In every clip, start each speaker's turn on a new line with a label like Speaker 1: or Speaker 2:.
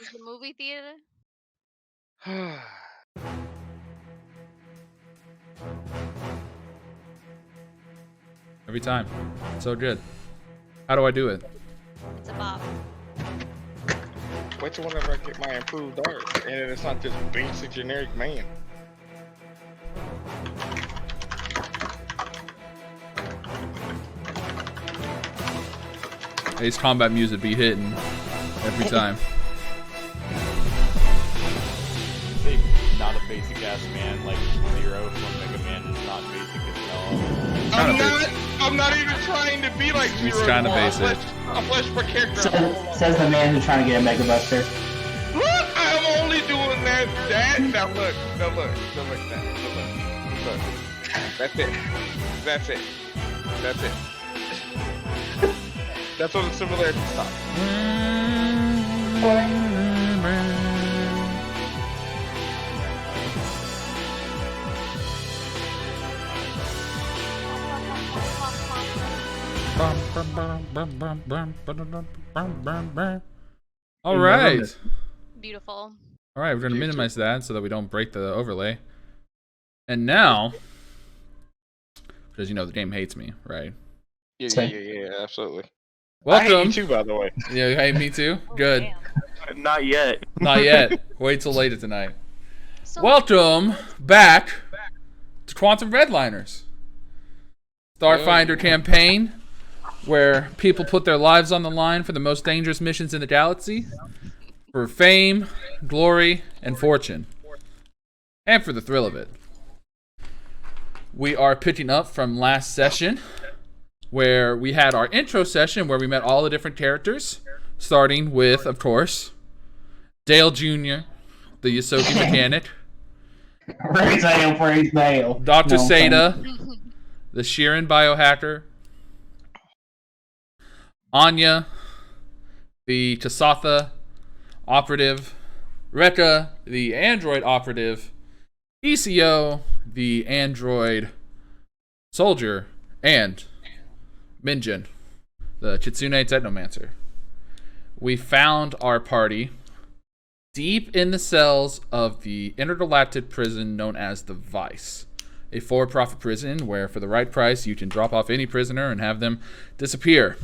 Speaker 1: Is the movie theater?
Speaker 2: Every time. So good. How do I do it?
Speaker 1: It's a bop.
Speaker 3: Wait till whenever I get my improved art, and it's not just basic generic man.
Speaker 2: Ace Combat music be hitting every time.
Speaker 4: Say not a basic ass man like Zero from Mega Man is not basic at all.
Speaker 3: I'm not even trying to be like Zero.
Speaker 2: He's kind of basic.
Speaker 3: I'm flesh for character.
Speaker 5: Says the man who's trying to get a Mega Buster.
Speaker 3: Look, I'm only doing that. Now look. That's it. That's what the similarities stop.
Speaker 2: All right.
Speaker 1: Beautiful.
Speaker 2: All right, we're going to minimize that so that we don't break the overlay. And now, because you know the game hates me, right?
Speaker 3: Yeah, absolutely.
Speaker 2: Welcome.
Speaker 3: I hate you too, by the way.
Speaker 2: Yeah, you hate me too? Good.
Speaker 1: Damn.
Speaker 4: Not yet.
Speaker 2: Not yet. Wait till later tonight.
Speaker 1: So
Speaker 2: Welcome back to Quantum Redliners. Starfinder Campaign, where people put their lives on the line for the most dangerous missions in the galaxy, for fame, glory, and fortune, and for the thrill of it. We are picking up from last session, where we had our intro session where we met all the different characters, starting with, of course, Dale Jr., the Yosoki mechanic,
Speaker 5: Raise hail, praise Dale.
Speaker 2: Dr.
Speaker 5: No,
Speaker 2: Seda, the Sheeran biohacker, Anya, the Kasatha operative, Rekka, the android operative, ECO, the android soldier, and Minjin, the Kitsune Technomancer. We found our party deep in the cells of the intergalactic prison known as the Vice, a for-profit prison where for the right price you can drop off any prisoner and have them disappear.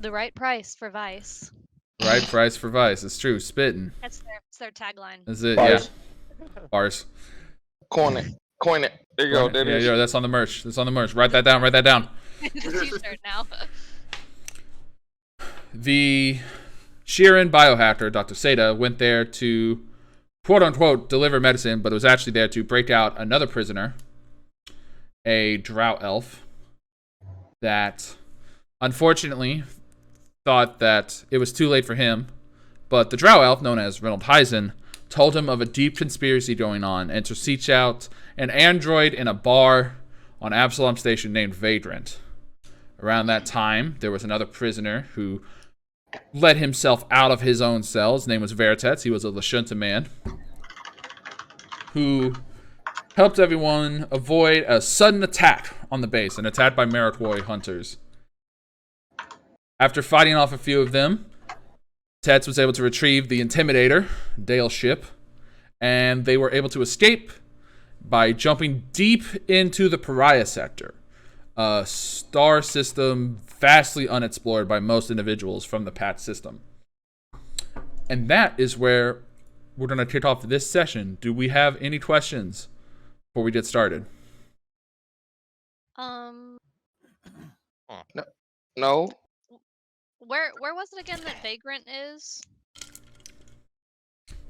Speaker 1: the right price for Vice.
Speaker 2: Right price for Vice. It's true. Spitting.
Speaker 1: That's their tagline.
Speaker 2: That's it.
Speaker 5: Bars.
Speaker 2: Yeah. Bars.
Speaker 3: Coin it. There you go. There it is.
Speaker 2: Yeah, that's on the merch. That's on the merch. Write that down.
Speaker 1: It's a t-shirt now.
Speaker 2: The Sheeran biohacker, Dr. Seda, went there to quote-unquote deliver medicine, but it was actually there to break out another prisoner, a drow elf, that unfortunately thought that it was too late for him, but the drow elf, known as Reynold Heisen, told him of a deep conspiracy going on and to seek out an android in a bar on Absalom Station named Vagrant. Around that time, there was another prisoner who let himself out of his own cell. His name was Veritas. He was a Lashunta man who helped everyone avoid a sudden attack on the base, an attack by Maritoi hunters. After fighting off a few of them, Tets was able to retrieve the Intimidator, Dale's ship, and they were able to escape by jumping deep into the Pariah Sector, a star system vastly unexplored by most individuals from the PAT system. And that is where we're going to kick off this session. Do we have any questions before we get started?
Speaker 3: No.
Speaker 1: Where was it again that Vagrant is?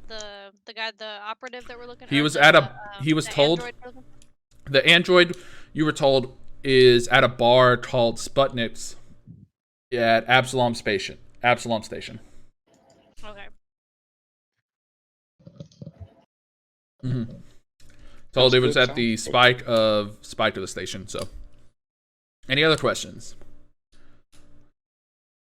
Speaker 1: The guy, the operative that we're looking at.
Speaker 2: He was at a. He was told. The android, you were told, is at a bar called Sputnik's at Absalom Station. Absalom Station.
Speaker 1: Okay.
Speaker 2: Mm-hmm. Told it was at the spike of the station. So, any other questions?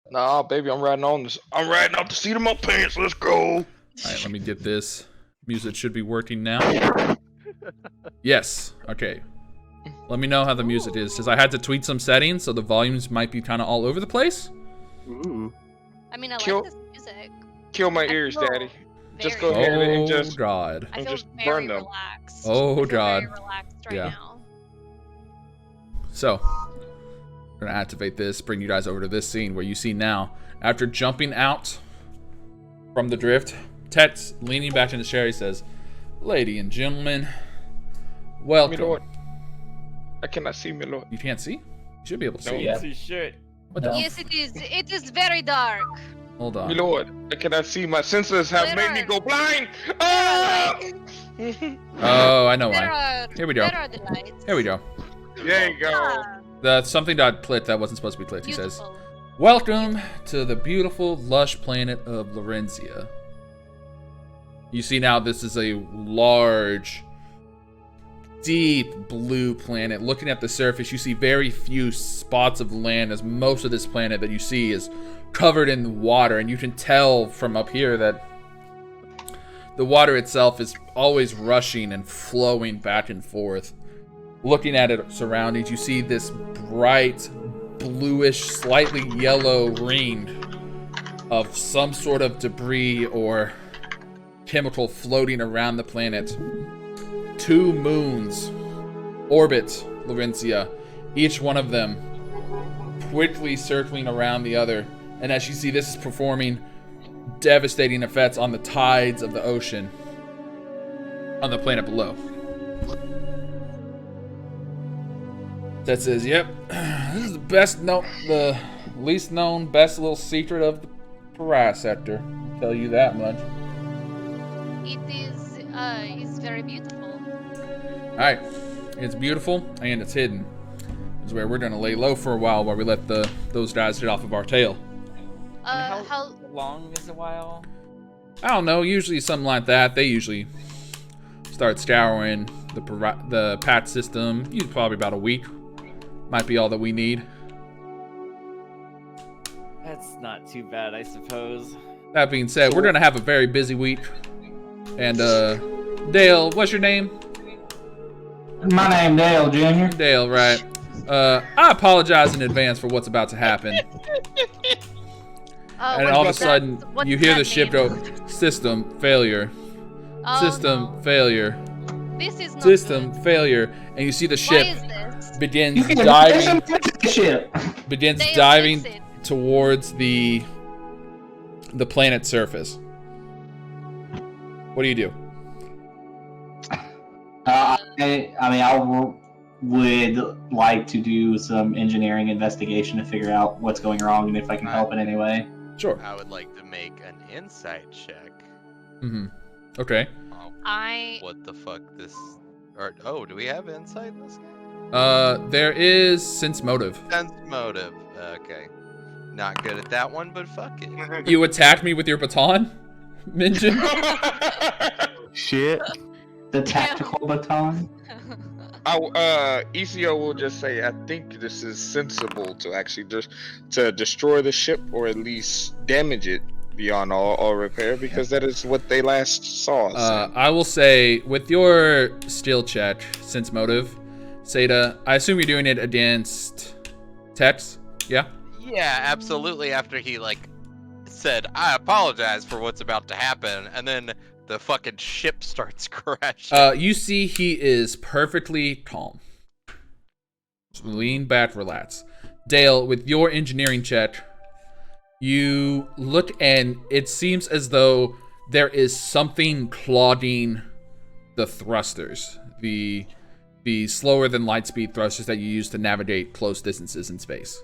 Speaker 3: Nah, baby, I'm riding on this. I'm riding off the seat of my pants. Let's go.
Speaker 2: All right, let me get this. Music should be working now. Yes. Okay. Let me know how the music is, because I had to tweak some settings, so the volumes might be kind of all over the place.
Speaker 4: Ooh.
Speaker 1: I mean, I
Speaker 3: Kill-
Speaker 1: like this music.
Speaker 3: Kill my
Speaker 1: I
Speaker 3: ears,
Speaker 1: feel
Speaker 3: Daddy. Just
Speaker 1: very-
Speaker 3: go ahead and
Speaker 2: Oh
Speaker 3: just.
Speaker 2: God.
Speaker 1: I
Speaker 3: and
Speaker 1: feel
Speaker 3: just
Speaker 1: very
Speaker 3: burn them.
Speaker 1: relaxed.
Speaker 2: Oh,
Speaker 1: I feel
Speaker 2: God.
Speaker 1: Very relaxed right
Speaker 2: Yeah.
Speaker 1: now.
Speaker 2: So, I'm gonna activate this, bring you guys over to this scene where you see now, after jumping out from the drift, Tet's leaning back in his chair. He says, "Lady and gentlemen,
Speaker 3: My
Speaker 2: welcome."
Speaker 3: lord. I cannot see, my lord.
Speaker 2: You can't see? You should be able to
Speaker 3: No.
Speaker 2: see.
Speaker 5: Yeah.
Speaker 4: See shit.
Speaker 2: What the?
Speaker 5: No.
Speaker 1: Yes, it is. It is very dark.
Speaker 2: Hold
Speaker 3: My
Speaker 2: on.
Speaker 3: lord, I cannot see. My senses have
Speaker 1: Where
Speaker 3: made me
Speaker 1: are-
Speaker 3: go blind.
Speaker 1: are
Speaker 3: Ah!
Speaker 2: Oh, I know
Speaker 1: Where
Speaker 2: why.
Speaker 1: are,
Speaker 2: Here we go.
Speaker 1: Where are the lights?
Speaker 2: Here we go.
Speaker 3: There you go.
Speaker 1: Ah,
Speaker 2: The something dot click that wasn't supposed to be clicked. He says,
Speaker 1: beautiful.
Speaker 2: "Welcome to the beautiful, lush planet of Lorenzia." You see now this is a large, deep blue planet. Looking at the surface, you see very few spots of land, as most of this planet that you see is covered in water. And you can tell from up here that the water itself is always rushing and flowing back and forth. Looking at its surroundings, you see this bright, bluish, slightly yellow ring of some sort of debris or chemical floating around the planet. 2 moons orbit Lorenzia, each one of them quickly circling around the other. And as you see, this is performing devastating effects on the tides of the ocean on the planet below. That says, "Yep, this is the least known, best little secret of the Pariah Sector. I'll tell you that much."
Speaker 1: It is very beautiful.
Speaker 2: All right, it's beautiful and it's hidden. This is where we're gonna lay low for a while we let those guys get off of our tail.
Speaker 1: How
Speaker 4: long is a while?
Speaker 2: I don't know. Usually something like that. They usually start scouring the patch system. Usually probably about a week. Might be all that we need.
Speaker 4: That's not too bad, I suppose.
Speaker 2: That being said, we're gonna have a very busy week. And Dale, what's your name?
Speaker 5: My name Dale Jr.
Speaker 2: Dale, right? I apologize in advance for what's about to happen. And all of a sudden, you hear the ship go, "System failure. System failure.
Speaker 1: This is not
Speaker 2: System
Speaker 1: good.
Speaker 2: failure." And you see the
Speaker 1: Why
Speaker 2: ship
Speaker 1: is this?
Speaker 2: begins
Speaker 5: You can
Speaker 2: diving,
Speaker 5: ship.
Speaker 2: begins
Speaker 1: Dale,
Speaker 2: diving
Speaker 1: fix it.
Speaker 2: towards the planet's surface. What do you do?
Speaker 5: I would like to do some engineering investigation to figure out what's going wrong and if I can help in any way.
Speaker 2: Sure.
Speaker 6: I would like to make an insight check.
Speaker 2: Mm-hmm. Okay.
Speaker 6: What the fuck this? Or do we have insight in this game?
Speaker 2: There is sense motive.
Speaker 6: Sense motive. Okay. Not good at that one, but fuck it.
Speaker 2: You attacked me with your baton, Minjin?
Speaker 7: Shit.
Speaker 5: The tactical baton.
Speaker 3: ECO will just say, I think this is sensible to actually just to destroy the ship or at least damage it beyond all repair, because that is what they last saw us.
Speaker 2: I will say, with your skill check, sense motive, Seda, I assume you're doing it against Tex, yeah?
Speaker 6: Yeah, absolutely. After he said, "I apologize for what's about to happen," and then the fucking ship starts crashing.
Speaker 2: You see he is perfectly calm. So lean back, relax. Dale, with your engineering check, you look and it seems as though there is something clogging the thrusters. The slower than light speed thrusters that you use to navigate close distances in space.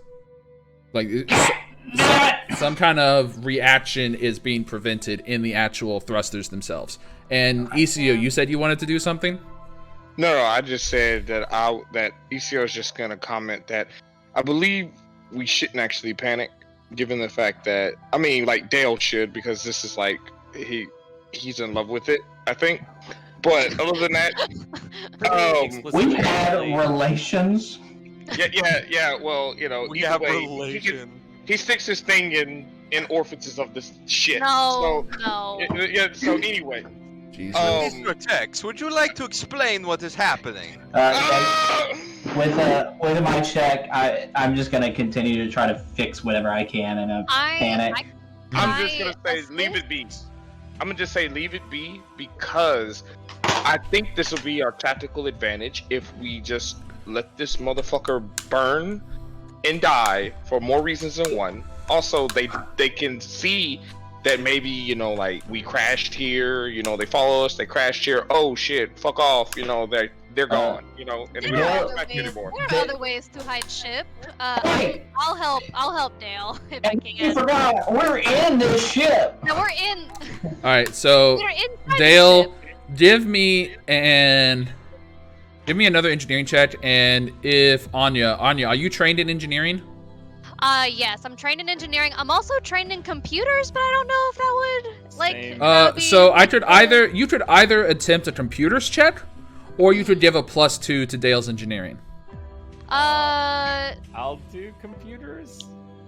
Speaker 2: Like some kind of reaction is being prevented in the actual thrusters themselves. And ECO, you said you wanted to do something?
Speaker 3: No, I just said that that ECO is just gonna comment that I believe we shouldn't actually panic, given the fact that Dale should, because this is he's in love with it, I think. But other than that,
Speaker 5: We had relations.
Speaker 3: yeah. Well,
Speaker 6: We
Speaker 3: either
Speaker 6: have
Speaker 3: way,
Speaker 6: relation.
Speaker 3: he sticks his thing in orifices of this shit.
Speaker 1: No,
Speaker 3: So
Speaker 1: no.
Speaker 3: yeah. So anyway,
Speaker 2: Jesus.
Speaker 6: Mr. Tex, would you like to explain what is happening?
Speaker 5: With my check, I'm just gonna continue to try to fix whatever I can in a panic.
Speaker 3: I'm just gonna say
Speaker 1: assist?
Speaker 3: leave it be. I'm gonna just say leave it be because I think this will be our tactical advantage if we just let this motherfucker burn and die for more reasons than one. Also, they can see that maybe, you know, like we crashed here, you know, they follow us, they crashed here. Oh shit, fuck off, you know, they're gone, you know, and we
Speaker 1: There are
Speaker 3: don't
Speaker 1: other
Speaker 3: expect
Speaker 1: ways.
Speaker 3: anymore.
Speaker 1: There are other ways to hide ship.
Speaker 5: Wait.
Speaker 1: I'll help Dale if I
Speaker 5: You
Speaker 1: can.
Speaker 5: forgot, we're in this ship.
Speaker 1: No, we're in.
Speaker 2: All right, so
Speaker 1: We're inside
Speaker 2: Dale,
Speaker 1: the ship.
Speaker 2: give me another engineering check, and if Anya, are you trained in engineering?
Speaker 1: Yes, I'm trained in engineering. I'm also trained in computers, but I don't know if that would
Speaker 4: Same.
Speaker 1: that would be
Speaker 2: So
Speaker 1: useful.
Speaker 2: you could either attempt a computers check, or you could give a +2 to Dale's engineering.
Speaker 4: I'll do computers.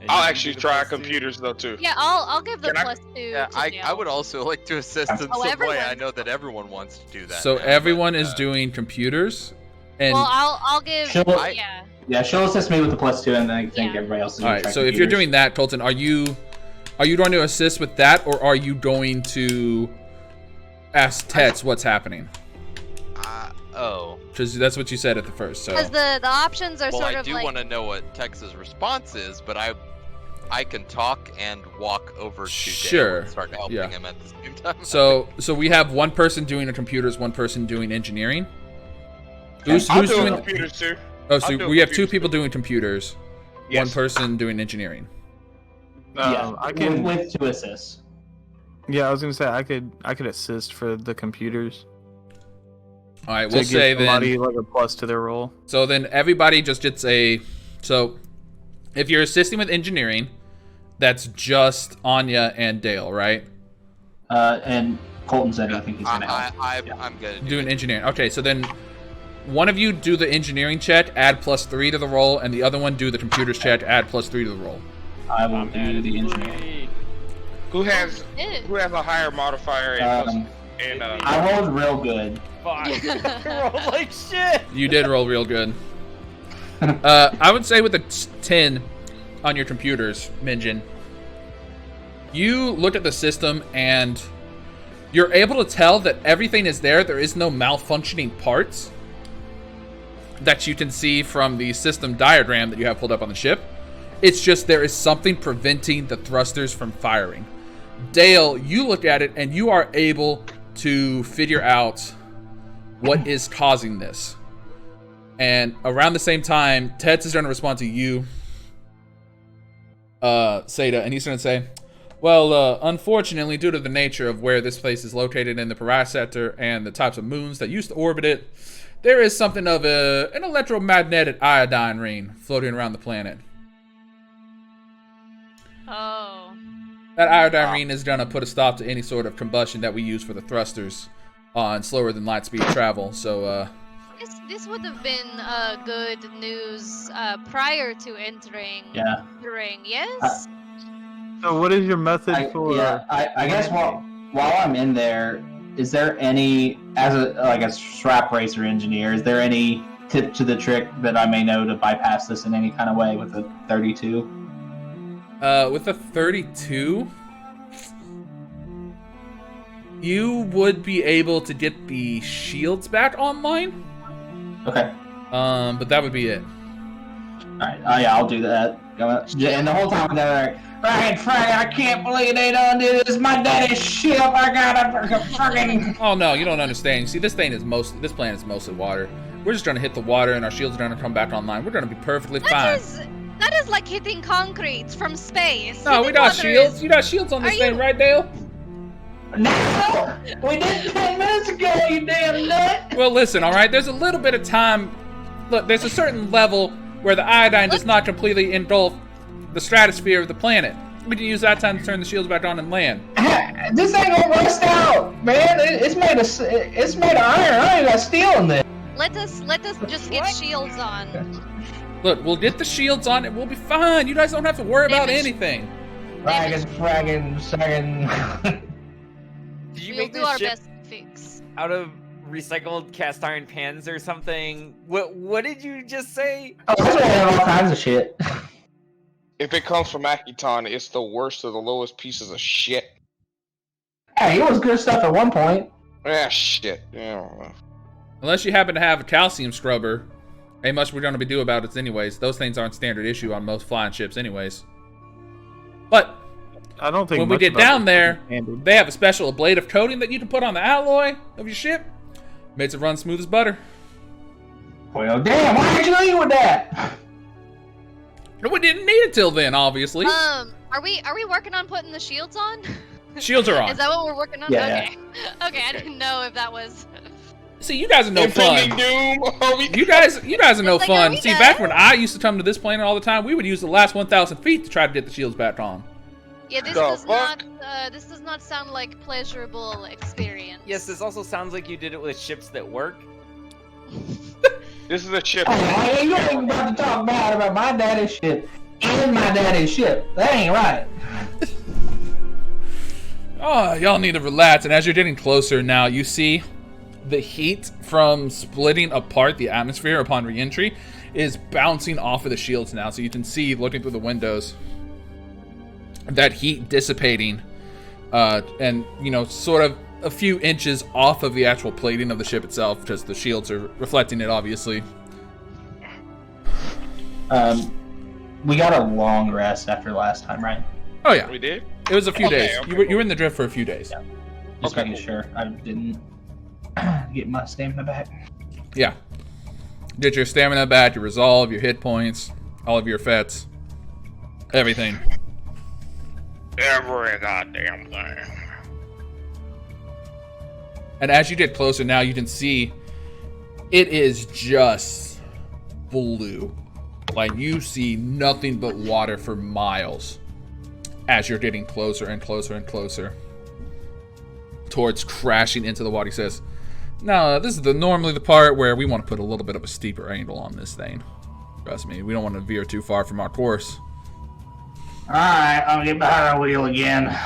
Speaker 4: and
Speaker 3: I'll
Speaker 4: you
Speaker 3: actually
Speaker 4: do the
Speaker 3: try
Speaker 4: +2.
Speaker 3: computers though too.
Speaker 1: Yeah, I'll give the
Speaker 3: Can I-
Speaker 1: +2
Speaker 6: Yeah,
Speaker 1: to
Speaker 6: I
Speaker 1: Dale.
Speaker 6: would also like to assist in some way.
Speaker 1: everyone.
Speaker 6: I know that everyone wants to do that.
Speaker 2: So
Speaker 6: now,
Speaker 2: everyone
Speaker 6: but,
Speaker 2: is doing computers, and
Speaker 1: Well, I'll give.
Speaker 5: She'll-
Speaker 1: Yeah.
Speaker 5: Yeah, she'll assist me with the +2, and then I think
Speaker 1: Yeah.
Speaker 5: everybody else is
Speaker 2: all right. So if you're doing that, Colton, are you going to assist with that, or are you going to ask Tets what's happening?
Speaker 6: oh.
Speaker 2: Because that's what you said at the first. So
Speaker 1: Because the options are
Speaker 6: Well,
Speaker 1: sort
Speaker 6: I
Speaker 1: of
Speaker 6: do
Speaker 1: like.
Speaker 6: want to know what Tex's response is, but I can talk and walk over to
Speaker 2: Sure,
Speaker 6: Dale and start helping
Speaker 2: yeah.
Speaker 6: him at the same time.
Speaker 2: so we have one person doing the computers, one person doing engineering. Who's
Speaker 3: I'll do
Speaker 2: doing?
Speaker 3: computers too.
Speaker 2: Oh,
Speaker 3: I'll
Speaker 2: so
Speaker 3: do
Speaker 2: we have 2
Speaker 3: computers.
Speaker 2: people doing computers, one
Speaker 3: Yes.
Speaker 2: person doing engineering.
Speaker 5: Yeah,
Speaker 7: I can.
Speaker 5: with 2 assists.
Speaker 7: Yeah, I was gonna say I could assist for the computers.
Speaker 2: All right,
Speaker 7: To
Speaker 2: we'll
Speaker 7: give
Speaker 2: say
Speaker 7: somebody
Speaker 2: then.
Speaker 7: like a plus to their roll.
Speaker 2: So then everybody just gets a. So if you're assisting with engineering, that's just Anya and Dale, right?
Speaker 5: And Colton said I think he's gonna help.
Speaker 6: I'm gonna do
Speaker 2: Doing
Speaker 6: it.
Speaker 2: engineering. Okay, so then one of you do the engineering check, add +3 to the roll, and the other one do the computers check, add +3 to the roll.
Speaker 5: I will
Speaker 4: I'm
Speaker 5: do
Speaker 4: adding
Speaker 5: the engineering.
Speaker 4: 3.
Speaker 3: Who has a higher modifier and
Speaker 5: I rolled real good.
Speaker 4: Fuck. Roll like shit.
Speaker 2: You did roll real good. I would say with a 10 on your computers, Minjin, you look at the system and you're able to tell that everything is there. There is no malfunctioning parts that you can see from the system diagram that you have pulled up on the ship. It's just there is something preventing the thrusters from firing. Dale, you look at it and you are able to figure out what is causing this. And around the same time, Tets is going to respond to you, Seda, and he's going to say, well, unfortunately, due to the nature of where this place is located in the Pariah Sector and the types of moons that used to orbit it, there is something of an electromagnetic iodine ring floating around the planet.
Speaker 1: Oh.
Speaker 2: That iodine ring is going to put a stop to any sort of combustion that we use for the thrusters on slower than light speed travel. So,
Speaker 1: This would have been good news prior to entering.
Speaker 5: Yeah.
Speaker 1: During, yes.
Speaker 7: So what is your method for?
Speaker 5: I guess while I'm in there, is there any, as a strap racer engineer, is there any tip to the trick that I may know to bypass this in any kind of way with a 32?
Speaker 2: with a 32, you would be able to get the shields back online.
Speaker 5: Okay.
Speaker 2: But that would be it.
Speaker 5: Alright, yeah, I'll do that. And the whole time they're like, Frank, I can't believe they done did this. My daddy's ship. I got a fucking.
Speaker 2: Oh no, you don't understand. You see, this planet is mostly water. We're just gonna hit the water, and our shields are gonna come back online. We're gonna be perfectly fine.
Speaker 1: That is like hitting concrete from space.
Speaker 2: No, we
Speaker 1: Hitting
Speaker 2: got
Speaker 1: water
Speaker 2: shields.
Speaker 1: is-
Speaker 2: You got shields on this
Speaker 1: Are
Speaker 2: thing,
Speaker 1: you-
Speaker 2: right, Dale?
Speaker 5: No! We did 10 minutes ago, you damn nut!
Speaker 2: Well, listen, all right. There's a little bit of time. Look, there's a certain level where the iodine does not completely engulf the stratosphere of the planet. We can use that time to turn the shields back on and land.
Speaker 5: This ain't gonna rust out, man. It's made of iron. I ain't got steel in there.
Speaker 1: Let us just get shields on.
Speaker 2: Look, we'll get the shields on and we'll be fine. You guys don't have to worry about
Speaker 1: Damage.
Speaker 2: anything.
Speaker 5: Fragging.
Speaker 4: Did you
Speaker 1: We'll
Speaker 4: make
Speaker 1: do
Speaker 4: this
Speaker 1: our
Speaker 4: ship
Speaker 1: best to fix.
Speaker 4: out of recycled cast iron pans or something? What did you just say?
Speaker 5: Oh, that's why I have all kinds of shit.
Speaker 3: if it comes from Akiton, it's the worst of the lowest pieces of shit.
Speaker 5: Hey, it was good stuff at one point.
Speaker 3: Ah, shit. Yeah.
Speaker 2: Unless you happen to have a calcium scrubber, ain't much we're going to be do about it anyways. Those things aren't standard issue on most flying ships anyways. But
Speaker 7: I don't think
Speaker 2: when we
Speaker 7: much
Speaker 2: get
Speaker 7: about
Speaker 2: down
Speaker 7: it
Speaker 2: there,
Speaker 7: standard.
Speaker 2: they have a special ablative coating that you can put on the alloy of your ship. Makes it run smooth as butter.
Speaker 5: Well, damn, why did you leave with that?
Speaker 2: And we didn't need it till then, obviously.
Speaker 1: Are we working on putting the shields on?
Speaker 2: Shields are on.
Speaker 1: Is that what we're working on?
Speaker 5: Yeah.
Speaker 1: Okay. Okay, I didn't know if that was.
Speaker 2: See, you guys are no
Speaker 3: Infinity
Speaker 2: fun.
Speaker 3: Doom. Are we?
Speaker 2: You guys are no
Speaker 1: It's like,
Speaker 2: fun.
Speaker 1: are we
Speaker 2: See,
Speaker 1: done?
Speaker 2: back when I used to come to this planet all the time, we would use the last 1,000 feet to try to get the shields back on.
Speaker 1: Yeah, this
Speaker 3: The
Speaker 1: does
Speaker 3: fuck?
Speaker 1: not. This does not sound like pleasurable experience.
Speaker 4: Yes, this also sounds like you did it with ships that work.
Speaker 3: This is a chip.
Speaker 5: Hey, you ain't about to talk bad about my daddy's ship and my daddy's ship. That ain't right.
Speaker 2: Oh, y'all need to relax. And as you're getting closer now, you see the heat from splitting apart the atmosphere upon re-entry is bouncing off of the shields now. So you can see, looking through the windows, that heat dissipating and, you know, sort of a few inches off of the actual plating of the ship itself, because the shields are reflecting it, obviously.
Speaker 5: We got a long rest after last time, right?
Speaker 2: Oh, yeah.
Speaker 3: We did?
Speaker 2: It was a few
Speaker 3: Okay,
Speaker 2: days.
Speaker 3: okay,
Speaker 2: You were in the drift for a few days.
Speaker 5: Yeah. Just
Speaker 3: Okay,
Speaker 5: making
Speaker 3: cool.
Speaker 5: sure I didn't get my stamina back.
Speaker 2: Yeah. Get your stamina back, your resolve, your hit points, all of your effects, everything.
Speaker 3: Every goddamn thing.
Speaker 2: And as you get closer now, you can see it is just blue. Like, you see nothing but water for miles as you're getting closer and closer and closer towards crashing into the water. He says, no, this is normally the part where we want to put a little bit of a steeper angle on this thing. Trust me, we don't want to veer too far from our course.
Speaker 5: Alright, I'll get behind our wheel again.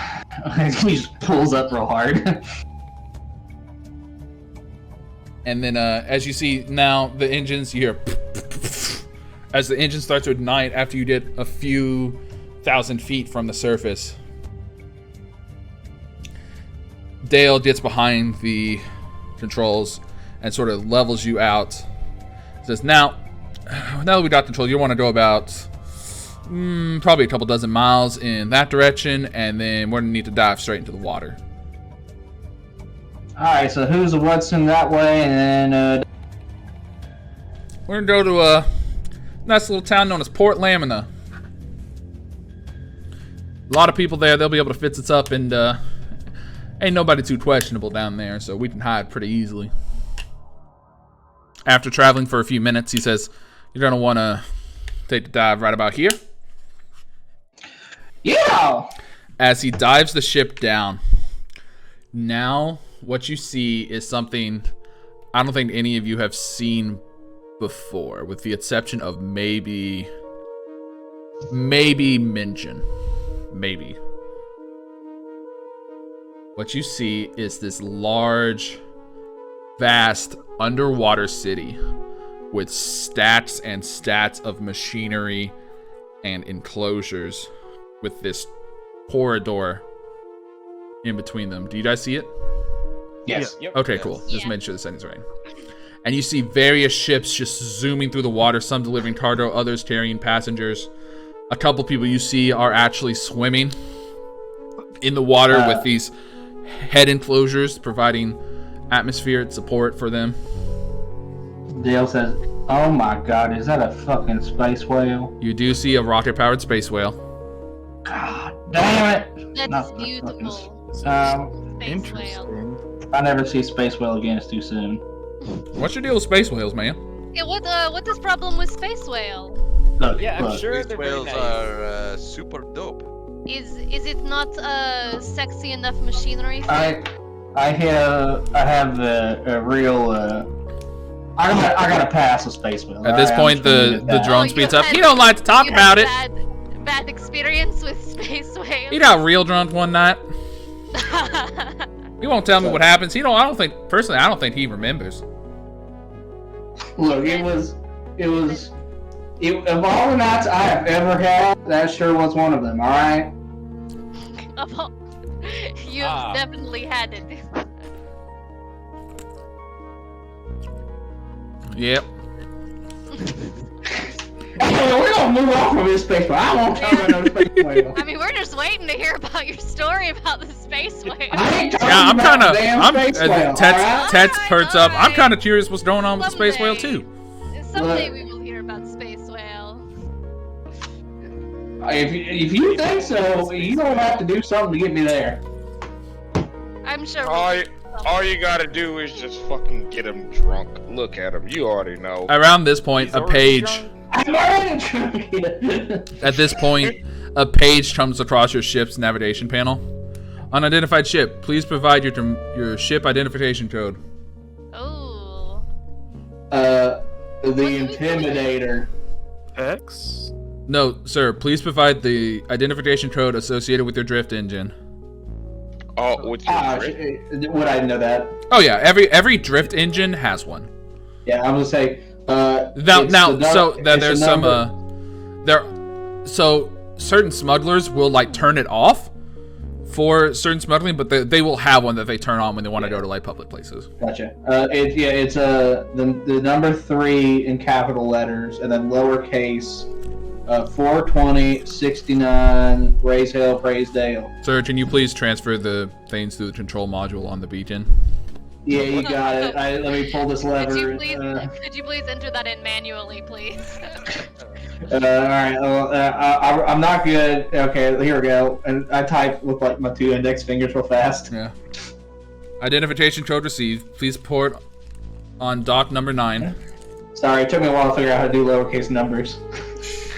Speaker 5: He just pulls up real hard.
Speaker 2: And then as you see now, the engines, you hear as the engine starts to ignite after you get a few thousand feet from the surface. Dale gets behind the controls and sort of levels you out. Says, now that we got control, you want to go about probably a couple dozen miles in that direction, and then we're gonna need to dive straight into the water.
Speaker 5: Alright, so who's the what's in that way, and then
Speaker 2: We're gonna go to a nice little town known as Port Lamina. A lot of people there. They'll be able to fix us up, and ain't nobody too questionable down there, so we can hide pretty easily. After traveling for a few minutes, he says, you're gonna want to take the dive right about here.
Speaker 5: yeah!
Speaker 2: As he dives the ship down, now what you see is something I don't think any of you have seen before, with the exception of maybe Minjin. Maybe. What you see is this large, vast underwater city with stacks and stacks of machinery and enclosures with this corridor in between them. Do you guys see it?
Speaker 5: Yes.
Speaker 4: Yep.
Speaker 2: Okay, cool. Just
Speaker 1: Yeah.
Speaker 2: make sure the setting's right. And you see various ships just zooming through the water, some delivering cargo, others carrying passengers. A couple people you see are actually swimming in the water with these head enclosures, providing atmospheric support for them.
Speaker 5: Dale says, oh my god, is that a fucking space whale?
Speaker 2: You do see a rocket-powered space whale.
Speaker 5: God damn it!
Speaker 1: That's
Speaker 5: Not the
Speaker 1: beautiful.
Speaker 5: Space
Speaker 1: Space whale.
Speaker 7: Interesting.
Speaker 5: If I never see space whale again, it's too soon.
Speaker 2: What's your deal with space whales, man?
Speaker 1: Yeah, what is problem with space whale?
Speaker 5: Look,
Speaker 4: Yeah, I'm
Speaker 5: look.
Speaker 4: sure
Speaker 6: These
Speaker 4: they're very
Speaker 6: whales
Speaker 4: nice.
Speaker 6: are super dope.
Speaker 1: Is it not sexy enough machinery? For
Speaker 5: I have a real I gotta pass a space whale.
Speaker 2: At this
Speaker 5: alright?
Speaker 2: point,
Speaker 5: I'm just gonna
Speaker 2: the
Speaker 5: get that.
Speaker 2: drone
Speaker 1: Oh, you
Speaker 2: speeds up.
Speaker 1: had-
Speaker 2: He don't like to talk
Speaker 1: you
Speaker 2: about it.
Speaker 1: had bad experience with space whales.
Speaker 2: He got real drunk one night. He won't tell me what happens. I don't think he remembers.
Speaker 5: Look, it Of all the nights I have ever had, that sure was one of them. All right.
Speaker 1: You've definitely had it.
Speaker 2: Yep.
Speaker 5: Anyway, we're gonna move on from this space whale. I won't talk about no space whale.
Speaker 1: I mean, we're just waiting to hear about your story about the space whale.
Speaker 5: I ain't talking
Speaker 2: Yeah, I'm
Speaker 5: about
Speaker 2: kind of.
Speaker 5: the damn space whale.
Speaker 2: Tets perks up. I'm
Speaker 1: alright.
Speaker 2: kind of curious what's going on with the space whale
Speaker 1: Someday.
Speaker 2: too.
Speaker 1: Someday we will hear about the space whale.
Speaker 5: If you think so, you don't have to do something to get me there.
Speaker 1: I'm sure.
Speaker 3: All you gotta do is just fucking get him drunk. Look at him. You already know.
Speaker 2: Around this point,
Speaker 4: He's
Speaker 2: a
Speaker 4: already
Speaker 2: page.
Speaker 4: drunk.
Speaker 5: I'm already drunk.
Speaker 2: At this point, a page comes across your ship's navigation panel. Unidentified ship. Please provide your ship identification code.
Speaker 1: Oh.
Speaker 5: The Intimidator.
Speaker 7: X.
Speaker 2: No, sir. Please provide the identification code associated with your drift engine.
Speaker 3: Oh, with your drink?
Speaker 5: Would I know that?
Speaker 2: Oh yeah, every drift engine has one.
Speaker 5: Yeah, I'm gonna say.
Speaker 2: So certain smugglers will like turn it off for certain smuggling, but they will have one that they turn on when they want to go to like public places.
Speaker 5: Gotcha. It's the number 3 in capital letters and then lowercase. 420 69 Raise Hell, Praise Dale.
Speaker 2: Sir, can you please transfer the things to the control module on the beacon?
Speaker 5: Yeah, you got it. Let me pull this lever.
Speaker 1: Could you please enter that in manually, please?
Speaker 5: All right. I'm not good. Okay, here we go. And I type with like my 2 index fingers real fast.
Speaker 2: Yeah. Identification code received. Please port on dock number 9.
Speaker 5: Sorry, it took me a while to figure out how to do lowercase numbers.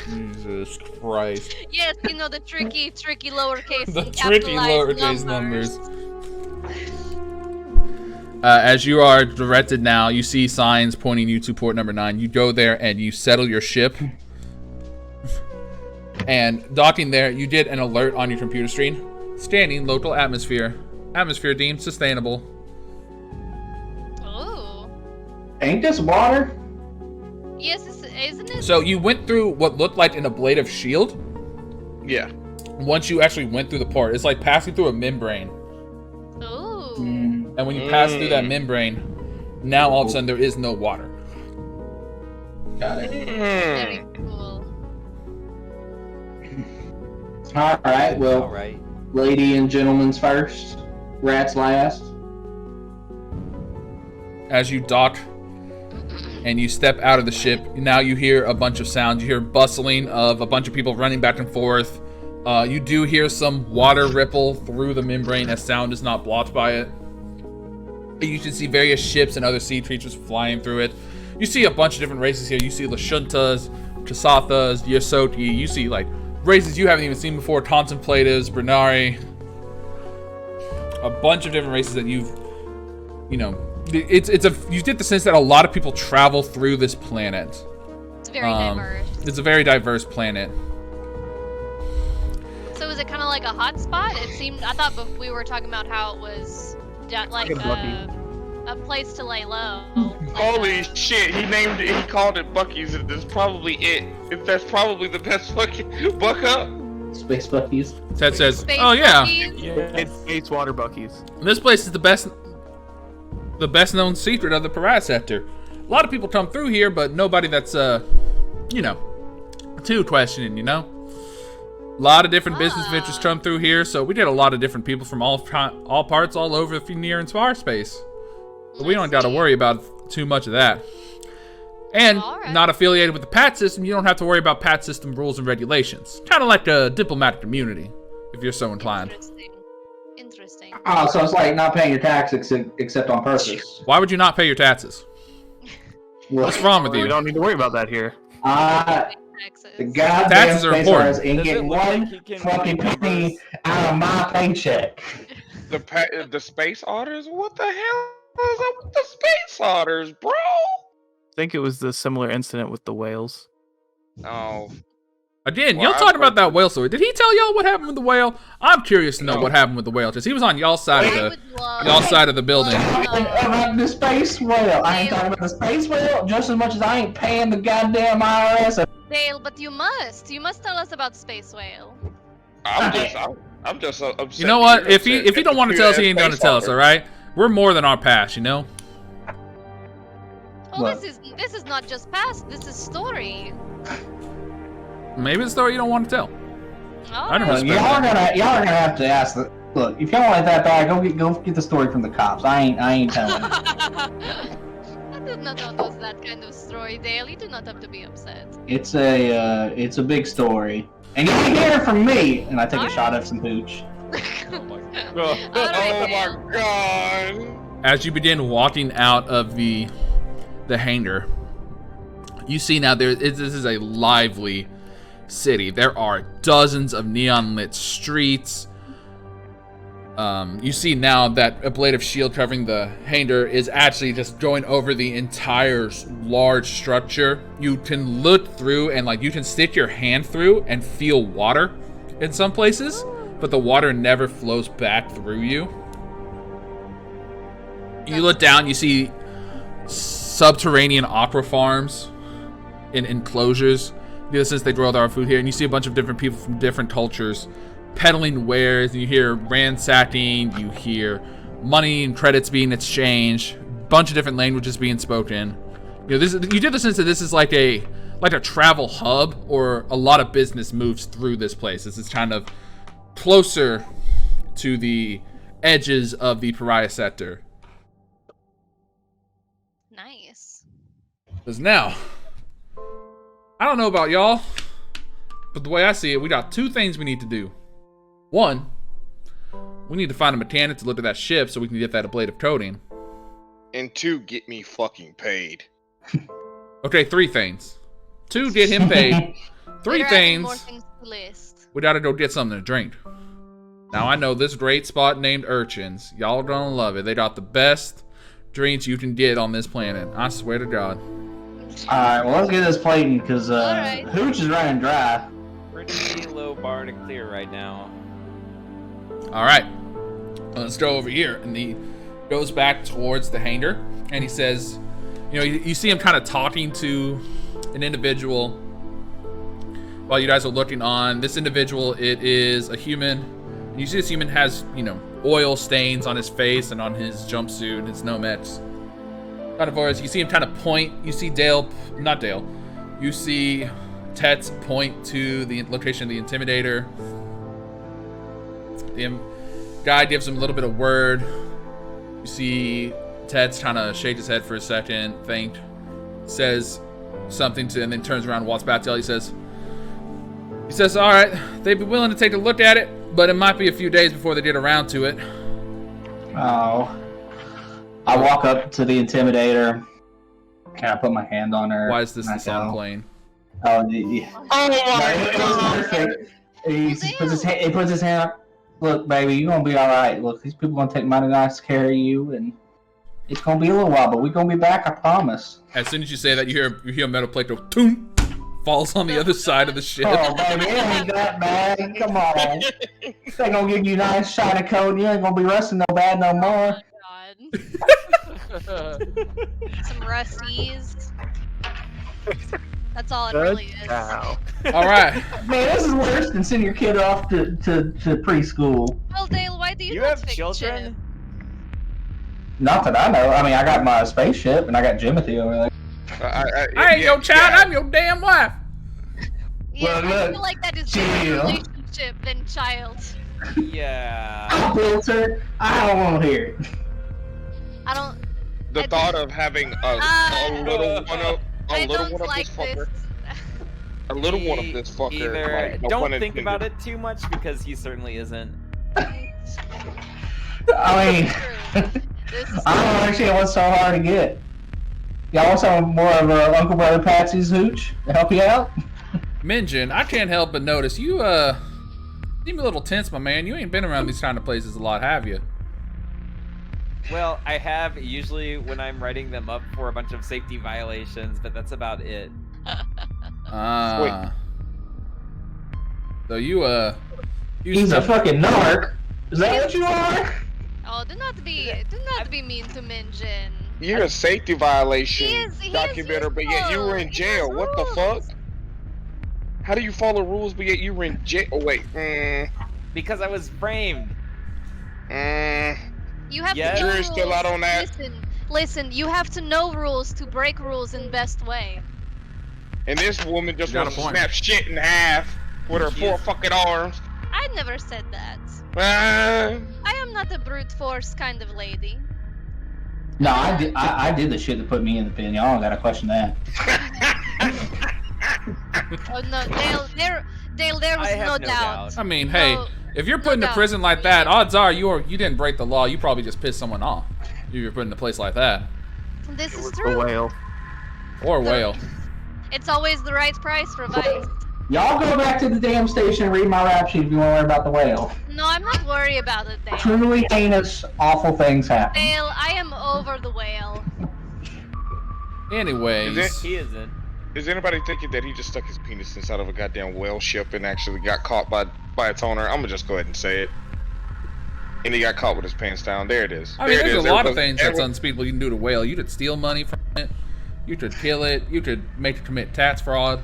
Speaker 2: Jesus Christ.
Speaker 1: Yes, you know the tricky lowercase
Speaker 2: The
Speaker 1: and
Speaker 2: tricky
Speaker 1: capitalized
Speaker 2: lowercase numbers. As you are directed now, you see signs pointing you to port number 9. You go there and you settle your ship. And docking there, you get an alert on your computer screen. Scanning local atmosphere. Atmosphere deemed sustainable.
Speaker 1: Oh.
Speaker 5: Ain't this water?
Speaker 1: Yes, isn't it?
Speaker 2: So you went through what looked like an ablative shield.
Speaker 3: Yeah.
Speaker 2: Once you actually went through the port, it's like passing through a membrane.
Speaker 1: Ooh.
Speaker 2: And when you pass through that membrane, now all of a sudden there is no water.
Speaker 5: Got it.
Speaker 1: Very cool.
Speaker 5: All right. Well,
Speaker 4: All right.
Speaker 5: lady and gentlemen's first, rats last.
Speaker 2: As you dock and you step out of the ship, now you hear a bunch of sounds. You hear bustling of a bunch of people running back and forth. You do hear some water ripple through the membrane as sound is not blocked by it. You can see various ships and other sea creatures flying through it. You see a bunch of different races here. You see Lashuntas, Kasathas, Yasoti. You see like races you haven't even seen before, Contemplatives, Bernari. A bunch of different races that you get the sense that a lot of people travel through this planet.
Speaker 1: It's very diverse.
Speaker 2: It's a very diverse planet.
Speaker 1: So is it kind of like a hot spot? It seemed. I thought we were talking about how it was like a place to lay low.
Speaker 3: Holy shit! He called it Bucky's, and that's probably it. That's probably the best fucking buck up.
Speaker 5: Space Buckies.
Speaker 2: Ted says,
Speaker 1: Space
Speaker 2: "Oh yeah,
Speaker 1: Buckies?
Speaker 7: It's Space Water Buckies.
Speaker 2: this place is the best known secret of the Pariah Sector. A lot of people come through here, but nobody that's too questioning. A lot of different business ventures come through here, so we get a lot of different people from all parts all over the near and far space. But we don't got to worry about too much of that. And not affiliated with the PAT system, you don't have to worry about PAT system rules and regulations. Kind of like a diplomatic immunity, if you're so inclined.
Speaker 1: Interesting.
Speaker 5: Oh, so it's like not paying your tax except on purpose.
Speaker 2: Why would you not pay your taxes? What's wrong with
Speaker 7: We
Speaker 2: you?
Speaker 7: don't need to worry about that here.
Speaker 5: The goddamn
Speaker 2: Taxes are
Speaker 5: space
Speaker 2: important.
Speaker 5: artist ain't
Speaker 4: Does it
Speaker 5: getting
Speaker 4: look like
Speaker 5: one
Speaker 4: he can
Speaker 5: fucking penny
Speaker 4: reverse-
Speaker 5: out of my paycheck.
Speaker 3: The space otters? What the hell is up with the space otters, bro?
Speaker 7: I think it was the similar incident with the whales.
Speaker 3: Oh,
Speaker 2: Again,
Speaker 3: Well,
Speaker 2: y'all talking about that whale story. Did he tell y'all what happened with the whale? I'm curious to know
Speaker 3: No.
Speaker 2: what happened with the whale, because he was on y'all's side
Speaker 1: I
Speaker 2: of
Speaker 1: would love.
Speaker 2: y'all's side of the building.
Speaker 5: About the space whale. I ain't talking about the space whale just as much as I ain't paying the goddamn IRS.
Speaker 1: Dale, but you must. You must tell us about Space Whale.
Speaker 3: I'm just upset.
Speaker 2: You know what? If he don't want to tell us, he ain't gonna tell us.
Speaker 3: All
Speaker 2: All right? We're more than our past, you know.
Speaker 1: Oh,
Speaker 5: What?
Speaker 1: this is not just past. This is story.
Speaker 2: Maybe it's a story you don't want to tell. I don't
Speaker 1: Alright.
Speaker 2: respect
Speaker 5: Y'all are gonna have to ask. Look, if y'all want it that bad, go get the story from the cops. I ain't telling you.
Speaker 1: I did not know it was that kind of story, Dale. You do not have to be upset.
Speaker 5: It's a big story, and you can hear it from me. And I take a shot of some pooch.
Speaker 4: Oh my god.
Speaker 3: Oh my god.
Speaker 2: As you begin walking out of the hangar, you see now this is a lively city. There are dozens of neon lit streets. You see now that a blade of shield covering the hangar is actually just going over the entire large structure. You can look through and you can stick your hand through and feel water in some places, but the water never flows back through you. You look down, you see subterranean aqua farms in enclosures. Since they grow their food here, and you see a bunch of different people from different cultures peddling wares, and you hear ransacking, you hear money and credits being exchanged, bunch of different languages being spoken. You get the sense that this is like a travel hub, or a lot of business moves through this place. This is kind of closer to the edges of the Pariah Sector.
Speaker 1: Nice.
Speaker 2: Because now, I don't know about y'all, but the way I see it, we got two things we need to do. One, we need to find a mechanic to look at that ship so we can get that ablative coating.
Speaker 3: And 2, get me fucking paid.
Speaker 2: Okay, 3 things. 2, get him paid. 3
Speaker 1: Better add more
Speaker 2: things,
Speaker 1: things to list.
Speaker 2: we gotta go get something to drink. Now, I know this great spot named Urchins. Y'all are gonna love it. They got the best drinks you can get on this planet. I swear to God.
Speaker 5: All right, well, let's get this plating because
Speaker 1: Alright.
Speaker 5: Hooch is running dry.
Speaker 4: Pretty low bar to clear right now.
Speaker 2: All right, let's go over here. And he goes back towards the hangar, and he says, you see him kind of talking to an individual while you guys are looking on. This individual, it is a human. And you see this human has, oil stains on his face and on his jumpsuit and his nomex. Kind of as you see him kind of point, you see you see Tets point to the location of the Intimidator. The guy gives him a little bit of word. You see Tets kind of shake his head for a second, says something to, and then turns around and walks back to y'all. He says, all right, they'd be willing to take a look at it, but it might be a few days before they get around to it.
Speaker 5: Oh. I walk up to the Intimidator. Can I put my hand on her?
Speaker 2: Why is this the
Speaker 5: And I
Speaker 2: song
Speaker 5: go,
Speaker 2: playing?
Speaker 5: Oh, yeah.
Speaker 3: Oh my god!
Speaker 5: Perfect. He puts his hand up. Look, baby, you're gonna be all right. Look, these people gonna take mighty nice care of you, and it's gonna be a little while, but we're gonna be back. I promise.
Speaker 2: As soon as you say that, you hear a metal plate go toom, falls on the other side of the ship.
Speaker 5: Oh, baby, it ain't that bad. Come on. They gonna give you a nice shot of coat, and you ain't gonna be rusting no bad no more.
Speaker 1: God. Some rusties. That's all it really is.
Speaker 7: Wow.
Speaker 2: All right.
Speaker 5: Man, this is worse than sending your kid off to preschool.
Speaker 1: Well, Dale, why do you
Speaker 4: You
Speaker 1: not
Speaker 4: have
Speaker 1: fix
Speaker 4: children?
Speaker 1: ship?
Speaker 5: Not that I know. I mean, I got my spaceship, and I got Jimothy over there.
Speaker 2: I ain't your child. I'm your damn wife.
Speaker 1: Yeah,
Speaker 5: Well,
Speaker 1: I
Speaker 5: look,
Speaker 1: feel like that is
Speaker 5: chill.
Speaker 1: different relationship than child.
Speaker 4: Yeah.
Speaker 5: I built her. I don't want to hear it.
Speaker 1: I don't.
Speaker 3: The
Speaker 1: I
Speaker 3: thought
Speaker 1: think-
Speaker 3: of having a little one of
Speaker 1: I don't
Speaker 3: this
Speaker 1: like
Speaker 3: fucker.
Speaker 1: this.
Speaker 3: A little one of this fucker.
Speaker 4: Either
Speaker 3: like, no
Speaker 4: don't
Speaker 3: pun
Speaker 4: think
Speaker 3: intended.
Speaker 4: about it too much because he certainly isn't.
Speaker 5: I mean,
Speaker 1: This is
Speaker 5: I don't understand what's so hard to get. Y'all want some more of Uncle Brother Patsy's hooch to help you out?
Speaker 2: Minjin, I can't help but notice you seem a little tense, my man. You ain't been around these kind of places a lot, have you?
Speaker 4: Well, I have usually when I'm writing them up for a bunch of safety violations, but that's about it.
Speaker 2: So you
Speaker 5: He's a fucking narc. Is that what you are?
Speaker 1: Oh, do not be mean to Minjin.
Speaker 3: You're a safety violation
Speaker 1: He is
Speaker 3: documentary, but yet you were in
Speaker 1: useful.
Speaker 3: jail.
Speaker 1: He
Speaker 3: What
Speaker 1: has
Speaker 3: the fuck?
Speaker 1: rules.
Speaker 3: How do you follow rules, but yet you were in jail? Oh wait.
Speaker 4: Because I was framed.
Speaker 1: You have
Speaker 4: Yeah.
Speaker 1: to know
Speaker 3: Jury's still out on that.
Speaker 1: Listen, you have to know rules to break rules in best way.
Speaker 3: And this woman just
Speaker 2: Got a
Speaker 3: wants to
Speaker 2: point.
Speaker 3: snap shit in half with her four fucking arms.
Speaker 1: I never said that.
Speaker 3: Ah.
Speaker 1: I am not a brute force kind of lady.
Speaker 5: No, I did the shit that put me in the pen. Y'all don't gotta question that.
Speaker 1: Oh no, Dale, there was
Speaker 4: I have
Speaker 1: no
Speaker 4: no
Speaker 1: doubt.
Speaker 4: doubt.
Speaker 2: I mean, hey,
Speaker 1: No,
Speaker 2: if you're put into
Speaker 1: doubt.
Speaker 2: prison like that, odds are you didn't break the law. You probably just pissed someone off. If you're put in a place like that,
Speaker 1: This is
Speaker 7: The
Speaker 1: true.
Speaker 7: whale.
Speaker 2: or whale.
Speaker 1: It's always the right price for vice.
Speaker 5: Y'all go back to the damn station and read my rap sheet if you want to worry about the whale.
Speaker 1: No, I'm not worried about it, Dale.
Speaker 5: Truly heinous, awful things happen.
Speaker 1: Dale, I am over the whale.
Speaker 2: Anyways,
Speaker 4: He isn't.
Speaker 3: Is anybody thinking that he just stuck his penis inside of a goddamn whale ship and actually got caught by its owner? I'm gonna just go ahead and say it. And he got caught with his pants down. There it is.
Speaker 2: I mean,
Speaker 3: There it
Speaker 2: there's
Speaker 3: is.
Speaker 2: a lot of
Speaker 3: Everybody-
Speaker 2: things that's unspeakable you can do to whale. You could steal money from it. You could kill it. You could make it commit tax fraud.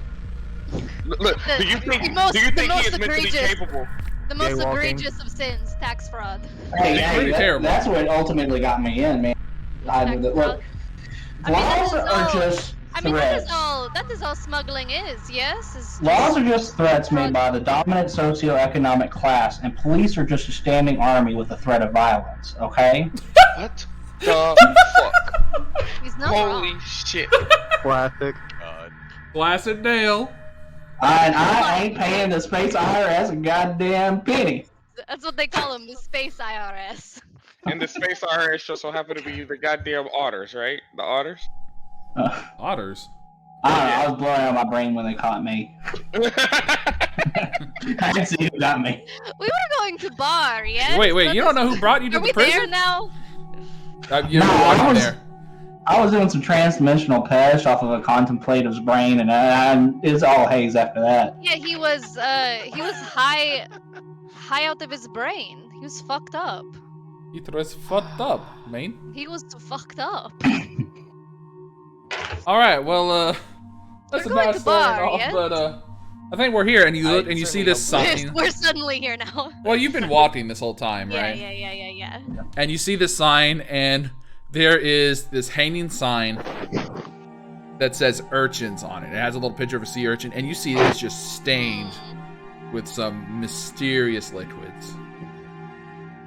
Speaker 3: Look, do you think,
Speaker 1: the most
Speaker 3: he is mentally
Speaker 1: egregious-
Speaker 3: capable?
Speaker 1: The most
Speaker 7: Jaywalking.
Speaker 1: egregious of sins, tax fraud.
Speaker 5: Hey,
Speaker 2: It's
Speaker 5: hey,
Speaker 2: pretty terrible.
Speaker 5: that's what ultimately got me in, man. I
Speaker 1: Tax
Speaker 5: did it.
Speaker 1: fraud.
Speaker 5: Look,
Speaker 1: I mean, that
Speaker 5: laws
Speaker 1: is
Speaker 5: are
Speaker 1: all-
Speaker 5: just
Speaker 1: I mean,
Speaker 5: threats.
Speaker 1: that is all smuggling is, yes? Is
Speaker 5: Laws are just threats made by the dominant socioeconomic class, and police are just a standing army with the threat of violence, okay?
Speaker 3: What the fuck?
Speaker 1: He's not
Speaker 3: Holy
Speaker 1: wrong.
Speaker 3: shit.
Speaker 7: Classic.
Speaker 2: Blasted Dale.
Speaker 5: I ain't paying the space IRS a goddamn penny.
Speaker 1: That's what they call him, the space IRS.
Speaker 3: And the space IRS just so happen to be the goddamn otters, right? The otters?
Speaker 2: Otters.
Speaker 5: I don't know, I was blowing out my brain when they caught me. I didn't see who got me.
Speaker 1: We were going to bar, yes?
Speaker 2: Wait, you don't know who brought you to
Speaker 1: Are
Speaker 2: the
Speaker 1: we there
Speaker 2: prison?
Speaker 1: now?
Speaker 2: You
Speaker 5: No,
Speaker 2: were
Speaker 5: I
Speaker 2: walking
Speaker 5: was-
Speaker 2: there.
Speaker 5: I was doing some transdimensional pesh off of a contemplative's brain, and it's all haze after that.
Speaker 1: Yeah, he was high out of his brain. He was fucked up.
Speaker 2: It was fucked up, man.
Speaker 1: He was fucked up.
Speaker 2: All right, well, that's
Speaker 1: We're
Speaker 2: about
Speaker 1: going to
Speaker 2: starting
Speaker 1: bar,
Speaker 2: off,
Speaker 1: yes?
Speaker 2: but I think we're here, and you
Speaker 4: I
Speaker 2: look and you see
Speaker 4: certainly
Speaker 2: this
Speaker 4: hope
Speaker 2: sign.
Speaker 1: We're suddenly here now.
Speaker 2: Well, you've been walking this whole time,
Speaker 1: Yeah,
Speaker 2: right?
Speaker 1: yeah.
Speaker 2: And you see this sign, and there is this hanging sign that says urchins on it. It has a little picture of a sea urchin, and you see it's just stained with some mysterious liquids.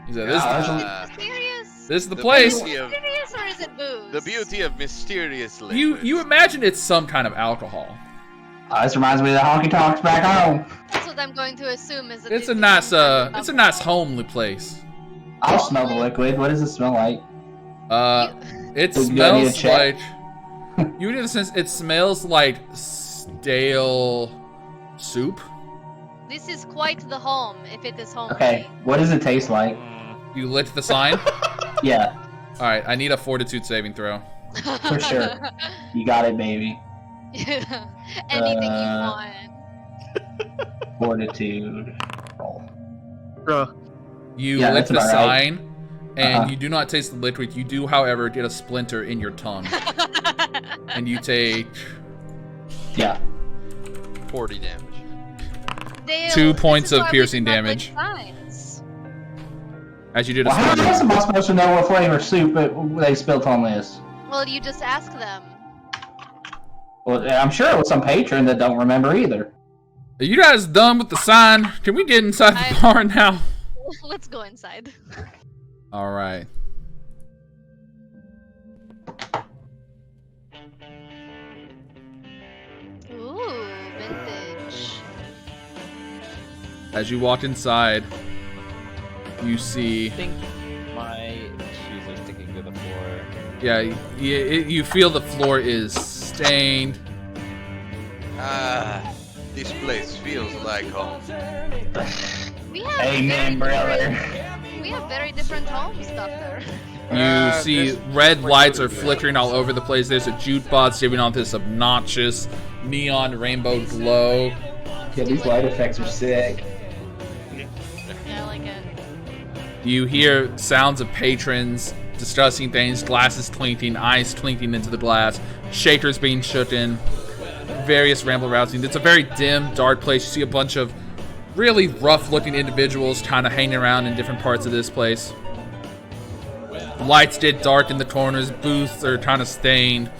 Speaker 2: He said,
Speaker 1: Mysterious?
Speaker 2: this is the
Speaker 6: the
Speaker 2: place.
Speaker 6: beauty of-
Speaker 1: Mysterious or is it booze?
Speaker 6: The beauty of mysterious liquids.
Speaker 2: You imagine it's some kind of alcohol.
Speaker 5: This reminds me of the honky tonks back home.
Speaker 1: That's what I'm going to assume is that
Speaker 2: It's
Speaker 1: this
Speaker 2: a
Speaker 1: is
Speaker 2: nice
Speaker 1: some kind of
Speaker 2: it's a nice
Speaker 1: alcohol.
Speaker 2: homely place.
Speaker 5: I'll smell the liquid. What does it smell like?
Speaker 2: It
Speaker 5: Does it go need a
Speaker 2: smells
Speaker 5: check?
Speaker 2: like you get a sense it smells like stale soup.
Speaker 1: This is quite the home, if it is home.
Speaker 5: Okay, what does it taste like?
Speaker 2: You lit the sign.
Speaker 5: Yeah,
Speaker 2: All right, I need a fortitude saving throw.
Speaker 5: for sure. You got it, baby.
Speaker 1: Anything you want.
Speaker 5: Fortitude. Roll.
Speaker 2: You
Speaker 5: Yeah,
Speaker 2: lit
Speaker 5: that's
Speaker 2: the
Speaker 5: about right.
Speaker 2: sign, and you do not taste the liquid. You do, however, get a splinter in your tongue, and you take
Speaker 5: Yeah.
Speaker 6: 40 damage.
Speaker 1: Dale,
Speaker 2: 2
Speaker 1: this
Speaker 2: points
Speaker 1: is
Speaker 2: of
Speaker 1: why we
Speaker 2: piercing
Speaker 1: smell good
Speaker 2: damage.
Speaker 1: signs.
Speaker 2: as you did a
Speaker 5: Well, how
Speaker 2: splinter.
Speaker 5: else am I supposed to know what flavor soup they spilt on this?
Speaker 1: Well, you just ask them.
Speaker 5: Well, I'm sure it was some patron that don't remember either.
Speaker 2: Are you guys done with the sign? Can we get inside the bar now?
Speaker 1: Let's go inside.
Speaker 2: All right.
Speaker 1: Ooh, vintage.
Speaker 2: As you walk inside, you see,
Speaker 4: I think my shoes are sticking to the floor.
Speaker 2: yeah, you feel the floor is stained.
Speaker 6: Ah, this place feels like home.
Speaker 1: We have
Speaker 5: Amen, brother.
Speaker 1: We have very different homes, Doctor.
Speaker 2: You see
Speaker 3: this-
Speaker 2: red lights are flickering all over the place. There's a jukebox giving off this obnoxious neon rainbow glow.
Speaker 5: Yeah, these light effects are sick.
Speaker 1: Yeah, I like it.
Speaker 2: You hear sounds of patrons discussing things, glasses clinking, eyes clinking into the glass, shakers being shooken, various ramble rousing. It's a very dim, dark place. You see a bunch of really rough-looking individuals kind of hanging around in different parts of this place. Lights get dark in the corners. Booths are kind of stained.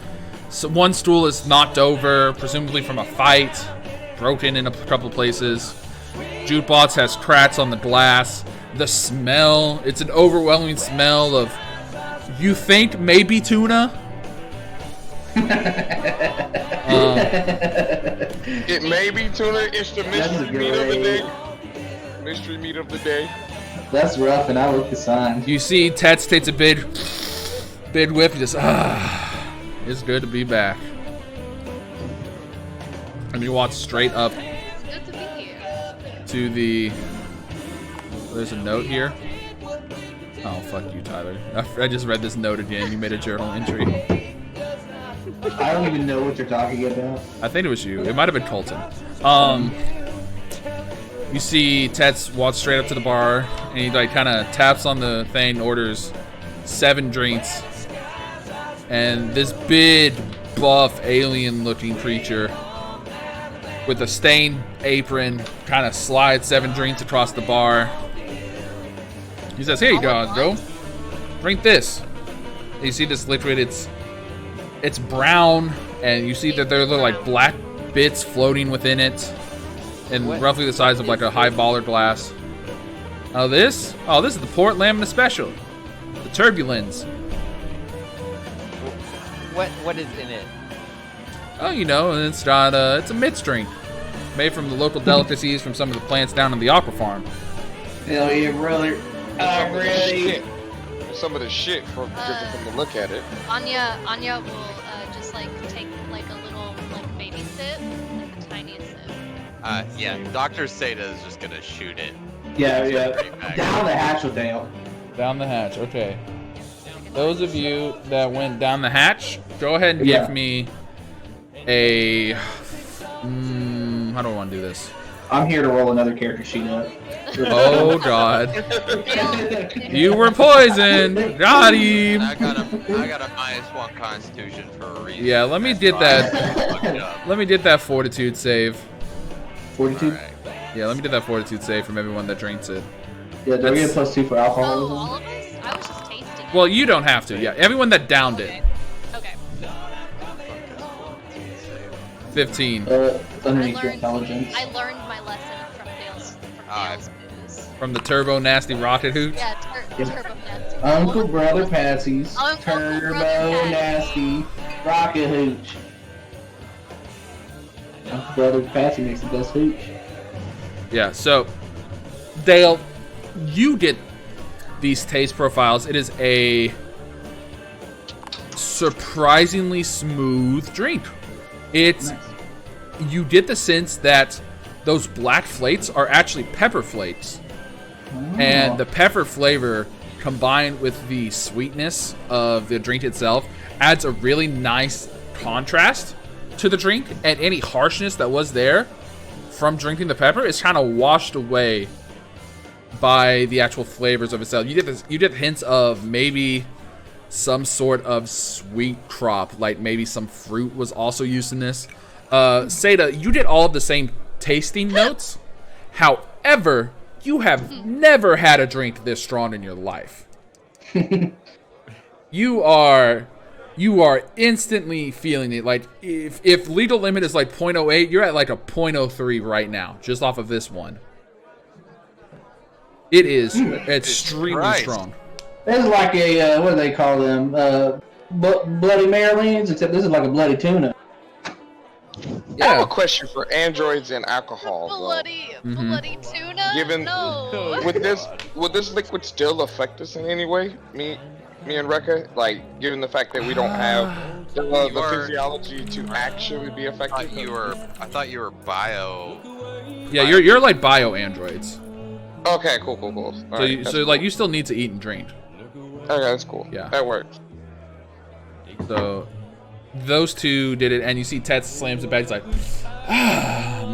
Speaker 2: So one stool is knocked over, presumably from a fight, broken in a couple places. Jukebox has cracks on the glass. The smell, it's an overwhelming smell of, you think maybe tuna?
Speaker 3: It may be tuna. It's the mystery meat of the day. Mystery meat of the day.
Speaker 5: That's rough, and I look the sign.
Speaker 2: You see Tets takes a big whiff. He just, it's good to be back. And you walk straight up
Speaker 1: It's good to be here.
Speaker 2: to the, there's a note here. Oh, fuck you, Tyler. I just read this note again. You made a journal entry.
Speaker 5: I don't even know what you're talking about.
Speaker 2: I think it was you. It might have been Colton. You see Tets walk straight up to the bar, and he like kind of taps on the thing, orders 7 drinks, and this big, buff, alien-looking creature with a stained apron kind of slides 7 drinks across the bar. He says, "Here you go, bro. Drink this." And you see this liquid. It's brown, and you see that there are little like black bits floating within it, and roughly the size of like a high baller glass. This is the Port Lamina Special, the Turbulence.
Speaker 8: What is in it?
Speaker 2: Oh, you know, and it's got it's a mixed drink made from the local delicacies from some of the plants down on the aqua farm.
Speaker 5: Hell yeah, brother. I'm ready.
Speaker 3: Some of the shit from the look at it.
Speaker 1: Anya will just like take like a little like baby sip, like the tiniest sip.
Speaker 6: Yeah, Dr. Seda is just gonna shoot it.
Speaker 5: Yeah.
Speaker 6: Right back.
Speaker 5: Down the hatch with Dale.
Speaker 2: Down the hatch, okay. Those of you that went down the hatch, go ahead and give me a... how do I want to do this?
Speaker 5: I'm here to roll another character sheet up.
Speaker 2: Oh, God. You were poisoned! Got him!
Speaker 6: I got a -1 Constitution for a reason.
Speaker 2: Yeah, let me
Speaker 6: That's
Speaker 2: get
Speaker 6: why
Speaker 2: that.
Speaker 6: I fucked up.
Speaker 2: Let me get that fortitude save.
Speaker 5: 42?
Speaker 6: Alright.
Speaker 2: Yeah, let me get that fortitude save from everyone that drinks it.
Speaker 5: Yeah, do I get a +2 for
Speaker 1: Oh,
Speaker 5: alcoholism?
Speaker 1: all of us? I was just tasting it.
Speaker 2: Well, you don't have to. Yeah, everyone that downed it.
Speaker 1: Okay.
Speaker 2: 15
Speaker 5: Underneath your intelligence.
Speaker 1: I learned my lesson from Dale's booze.
Speaker 2: from the turbo nasty rocket hooch.
Speaker 1: Yeah, turbo nasty.
Speaker 5: Uncle Brother Patsy's
Speaker 1: Uncle
Speaker 5: Turbo
Speaker 1: Brother
Speaker 5: Nasty Rocket Hooch. Uncle Brother Patsy makes the best hooch.
Speaker 2: Yeah, so Dale, you get these taste profiles. It is a surprisingly smooth drink. It's you get the sense that those black flakes are actually pepper flakes. And the pepper flavor combined with the sweetness of the drink itself adds a really nice contrast to the drink, and any harshness that was there from drinking the pepper is kind of washed away by the actual flavors of itself. You get hints of maybe some sort of sweet crop, like maybe some fruit was also used in this. Seda, you get all of the same tasting notes. However, you have never had a drink this strong in your life. You are instantly feeling it. Like if legal limit is like 0.08, you're at like a 0.03 right now, just off of this one. It is extremely
Speaker 6: Christ.
Speaker 2: strong.
Speaker 5: This is like a, what do they call them? Bloody Marylands, except this is like a bloody tuna.
Speaker 3: I have a question for androids and alcohol. though.
Speaker 1: Bloody tuna?
Speaker 3: Given
Speaker 1: No.
Speaker 3: would this liquid still affect us in any way? Me and Rekka, like given the fact that we don't have the physiology to actually be
Speaker 6: I
Speaker 3: affected.
Speaker 6: thought you were bio.
Speaker 2: Yeah, you're like bio androids.
Speaker 3: Okay, cool. All
Speaker 2: So
Speaker 3: right, that's
Speaker 2: like you still need to eat and drink.
Speaker 3: okay, that's cool.
Speaker 2: Yeah.
Speaker 3: That works.
Speaker 2: So those two did it, and you see Ted slams it back. He's like,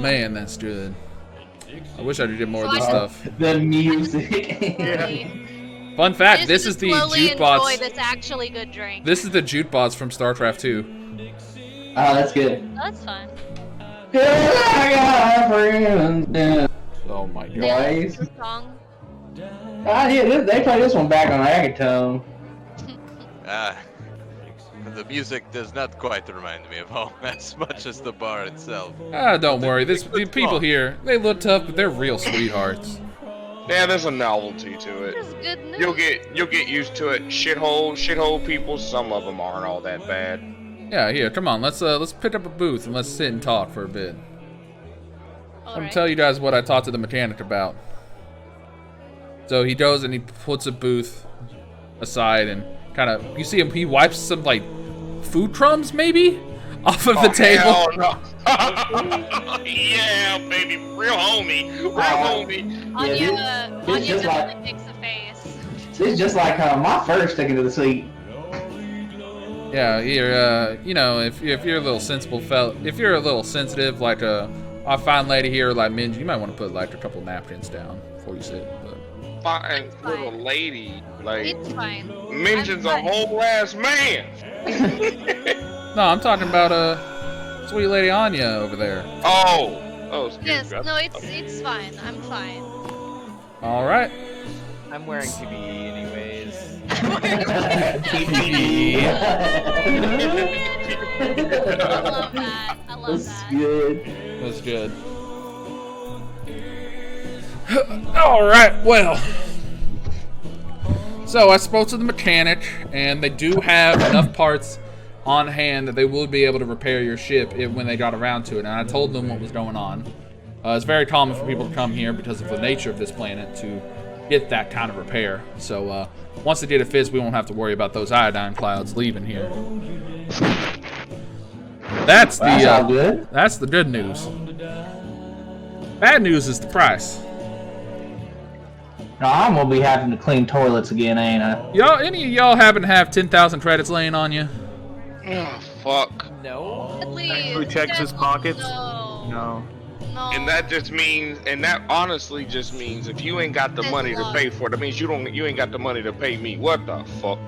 Speaker 2: man, that's good. I wish I did more of this stuff.
Speaker 5: The music.
Speaker 2: Fun
Speaker 1: I
Speaker 2: fact:
Speaker 1: just
Speaker 2: this
Speaker 1: get
Speaker 2: is
Speaker 1: to
Speaker 2: the
Speaker 1: slowly
Speaker 2: jute
Speaker 1: enjoy
Speaker 2: bots.
Speaker 1: this actually good drink.
Speaker 2: This is the jute bots from StarCraft 2.
Speaker 5: Oh, that's good.
Speaker 1: Oh, that's fun.
Speaker 5: I got friends.
Speaker 2: Oh my god.
Speaker 5: Boys.
Speaker 1: This song.
Speaker 5: Yeah, they play this one back on Agatone.
Speaker 6: The music does not quite remind me of home as much as the bar itself.
Speaker 2: Don't worry. The people here, they look tough, but they're real sweethearts.
Speaker 3: Yeah, there's a novelty to it.
Speaker 1: This is good news.
Speaker 3: You'll get used to it. Shithole people. Some of them aren't all that bad.
Speaker 2: Yeah, here, come on. Let's pick up a booth and let's sit and talk for a bit. I'm gonna tell you guys what I talked to the mechanic about. So he goes and he puts a booth aside and kind of, you see him, he wipes some like food crumbs maybe off of the table.
Speaker 3: Hell no. Yeah, baby, real homie,
Speaker 1: Anya
Speaker 5: just
Speaker 1: definitely
Speaker 5: like-
Speaker 1: makes a face.
Speaker 5: It's just like my first taking to the seat.
Speaker 2: Yeah, you're you know, if you're a little sensible if you're a little sensitive like a fine lady here like Minji, you might want to put like a couple napkins down before you sit. But
Speaker 3: fine
Speaker 1: It's
Speaker 3: little
Speaker 1: fine.
Speaker 3: lady. Like
Speaker 1: It's fine.
Speaker 3: mentions
Speaker 1: I'm
Speaker 3: a whole ass man.
Speaker 2: no, I'm talking about sweet lady Anya over there.
Speaker 3: Oh, excuse
Speaker 1: Yes,
Speaker 3: me.
Speaker 1: no, it's fine. I'm fine.
Speaker 2: All right.
Speaker 8: I'm wearing PPE anyways.
Speaker 1: I love that. I love
Speaker 5: That's
Speaker 1: that.
Speaker 5: good.
Speaker 2: That's good. All right, well. So I spoke to the mechanic, and they do have enough parts on hand that they will be able to repair your ship when they got around to it. And I told them what was going on. It's very common for people to come here because of the nature of this planet to get that kind of repair. So once they get it fixed, we won't have to worry about those iodine clouds leaving here. That's
Speaker 5: That's all good.
Speaker 2: That's the good news. Bad news is the price.
Speaker 5: No, I'm gonna be having to clean toilets again, ain't I?
Speaker 2: Any of y'all happen to have 10,000 credits laying on you?
Speaker 3: Oh, fuck.
Speaker 8: No.
Speaker 1: Please,
Speaker 7: Who checks his pockets?
Speaker 1: No.
Speaker 7: No.
Speaker 1: No.
Speaker 3: And that just means, and that honestly just means, if you ain't got the
Speaker 1: That's
Speaker 3: money
Speaker 1: a
Speaker 3: to
Speaker 1: lot.
Speaker 3: pay for it, that means you ain't got the money to pay me. What the fuck?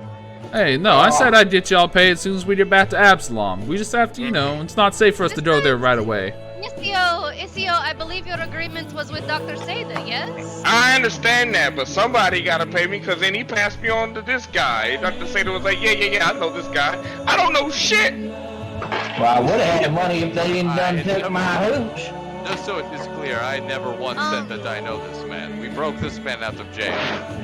Speaker 2: Hey, no, I said I'd get y'all paid as soon as we get back to Absalom. We just have to, you know, it's not safe for us to go there right away.
Speaker 1: Isio, I believe your agreement was with Dr. Seda, yes?
Speaker 3: I understand that, but somebody gotta pay me, cause then he passed me on to this guy. Dr. Sada was like, yeah, I know this guy. I don't know shit.
Speaker 5: Well, I would have had the money if they didn't done took my hooch.
Speaker 6: Just so it is clear, I never once said that I know this man. We broke this man out of jail.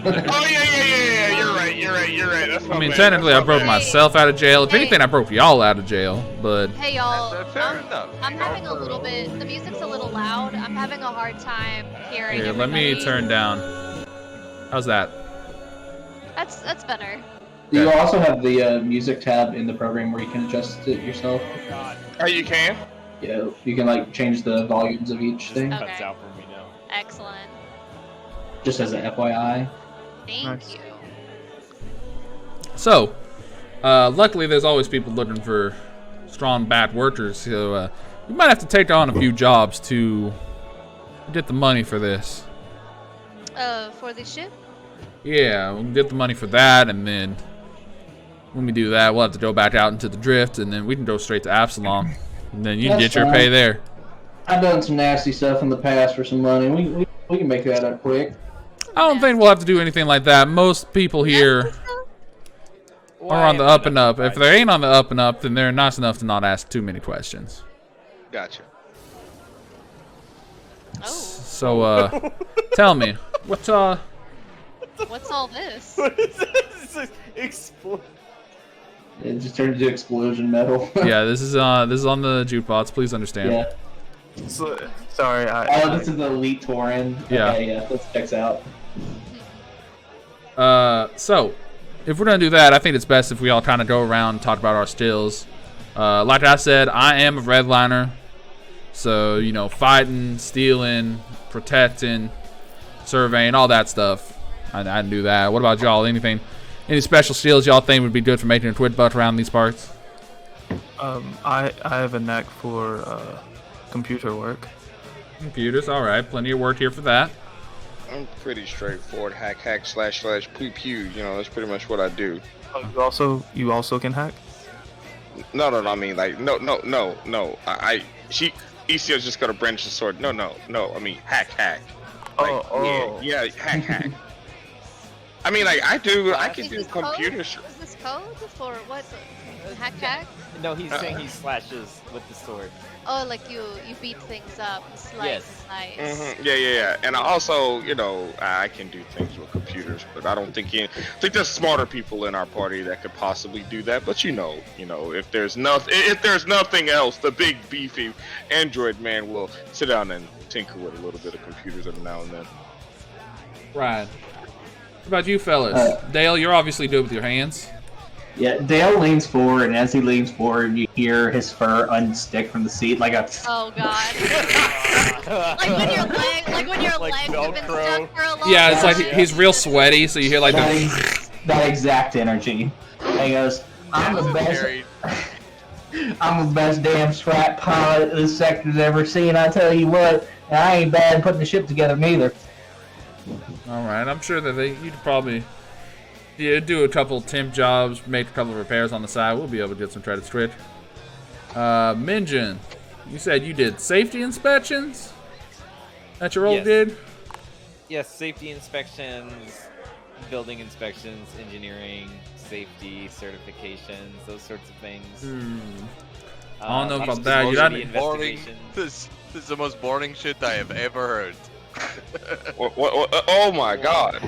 Speaker 3: Oh yeah, you're right. That's
Speaker 2: I mean, technically, I broke myself out of jail. If anything, I broke y'all out of jail, but...
Speaker 1: Hey, y'all.
Speaker 6: Fair enough.
Speaker 1: I'm having a little bit, the music's a little loud. I'm having a hard time hearing
Speaker 2: Here, let me
Speaker 1: everybody.
Speaker 2: turn down. How's that?
Speaker 1: That's better.
Speaker 5: You also have the music tab in the program where you can adjust it yourself.
Speaker 3: Oh, you can?
Speaker 5: Yeah, you can like change the volumes of each thing,
Speaker 1: Okay.
Speaker 4: Cuts out for me now.
Speaker 1: Excellent.
Speaker 5: just as an FYI.
Speaker 1: Thank
Speaker 7: Nice.
Speaker 1: you.
Speaker 2: So, luckily, there's always people looking for strong bad workers, so we might have to take on a few jobs to get the money for this.
Speaker 1: For the ship?
Speaker 2: Yeah, we'll get the money for that, and then when we do that, we'll have to go back out into the drift, and then we can go straight to Absalom, and then you can
Speaker 5: That's
Speaker 2: get your
Speaker 5: fine.
Speaker 2: pay there.
Speaker 5: I've done some nasty stuff in the past for some money. We can make that up quick.
Speaker 2: I don't think we'll have to do anything like that. Most people here are on the up and up. If they ain't on the up and up, then they're nice enough to not ask too many questions.
Speaker 3: Gotcha.
Speaker 1: Oh,
Speaker 2: So, tell me, what's
Speaker 1: what's all this?
Speaker 4: What is this? Explode.
Speaker 5: It just turned into explosion metal.
Speaker 2: yeah, this is on the jukebox. Please understand.
Speaker 5: Yeah.
Speaker 7: So, sorry,
Speaker 5: Oh, this is the Elite Tauren.
Speaker 2: Yeah.
Speaker 5: Okay, yeah, that checks out.
Speaker 2: So, if we're gonna do that, I think it's best if we all kind of go around and talk about our skills. Like I said, I am a redliner, so you know, fighting, stealing, protecting, surveying, all that stuff. I can do that. What about y'all? Any special skills y'all think would be good for making a twid butt around these parts?
Speaker 7: I have a knack for computer work.
Speaker 2: Computers, all right. Plenty of work here for that.
Speaker 3: I'm pretty straightforward. Hack slash pew pew. You know, that's pretty much what I do.
Speaker 7: Oh, you also can hack?
Speaker 3: No. I mean, like, no. ECO's just gonna brandish the sword. No. I mean, hack. Like, yeah, hack. I mean, like, I can do computers.
Speaker 1: Is this code for what? Hack?
Speaker 8: No, he's saying he slashes with the sword.
Speaker 1: Oh, like you beat things up, slice,
Speaker 8: Yes.
Speaker 3: Yeah. And I also, you know, I can do things with computers, but I don't think there's smarter people in our party that could possibly do that. But you know, if there's nothing else, the big beefy android man will sit down and tinker with a little bit of computers every now and then.
Speaker 2: Right. What about you, fellas? Dale, you're obviously good with your hands.
Speaker 5: Yeah, Dale leans forward, and as he leans forward, you hear his fur unstick from the seat like a.
Speaker 1: Oh god. like when your legs have been stuck for a long
Speaker 2: Yeah, it's
Speaker 1: time.
Speaker 2: like he's real sweaty, so you hear like
Speaker 5: that exact energy. And he goes, I'm the best damn strat pilot this sector's ever seen, I tell you what. And I ain't bad at putting the ship together neither.
Speaker 2: All right, I'm sure that you'd probably do a couple temp jobs, make a couple of repairs on the side. We'll be able to get some credits straight. Minjin, you said you did safety inspections? That your role did?
Speaker 8: Yes, safety inspections, building inspections, engineering, safety, certifications, those sorts of things.
Speaker 2: I don't know about
Speaker 8: lots of
Speaker 2: that. You got
Speaker 6: Boring. This is the most boring shit I have ever heard.
Speaker 3: What, oh my god.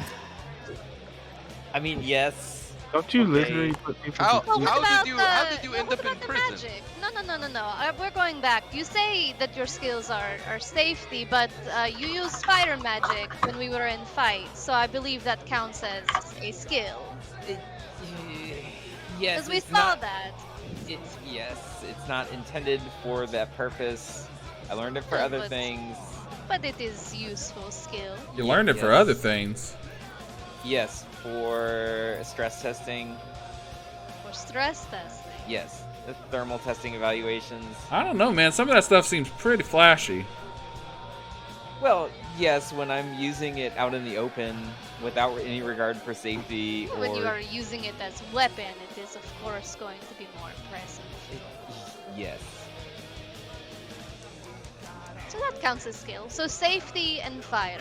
Speaker 8: I mean, yes.
Speaker 7: Don't you
Speaker 8: Okay.
Speaker 7: literally put people
Speaker 6: How
Speaker 7: to
Speaker 6: did you end
Speaker 1: what
Speaker 6: up in
Speaker 1: about the
Speaker 6: prison?
Speaker 1: magic? No. We're going back. You say that your skills are safety, but you used fire magic when we were in fight, so I believe that counts as a skill.
Speaker 8: Yes,
Speaker 1: Because we
Speaker 8: it's
Speaker 1: saw
Speaker 8: not,
Speaker 1: that.
Speaker 8: it's not intended for that purpose. I learned it for
Speaker 1: Yeah,
Speaker 8: other
Speaker 1: but-
Speaker 8: things.
Speaker 1: But it is useful skill.
Speaker 2: You learned it for
Speaker 8: Yes.
Speaker 2: other things.
Speaker 8: Yes, for stress testing.
Speaker 1: For stress testing.
Speaker 8: Yes, the thermal testing evaluations.
Speaker 2: I don't know, man. Some of that stuff seems pretty flashy.
Speaker 8: Well, yes, when I'm using it out in the open without any regard for safety or
Speaker 1: When you are using it as weapon, it is of course going to be more impressive.
Speaker 8: yes.
Speaker 1: So that counts as skill. So safety and fire.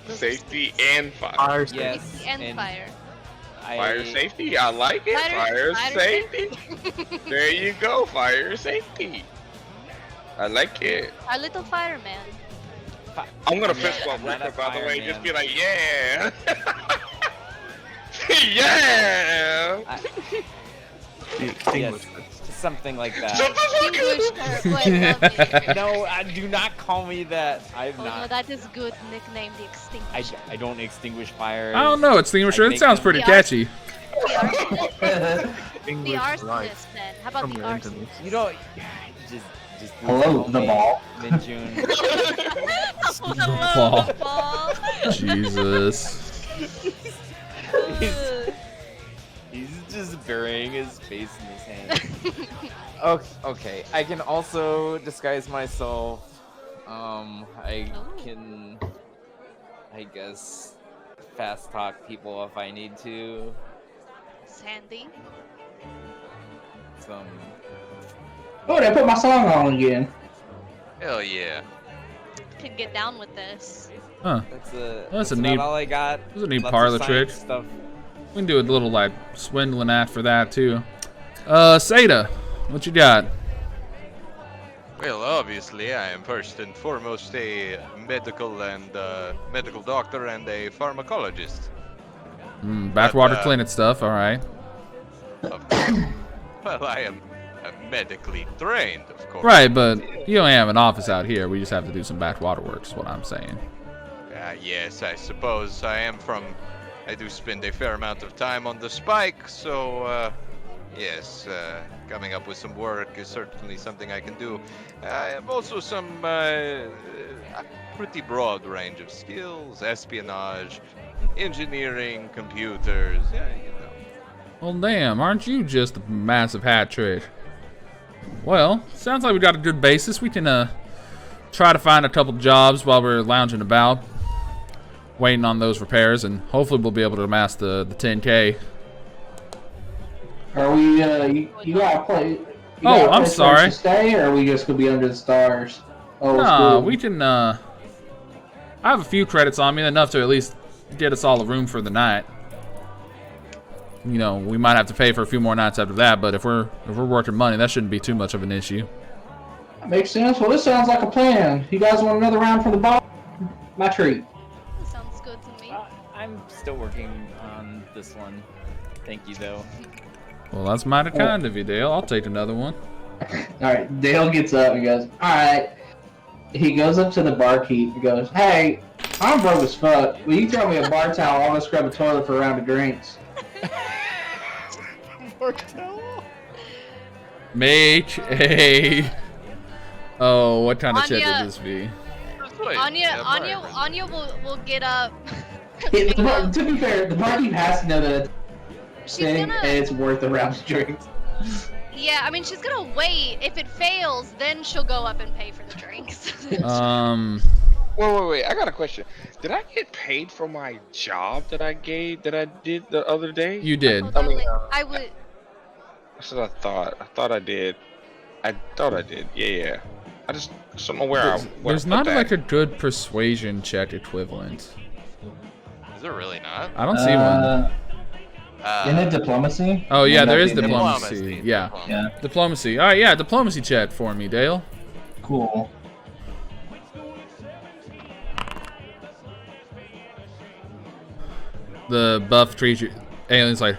Speaker 1: Those are
Speaker 3: Safety
Speaker 1: skills.
Speaker 3: and fire.
Speaker 7: fire
Speaker 8: Yes.
Speaker 1: Safety and fire.
Speaker 3: Fire safety, I like it. Fire safety. There you go, fire safety. I like it.
Speaker 1: Our little fireman.
Speaker 3: I'm gonna fist bump
Speaker 8: not a
Speaker 3: Ricker, by the way.
Speaker 8: fireman.
Speaker 3: Just be like, yeah. Yeah.
Speaker 7: the
Speaker 8: Yes,
Speaker 7: extinguisher.
Speaker 8: something like that.
Speaker 1: Distinguished her. Wait,
Speaker 8: No, do not call me that. I'm
Speaker 1: oh no,
Speaker 8: not.
Speaker 1: that is good nickname, the extinguisher.
Speaker 8: I don't extinguish fires.
Speaker 2: I don't know, extinguisher.
Speaker 8: I
Speaker 2: It
Speaker 8: make
Speaker 2: sounds
Speaker 8: them-
Speaker 2: pretty
Speaker 1: The
Speaker 2: catchy.
Speaker 1: The
Speaker 7: Extinguish
Speaker 1: arsonist
Speaker 7: life
Speaker 1: then. How about
Speaker 7: from
Speaker 1: the
Speaker 7: your
Speaker 1: arsonist?
Speaker 7: enemies.
Speaker 8: You know, just
Speaker 5: Hello,
Speaker 8: call
Speaker 5: the
Speaker 8: me
Speaker 5: ball.
Speaker 8: Mid-June.
Speaker 1: Hello, the ball.
Speaker 2: Jesus.
Speaker 8: He's just burying his face in his hands. Okay, I can also disguise myself. I can, I guess, fast talk people if I need to.
Speaker 1: Sandy.
Speaker 8: Some.
Speaker 5: Oh, they put my song on again.
Speaker 6: Hell yeah.
Speaker 1: Can get down with this.
Speaker 2: Huh.
Speaker 8: That's
Speaker 2: a
Speaker 8: about
Speaker 2: neat-
Speaker 8: all I got.
Speaker 2: That's a neat
Speaker 8: Lots of
Speaker 2: parlor
Speaker 8: science
Speaker 2: trick.
Speaker 8: Stuff.
Speaker 2: We can do a little like swindling act for that too. Seda, what you got?
Speaker 6: Well, obviously, I am first and foremost a medical doctor and a pharmacologist.
Speaker 2: Backwater
Speaker 6: But,
Speaker 2: clinic stuff. All right.
Speaker 6: Of course. Well, I am medically trained, of course.
Speaker 2: Right, but you don't have an office out here. We just have to do some backwater work. Is what I'm saying.
Speaker 6: Yes, I suppose I do spend a fair amount of time on the spike, so yes, coming up with some work is certainly something I can do. I have also some pretty broad range of skills: espionage, engineering, computers. Yeah, you know.
Speaker 2: Well, damn, aren't you just a massive hat trick? Well, sounds like we got a good basis. We can try to find a couple jobs while we're lounging about, waiting on those repairs, and hopefully we'll be able to amass the 10K.
Speaker 5: Are we? You got a place?
Speaker 2: Oh, I'm sorry.
Speaker 5: To stay, or are we just gonna be under the stars? Oh,
Speaker 2: Nah,
Speaker 5: cool.
Speaker 2: we can. I have a few credits on me, enough to at least get us all a room for the night. You know, we might have to pay for a few more nights after that, but if we're working money, that shouldn't be too much of an issue.
Speaker 5: That makes sense. Well, this sounds like a plan. You guys want another round for the ball? My treat.
Speaker 1: Sounds good to me.
Speaker 8: I'm still working on this one. Thank you, though.
Speaker 2: Well, that's mighty kind of you, Dale. I'll take another one.
Speaker 5: Alright, Dale gets up and goes, alright. He goes up to the barkeep and goes, hey, I'm broke as fuck. Will you throw me a bar towel? I'm gonna scrub a toilet for a round of drinks.
Speaker 2: Make a... Oh, what kind of shit
Speaker 1: Anya-
Speaker 2: would this be?
Speaker 1: Anya will get up.
Speaker 5: To be fair, the barkeep has to know that
Speaker 1: She's
Speaker 5: thing
Speaker 1: gonna.
Speaker 5: and it's worth a round of drinks.
Speaker 1: Yeah, I mean, she's gonna wait. If it fails, then she'll go up and pay for the drinks.
Speaker 3: Wait. I got a question. Did I get paid for my job that I did the other day?
Speaker 2: You did.
Speaker 1: Hold on, I would.
Speaker 3: That's what I thought. I thought I did. Yeah. I just something where
Speaker 2: There's not like a good persuasion check equivalent.
Speaker 6: Is there really not?
Speaker 2: I don't see one.
Speaker 5: Isn't it diplomacy?
Speaker 2: Oh yeah, there is
Speaker 6: Diplomacy.
Speaker 2: diplomacy. Yeah.
Speaker 5: Yeah.
Speaker 2: Diplomacy. All right, yeah, diplomacy check for me, Dale.
Speaker 5: Cool.
Speaker 2: The buff alien's like,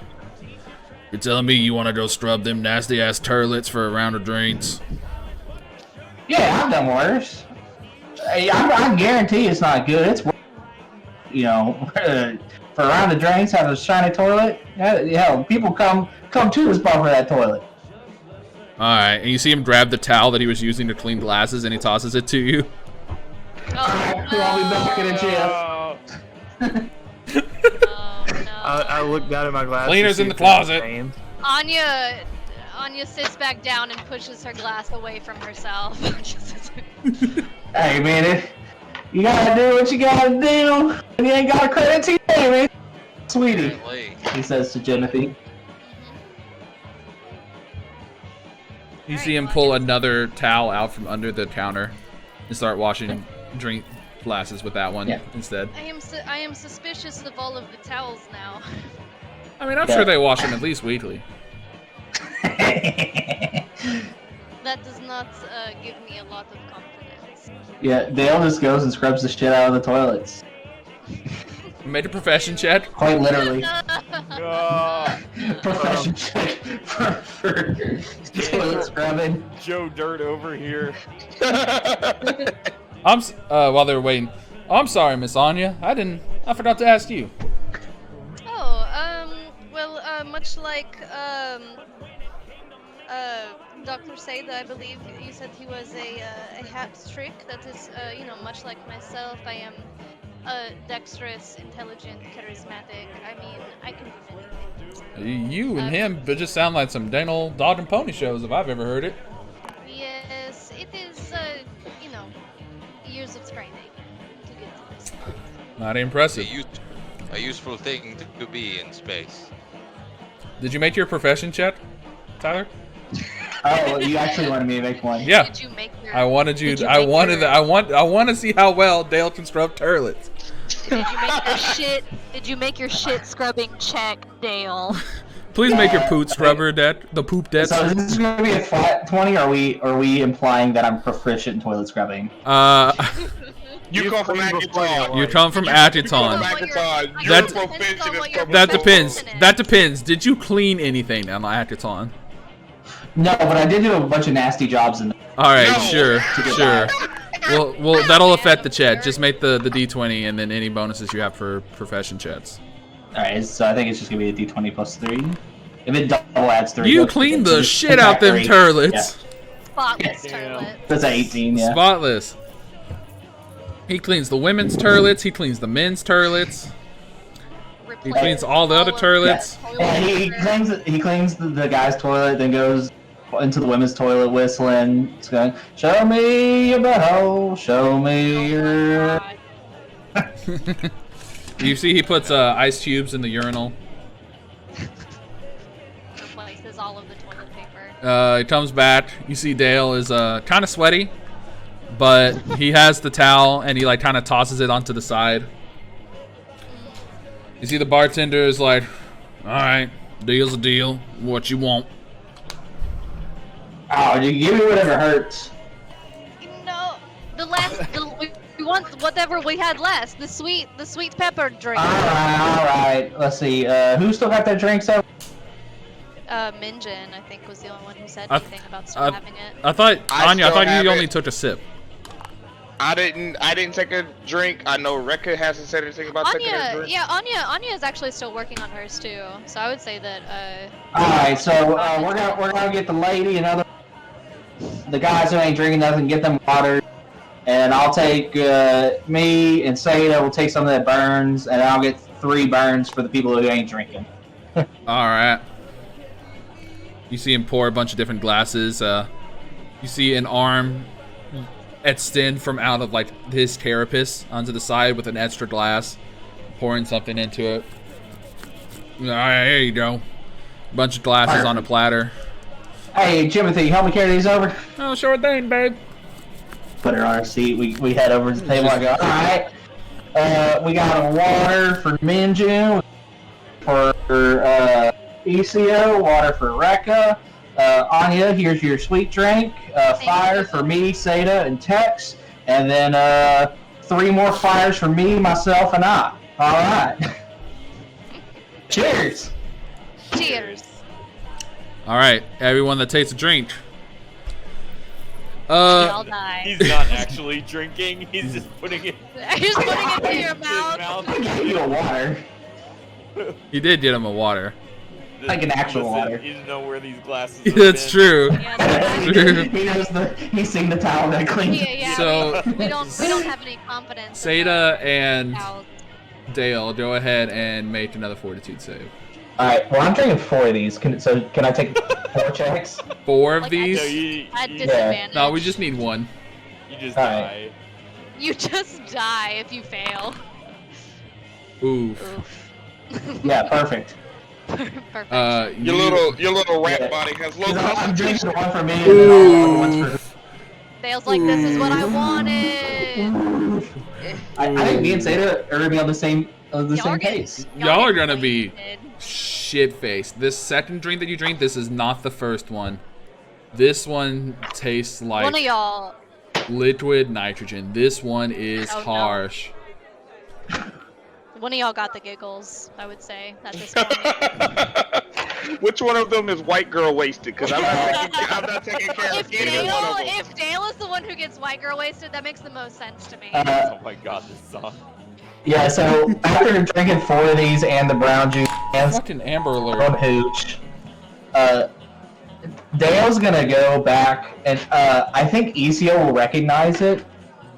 Speaker 2: you're telling me you want to go scrub them nasty ass turlets for a round of drinks?
Speaker 5: Yeah, I've done worse. I guarantee it's not good. It's worth, you know, for a round of drinks, have a shiny toilet. Hell, people come to this bar for that toilet.
Speaker 2: All right, and you see him grab the towel that he was using to clean glasses, and he tosses it to you.
Speaker 5: I'll be back in a chip.
Speaker 1: Oh no.
Speaker 7: I look down at my glasses.
Speaker 2: Cleaner's
Speaker 7: see
Speaker 2: in the
Speaker 7: if there's
Speaker 2: closet.
Speaker 7: stains.
Speaker 1: Anya sits back down and pushes her glass away from herself.
Speaker 5: Hey man, you gotta do what you gotta do. And you ain't got a credit to you, man. Sweetie,
Speaker 6: Apparently.
Speaker 5: he says to Timothy.
Speaker 2: You see him pull another towel out from under the counter and start washing drink glasses with that one instead.
Speaker 1: I am suspicious of all of the towels now.
Speaker 2: I mean, I'm sure they wash them at least weekly.
Speaker 1: That does not give me a lot of confidence.
Speaker 5: Yeah, Dale just goes and scrubs the shit out of the toilets.
Speaker 2: Made a profession check.
Speaker 5: Quite literally.
Speaker 4: Ah,
Speaker 5: Profession check for toilet scrubbing.
Speaker 4: Joe Dirt over here.
Speaker 2: While they were waiting. Oh, I'm sorry, Miss Anya. I forgot to ask you.
Speaker 1: Much like Dr. Seda, I believe you said he was a hat trick. That is, much like myself. I am dexterous, intelligent, charismatic. I mean, I can do many things.
Speaker 2: You and him but just sound like some dang old dog and pony shows if I've ever heard it.
Speaker 1: Yes, it is, years of training to get to this.
Speaker 2: Mighty impressive.
Speaker 6: A useful thing to be in space.
Speaker 2: Did you make your profession check, Tyler?
Speaker 5: Oh, you actually wanted me to make one.
Speaker 2: Yeah.
Speaker 1: Did you make your?
Speaker 2: I wanted you. I want to see how well Dale can scrub turlets.
Speaker 9: Did you make your shit? Did you make your shit scrubbing check, Dale?
Speaker 2: Please make your poop scrubber the poop debt.
Speaker 5: So is this going to be a flat 20, or are we implying that I'm proficient in toilet scrubbing?
Speaker 3: You come from Akaton.
Speaker 2: You come from Akaton. That depends. That depends. Did you clean anything on Akaton?
Speaker 5: No, but I did do a bunch of nasty jobs in there.
Speaker 2: All right, sure. Well, that'll affect the chat. Just make the D20 and then any bonuses you have for profession chats.
Speaker 5: Alright, so I think it's just gonna be a D20 plus 3. If it double adds 3.
Speaker 2: You cleaned the shit out them turlets.
Speaker 1: Spotless toilet.
Speaker 5: That's 18, yeah.
Speaker 2: Spotless. He cleans the women's turlets. He cleans the men's turlets. He cleans all the other turlets.
Speaker 5: Yeah, he cleans the guy's toilet, then goes into the women's toilet whistling. It's going, show me your butthole, show me your.
Speaker 2: You see, he puts ice cubes in the urinal.
Speaker 1: Replaces all of the toilet paper.
Speaker 2: He comes back. You see Dale is kind of sweaty, but he has the towel and he like kind of tosses it onto the side. You see the bartender is like, all right, deal's a deal. What you want?
Speaker 5: Oh, you give me whatever hurts.
Speaker 1: No, we want whatever we had last. The sweet pepper drink.
Speaker 5: All right. Let's see. Who still got their drinks over?
Speaker 1: Minjin, I think, was the only one who said anything about still having it.
Speaker 2: I thought Anya, I thought you only
Speaker 3: it.
Speaker 2: took a sip.
Speaker 3: I didn't take a drink. I know Rekka hasn't said anything about taking a drink.
Speaker 1: Yeah, Anya is actually still working on hers too. So I would say that.
Speaker 5: All right. So we're gonna get the lady and the guys who ain't drinking nothing, get them water, and I'll take me and Seda will take some of that burns, and I'll get 3 burns for the people who ain't drinking.
Speaker 2: All right. You see him pour a bunch of different glasses. You see an arm extend from out of like his carapace onto the side with an extra glass, pouring something into it. All right, here you go. A bunch of glasses on a platter.
Speaker 5: Hey, Timothy, help me carry these over.
Speaker 2: Oh, sure thing, babe.
Speaker 5: Put her on our seat. We head over to the table. I go, all right. We got a water for Minju, for ECO, water for Rekka. Anya, here's your sweet drink. Fire for me, Seda, and Tex. And then 3 more fires for me, myself, and I. All right. Cheers.
Speaker 1: Cheers.
Speaker 2: All right, everyone that takes a drink.
Speaker 1: We all die.
Speaker 4: He's not actually drinking. He's just putting it.
Speaker 1: He's putting it in your mouth.
Speaker 5: I gave you a water.
Speaker 2: He did get him a water.
Speaker 5: Like an actual water.
Speaker 4: He doesn't know where these glasses.
Speaker 2: That's true.
Speaker 5: He knows he's seen the towel that cleans.
Speaker 1: Yeah,
Speaker 2: So
Speaker 1: we don't have any confidence.
Speaker 2: Seda and Dale, go ahead and make another fortitude save.
Speaker 5: Alright, well I'm drinking 4 of these. Can I take 4 checks?
Speaker 2: 4 of these?
Speaker 1: At disadvantage.
Speaker 2: No, we just need 1.
Speaker 4: You just
Speaker 5: die.
Speaker 1: You just die if you fail.
Speaker 2: Oof.
Speaker 5: Yeah, perfect.
Speaker 1: Perfect.
Speaker 3: Your little rat body has low
Speaker 5: I'm drinking
Speaker 3: concentration.
Speaker 5: one for me and then all ones for.
Speaker 1: Dale's like, this is what I wanted.
Speaker 5: I think me and Seda are gonna be on the same pace.
Speaker 2: Y'all are gonna be shit-faced. This second drink that you drink, this is not the first one. This one tastes like
Speaker 1: one of y'all.
Speaker 2: Liquid nitrogen. This one is harsh.
Speaker 1: One of y'all got the giggles, I would say, at this point.
Speaker 3: Which one of them is white girl wasted? Because I'm not taking care of either one of them.
Speaker 1: If Dale is the one who gets white girl wasted, that makes the most sense to me.
Speaker 4: Oh my god, this song.
Speaker 5: Yeah, so after drinking 4 of these and the brown juice and
Speaker 2: fucking Amber Alert
Speaker 5: on hooch, Dale's gonna go back and I think ECO will recognize it,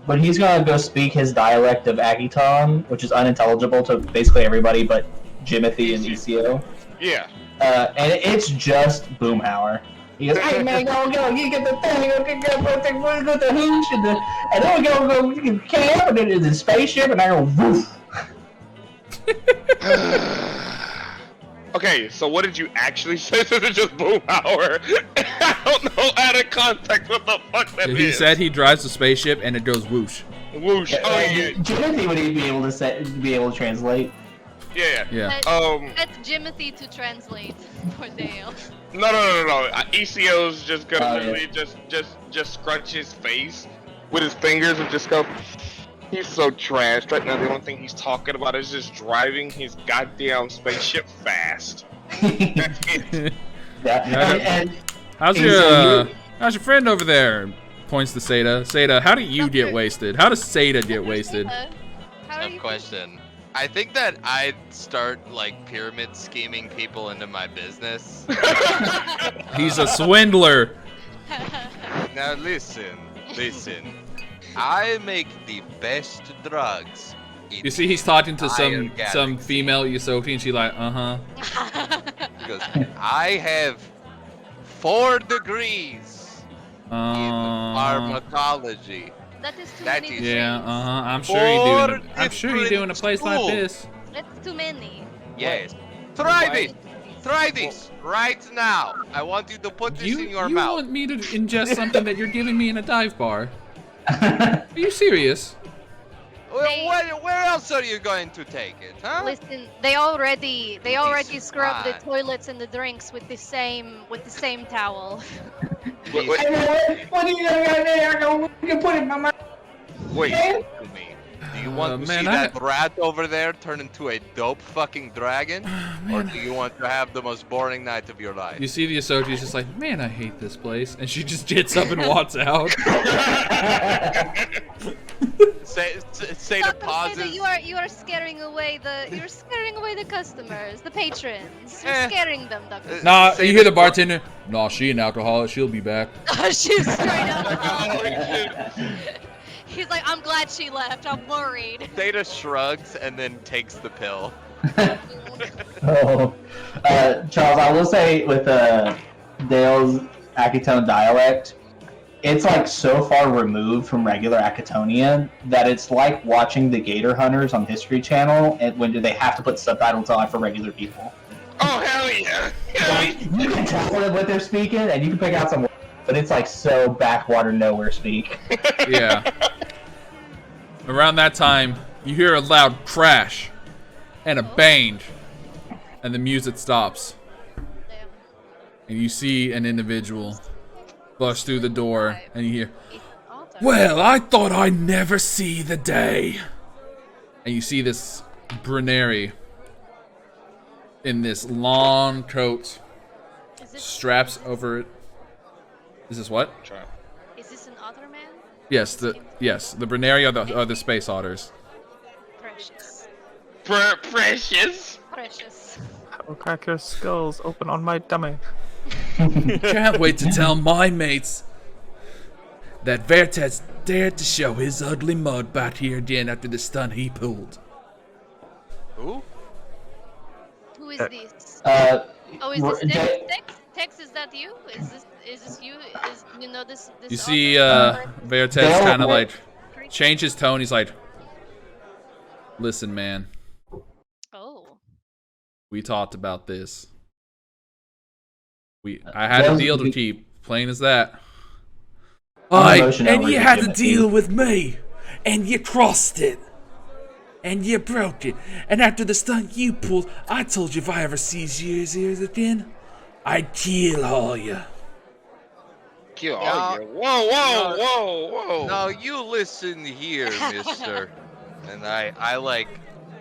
Speaker 5: but he's gonna go speak his dialect of Akiton, which is unintelligible to basically everybody but Jimothy and ECO.
Speaker 3: Yeah.
Speaker 5: And it's just Boomhauer. He goes, hey man, go, you get the thing, go the hooch, and then we go camp, and then there's a spaceship, and I go, woof.
Speaker 3: Okay, so what did you actually say? This is just Boomhauer. I don't know out of context what the fuck that is.
Speaker 2: He said he drives the spaceship and it goes whoosh.
Speaker 3: Whoosh. Oh yeah.
Speaker 5: Jimothy would be able to translate.
Speaker 3: Yeah.
Speaker 1: That's Jimothy to translate for Dale.
Speaker 3: No. ECO's just gonna literally just scrunch his face with his fingers and just go. He's so trashed right now. The only thing he's talking about is just driving his goddamn spaceship fast. That's it.
Speaker 5: Yeah.
Speaker 2: How's your friend over there? Points to Seda. Seda, how do you get wasted? How does Seda get wasted?
Speaker 6: Tough question. I think that I'd start like pyramid scheming people into my business.
Speaker 2: He's a swindler.
Speaker 6: Now listen. I make the best drugs.
Speaker 2: You see, he's talking to some female Yusoki, and she's like,
Speaker 6: Because I have 4 degrees in pharmacology.
Speaker 1: That is too
Speaker 6: That
Speaker 1: many
Speaker 6: is-
Speaker 2: Yeah,
Speaker 1: drinks.
Speaker 2: I'm sure you do.
Speaker 6: Four
Speaker 2: I'm sure you do in a place like
Speaker 6: different
Speaker 2: this.
Speaker 1: That's too many.
Speaker 6: Yes. Try
Speaker 8: Why-
Speaker 6: this. Try this right now. I want you to put this in your
Speaker 2: You
Speaker 6: mouth.
Speaker 2: want me to ingest something that you're giving me in a dive bar? Are you serious?
Speaker 6: Where else are you going to take it, huh?
Speaker 1: Listen, they already scrub the
Speaker 6: fine.
Speaker 1: toilets and the drinks with the same towel.
Speaker 3: Wait,
Speaker 5: Hey, man, what are you gonna go there? You can put it in my mouth.
Speaker 3: wait.
Speaker 6: To me. Do you want to
Speaker 2: man,
Speaker 6: see that rat over there turn into a dope fucking dragon? Or do you want to have the most boring night of your life?
Speaker 2: You see the associate's just like, man, I hate this place, and she just gets up and walks out.
Speaker 6: Say the
Speaker 1: Dr. Seda,
Speaker 6: pauses.
Speaker 1: you are scaring away the customers, the patrons. You're
Speaker 6: Eh.
Speaker 1: scaring them, Dr.
Speaker 2: Nah,
Speaker 6: Say
Speaker 2: you hear
Speaker 6: the-
Speaker 2: the bartender. Nah, she an alcoholic. She'll be back.
Speaker 1: She's straight up.
Speaker 3: Holy shit.
Speaker 1: He's like, I'm glad she left. I'm worried.
Speaker 6: Theta shrugs and then takes the pill.
Speaker 5: Oh, Charles, I will say with Dale's Akitone dialect, it's like so far removed from regular Akitonian that it's like watching the Gator Hunters on History Channel, and when they have to put subtitles on for regular people.
Speaker 3: Oh hell yeah!
Speaker 5: Like, you can tell what they're speaking, and you can pick out some words, but it's like so backwater nowhere speak.
Speaker 2: Yeah. Around that time, you hear a loud crash and a bang, and the music stops.
Speaker 1: Damn.
Speaker 2: And you see an individual bust through the door, and you hear,
Speaker 1: It's an altar.
Speaker 2: "Well, I thought I'd never see the day." And you see this Bruneri in this long coat,
Speaker 1: Is this,
Speaker 2: straps over it. Is this what?
Speaker 1: is this an otter man?
Speaker 2: Yes, the Bruneri are the space otters.
Speaker 1: Precious.
Speaker 3: Precious.
Speaker 1: Precious.
Speaker 7: I'll crack your skulls open on my tummy.
Speaker 2: Can't wait to tell my mates that Vertex dared to show his ugly mud back here again after the stunt he pulled.
Speaker 6: Who?
Speaker 1: Who is this? Oh, is
Speaker 5: we're-
Speaker 1: this Tex?
Speaker 5: Da-
Speaker 1: Tex, is that you? Is this you? You know this?
Speaker 2: You see,
Speaker 1: otter?
Speaker 2: Vertex
Speaker 5: Dale-
Speaker 2: kind of like change his tone. He's like, "Listen, man,
Speaker 1: Oh.
Speaker 2: we talked about this. I had a
Speaker 5: Dale's-
Speaker 2: deal to keep. Plain as that."
Speaker 5: I'm
Speaker 2: Aye,
Speaker 5: emotional
Speaker 2: and
Speaker 5: over
Speaker 2: you
Speaker 5: the
Speaker 2: had a
Speaker 5: gimmick.
Speaker 2: deal with me, and you crossed it, and you broke it. And after the stunt you pulled, I told you if I ever sees yours ears again, I'd kill all you.
Speaker 3: Kill
Speaker 6: Yeah.
Speaker 3: all you. Whoa.
Speaker 6: Now you listen here, mister. And I like,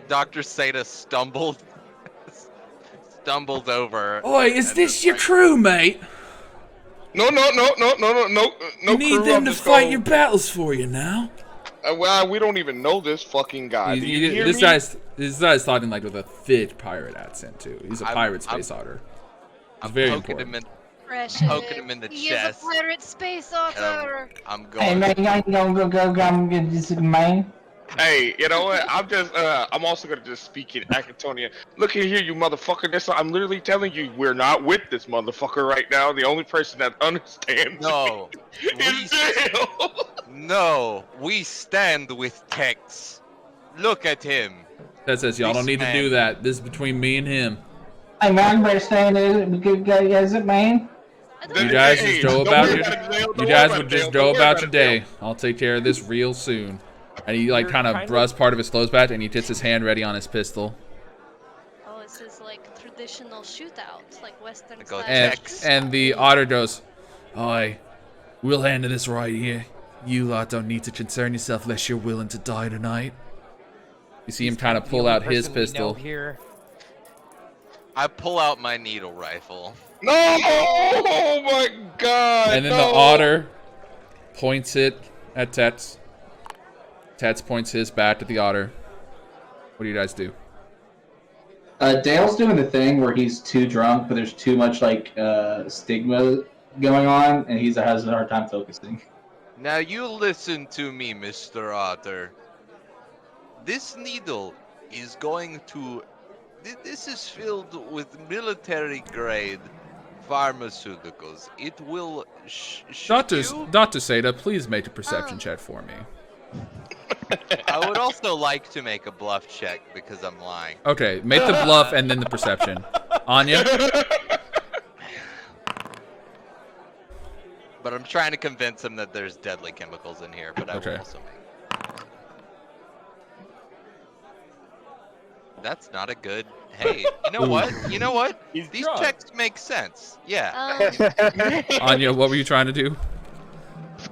Speaker 6: Dr. Seda stumbled over.
Speaker 2: Oi, is
Speaker 6: and
Speaker 2: this
Speaker 6: just
Speaker 2: your
Speaker 6: like,
Speaker 2: crew, mate?
Speaker 3: No.
Speaker 2: You need
Speaker 3: crew,
Speaker 2: them
Speaker 3: I'm
Speaker 2: to
Speaker 3: just
Speaker 2: fight
Speaker 3: going-
Speaker 2: your battles for you now.
Speaker 3: Well, we don't even know this fucking guy. Do you hear
Speaker 2: This
Speaker 3: me?
Speaker 2: guy's talking like with a thick pirate accent too. He's a
Speaker 6: I'm-
Speaker 2: pirate space otter. It's
Speaker 6: I'm
Speaker 2: very
Speaker 6: poking
Speaker 2: important.
Speaker 6: him
Speaker 1: Precious.
Speaker 6: Poking him in the
Speaker 1: he
Speaker 6: chest.
Speaker 1: is a pirate space otter.
Speaker 6: I'm
Speaker 5: Hey
Speaker 6: going.
Speaker 5: man, you ain't gonna go get this man.
Speaker 3: Hey, you know what? I'm also gonna just speak in Akitonian. Look here, you motherfucker. I'm literally telling you, we're not with this motherfucker right now. The only person that understands
Speaker 6: No,
Speaker 3: is Dale.
Speaker 6: no, we stand with Tex. Look at him.
Speaker 2: That says y'all don't need to do that. This is between me and him.
Speaker 5: Hey man, better stand there. Is it man?
Speaker 1: I don't
Speaker 2: You
Speaker 1: know.
Speaker 2: guys
Speaker 3: Hey,
Speaker 2: just go
Speaker 3: don't
Speaker 2: about
Speaker 3: worry
Speaker 2: your.
Speaker 3: about it, Dale.
Speaker 2: You
Speaker 3: Don't worry
Speaker 2: guys
Speaker 3: about
Speaker 2: would
Speaker 3: it,
Speaker 2: just
Speaker 3: Dale.
Speaker 2: go
Speaker 3: Don't worry
Speaker 2: about your
Speaker 3: it, Dale.
Speaker 2: day. I'll take care of this real soon. And he like
Speaker 7: You're
Speaker 2: kind of
Speaker 7: kind of-
Speaker 2: brusts part of his clothes back, and he gets his hand ready on his pistol.
Speaker 1: Oh, this is like traditional shootout, like Western
Speaker 6: Like a
Speaker 1: style.
Speaker 2: And
Speaker 6: Tex.
Speaker 2: and the otter goes, "Oi, we'll handle this right here. You lot don't need to concern yourself unless you're willing to die tonight." You see him kind of pull out his pistol.
Speaker 8: Here.
Speaker 6: I pull out my needle rifle.
Speaker 3: No! Oh my god!
Speaker 2: And then
Speaker 3: no.
Speaker 2: the otter points it at Tets. Tets points his back at the otter. What do you guys do?
Speaker 5: Dale's doing the thing where he's too drunk, but there's too much like stigma going on, and he has a hard time focusing.
Speaker 6: Now you listen to me, Mr. Otter. This needle is going to... This is filled with military grade pharmaceuticals. It will
Speaker 2: Dr.
Speaker 6: shoot you.
Speaker 2: Dr. Seda, please make a perception check for me.
Speaker 6: I would also like to make a bluff check because I'm lying.
Speaker 2: Okay, make the bluff and then the perception. Anya?
Speaker 6: But I'm trying to convince him that there's deadly chemicals in here, but I will also make. That's not a good. Hey, you know what? You know what?
Speaker 4: He's
Speaker 6: These
Speaker 4: drunk.
Speaker 6: checks make sense. Yeah.
Speaker 2: Anya, what were you trying to do?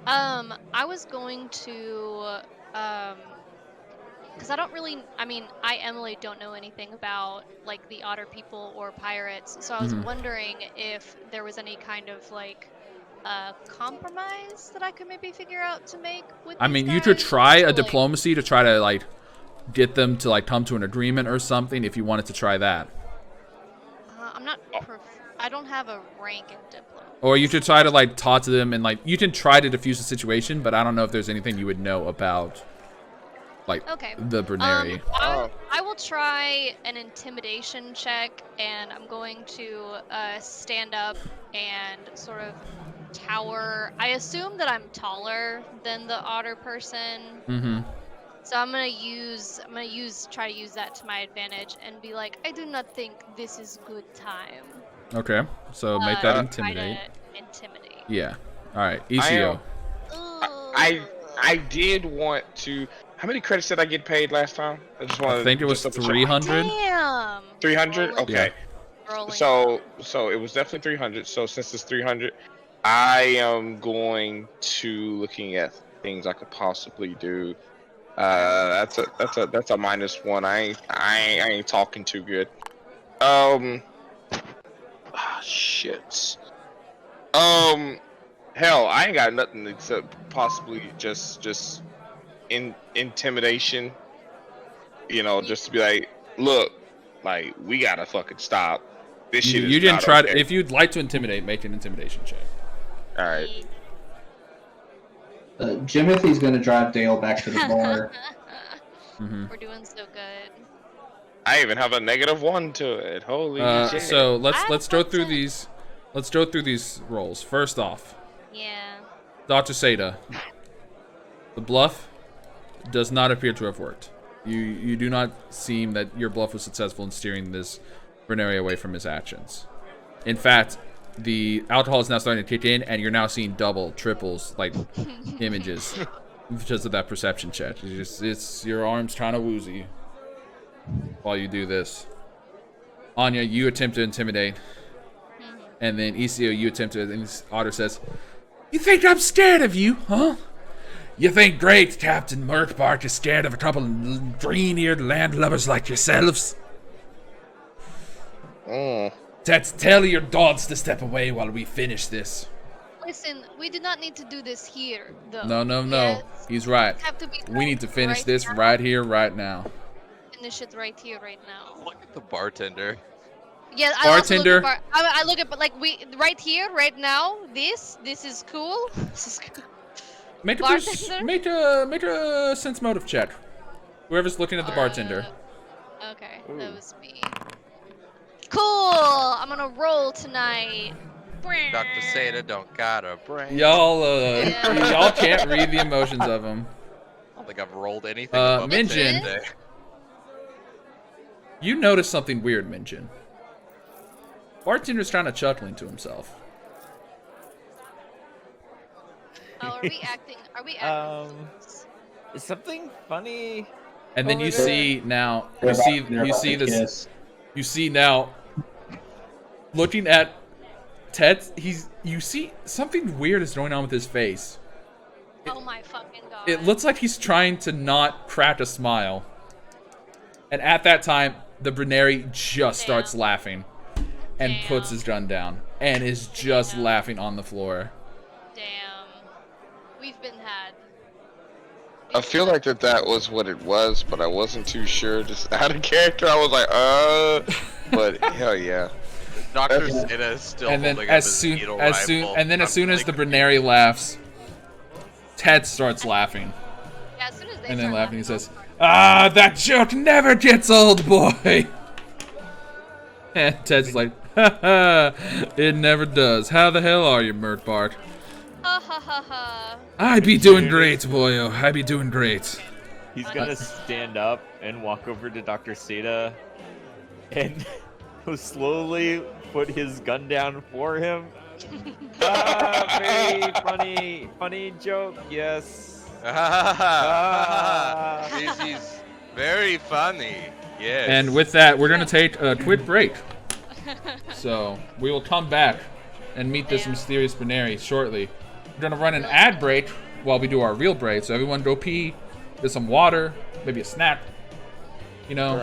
Speaker 1: I was going to, because I don't really, I mean, Emily, don't know anything about, like, the otter people or pirates, so I was wondering if there was any kind of, like, compromise that I could maybe figure out to make with
Speaker 2: I mean, you could try a diplomacy to try to, like, get them to, like, come to an agreement or something if you wanted to try that.
Speaker 1: I'm not, I don't have a rank in diplomacy.
Speaker 2: Or you could try to, like, talk to them and, like, you can try to diffuse the situation, but I don't know if there's anything you would know about, like, the Bruneri.
Speaker 1: I will try an intimidation check, and I'm going to stand up and sort of tower. I assume that I'm taller than the otter person. So I'm gonna try to use that to my advantage and be like, I do not think this is good time.
Speaker 2: Okay, so make that intimidate.
Speaker 1: Try to intimidate.
Speaker 2: Yeah. All right, ECO.
Speaker 3: I did want to. How many credits did I get paid last time?
Speaker 2: I think it was 300.
Speaker 1: Damn.
Speaker 3: 300. Okay.
Speaker 1: Yeah.
Speaker 3: So it was definitely 300. So since it's 300, I am going to looking at things I could possibly do. That's a -1. I ain't talking too good. Shit. Hell, I ain't got nothing except possibly just intimidation. You know, just to be like, look, like, we gotta fucking stop. This shit
Speaker 2: You
Speaker 3: is
Speaker 2: didn't
Speaker 3: not
Speaker 2: try
Speaker 3: okay.
Speaker 2: to, if you'd like to intimidate, make an intimidation check.
Speaker 3: All right.
Speaker 5: Jimothy's gonna drive Dale back to the bar.
Speaker 1: We're doing so good.
Speaker 3: I even have a -1 to it. Holy shit.
Speaker 2: So let's go through these. Let's go through these rolls. First off,
Speaker 1: Yeah.
Speaker 2: Dr. Seda, the bluff does not appear to have worked. You do not seem that your bluff was successful in steering this Bruneri away from his actions. In fact, the alcohol is now starting to kick in, and you're now seeing double, triples, like, images because of that perception check. It's your arms kind of woozy while you do this. Anya, you attempt to intimidate, and then ECO, you attempt to, and Otter says, "You think I'm scared of you, huh? You think great Captain Merkbark is scared of a couple of green-eared landlubbers like yourselves? Tell your dogs to step away while we finish this."
Speaker 1: Listen, we do not need to do this here, though.
Speaker 2: No.
Speaker 1: Yes,
Speaker 2: He's right.
Speaker 1: have to be
Speaker 2: We need to finish
Speaker 1: right
Speaker 2: this
Speaker 1: now.
Speaker 2: right here, right now.
Speaker 1: Finish it right here, right now.
Speaker 6: Look at the bartender.
Speaker 1: Yeah,
Speaker 2: Bartender.
Speaker 1: I look at, but like, we right here, right now. This is cool. This is cool.
Speaker 2: Make a sense motive check. Whoever's looking at the bartender.
Speaker 1: Okay, that was me. Cool. I'm gonna roll tonight.
Speaker 6: Dr. Seda don't got a brain.
Speaker 2: Y'all can't read the emotions of him.
Speaker 6: I don't think I've rolled anything above a 10
Speaker 2: Minjin.
Speaker 6: today.
Speaker 2: You notice something weird, Minjin. Bartender's kind of chuckling to himself.
Speaker 1: Oh, are we acting? Are we acting?
Speaker 8: Is something funny?
Speaker 2: And then
Speaker 8: over
Speaker 2: you
Speaker 8: there?
Speaker 2: see now,
Speaker 5: They're
Speaker 2: you
Speaker 5: about
Speaker 2: see
Speaker 5: to
Speaker 2: this.
Speaker 5: kiss.
Speaker 2: You see now, looking at Ted, you see something weird is going on with his face.
Speaker 1: Oh my fucking god.
Speaker 2: It looks like he's trying to not crack a smile. And at that time, the Bruneri just starts laughing and puts his gun down and is just laughing on the floor.
Speaker 1: Damn. We've been had.
Speaker 3: I feel like that was what it was, but I wasn't too sure. Just out of character, I was like, but hell yeah.
Speaker 6: Dr. Seda is still
Speaker 2: And then
Speaker 6: holding up his needle rifle.
Speaker 2: as soon as the Bruneri laughs, Ted starts laughing.
Speaker 1: Yeah, as soon as they
Speaker 2: And then
Speaker 1: start
Speaker 2: laughing, he says, "Ah, that joke never gets old, boy." And Ted's like, It never does. How the hell are you, Mert Bart?
Speaker 1: Ha ha ha ha.
Speaker 2: I be doing great, boyo. I be doing great.
Speaker 4: He's gonna stand up and walk over to Dr. Seda and he'll slowly put his gun down for him. Very funny joke, yes.
Speaker 6: This is very funny. Yes.
Speaker 2: And with that, we're gonna take a quick break. So we will come back and meet this mysterious Benary shortly. We're gonna run an ad break while we do our real break. So everyone go pee, get some water, maybe a snack. You know,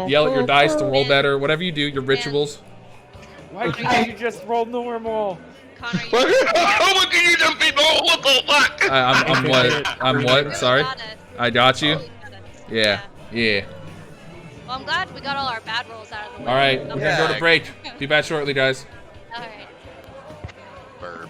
Speaker 2: yell at your dice to roll better. Whatever you do, your rituals.
Speaker 8: Why can't you just roll normal?
Speaker 1: Connor,
Speaker 3: What can you just be normal? What the fuck?
Speaker 2: I'm what? I'm what? Sorry.
Speaker 1: got us.
Speaker 2: I got you.
Speaker 1: Totally got us.
Speaker 2: Yeah. Yeah.
Speaker 1: Well, I'm glad we got all our bad rolls out of the way.
Speaker 2: All right. We're gonna go to
Speaker 6: Yeah.
Speaker 2: break. Be back shortly, guys.
Speaker 1: All right.
Speaker 6: Burp.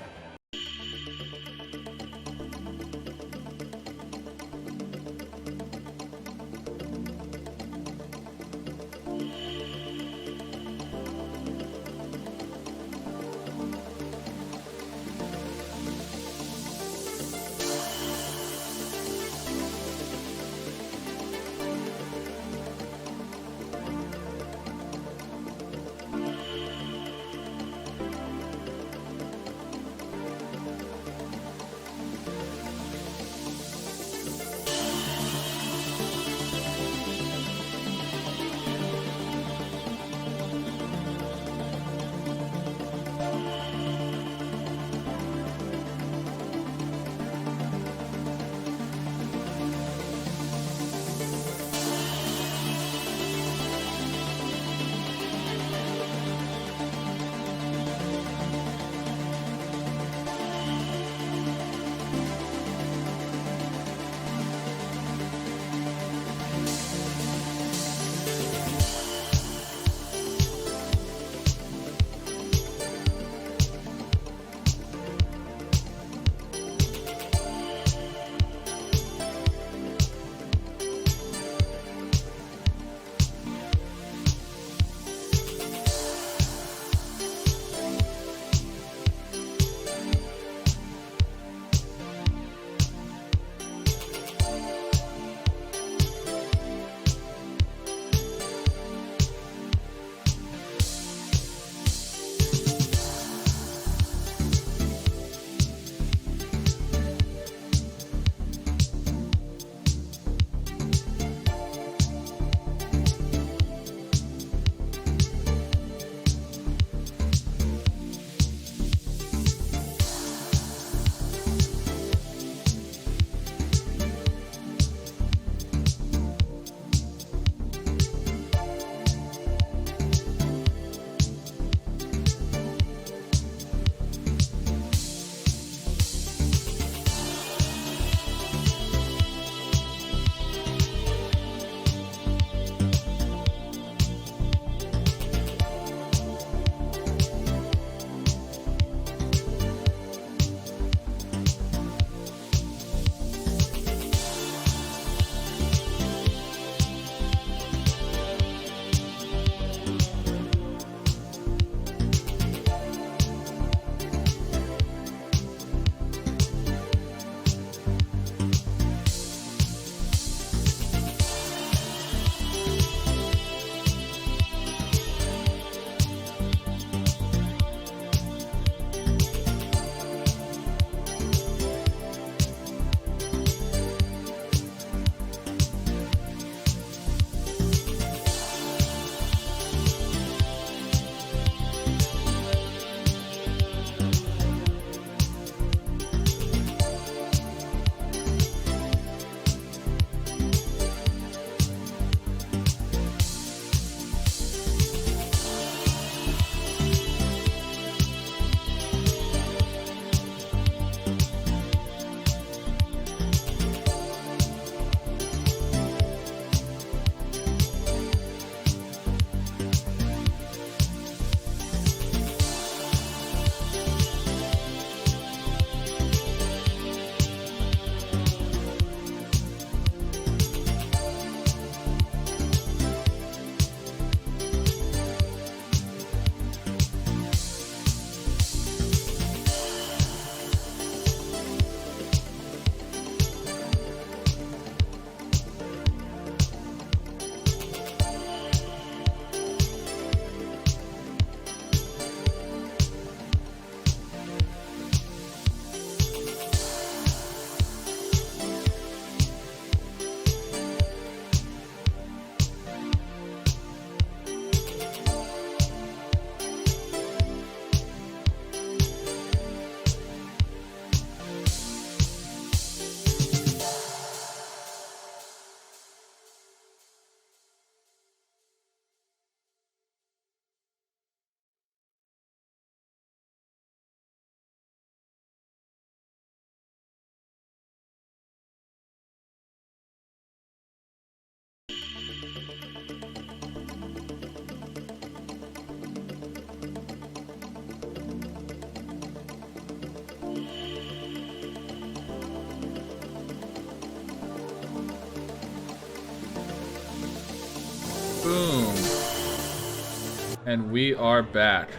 Speaker 2: And we are back.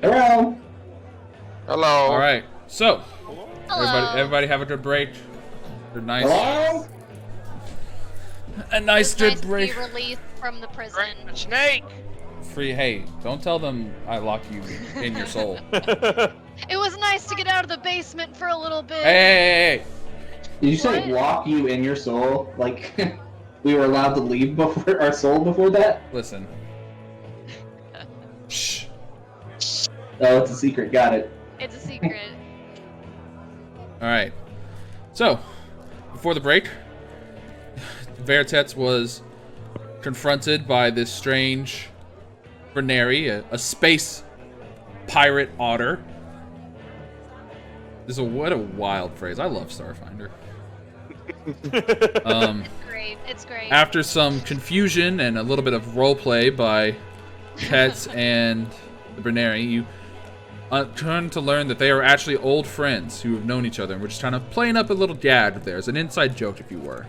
Speaker 5: Hello.
Speaker 3: Hello.
Speaker 2: All right. So,
Speaker 1: Hello.
Speaker 2: everybody have a good break. A nice,
Speaker 5: Hello.
Speaker 2: a nice
Speaker 1: It's
Speaker 2: good
Speaker 1: nice
Speaker 2: break.
Speaker 1: to be released from the prison.
Speaker 3: Snake.
Speaker 2: Free. Hey, don't tell them I lock you in your soul.
Speaker 1: It was nice to get out of the basement for a little bit.
Speaker 2: Hey.
Speaker 5: Did you say
Speaker 1: What?
Speaker 5: lock you in your soul? Like we were allowed to leave before our soul before that?
Speaker 2: Listen. Shh.
Speaker 5: Oh, it's a secret. Got it.
Speaker 1: It's a secret.
Speaker 2: All right. So, before the break, Veritex was confronted by this strange Reneri, a space pirate otter. What a wild phrase. I love Starfinder.
Speaker 1: It's great.
Speaker 2: After some confusion and a little bit of roleplay by Tets and the Berneri, you turn to learn that they are actually old friends who have known each other and were just kind of playing up a little gag of theirs, an inside joke, if you were.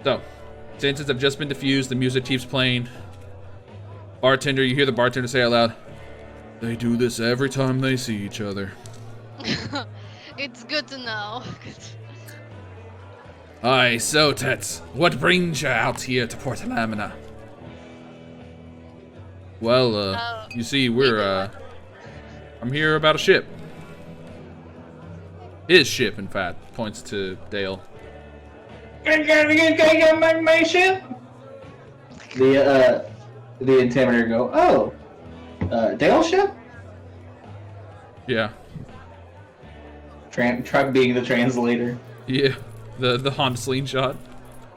Speaker 2: So, tensions have just been diffused, the music keeps playing. Bartender, you hear the bartender say out loud, "They do this every time they see each other."
Speaker 1: It's good to know.
Speaker 2: Aye, so Tets, what brings you out here to Port Lamina? Well, you see, I'm here about a ship. His ship, in fact, points to Dale.
Speaker 5: My ship? The Intimidator go, oh, Dale ship?
Speaker 2: Yeah.
Speaker 5: Truck being the translator.
Speaker 2: Yeah, the Honda Slingshot.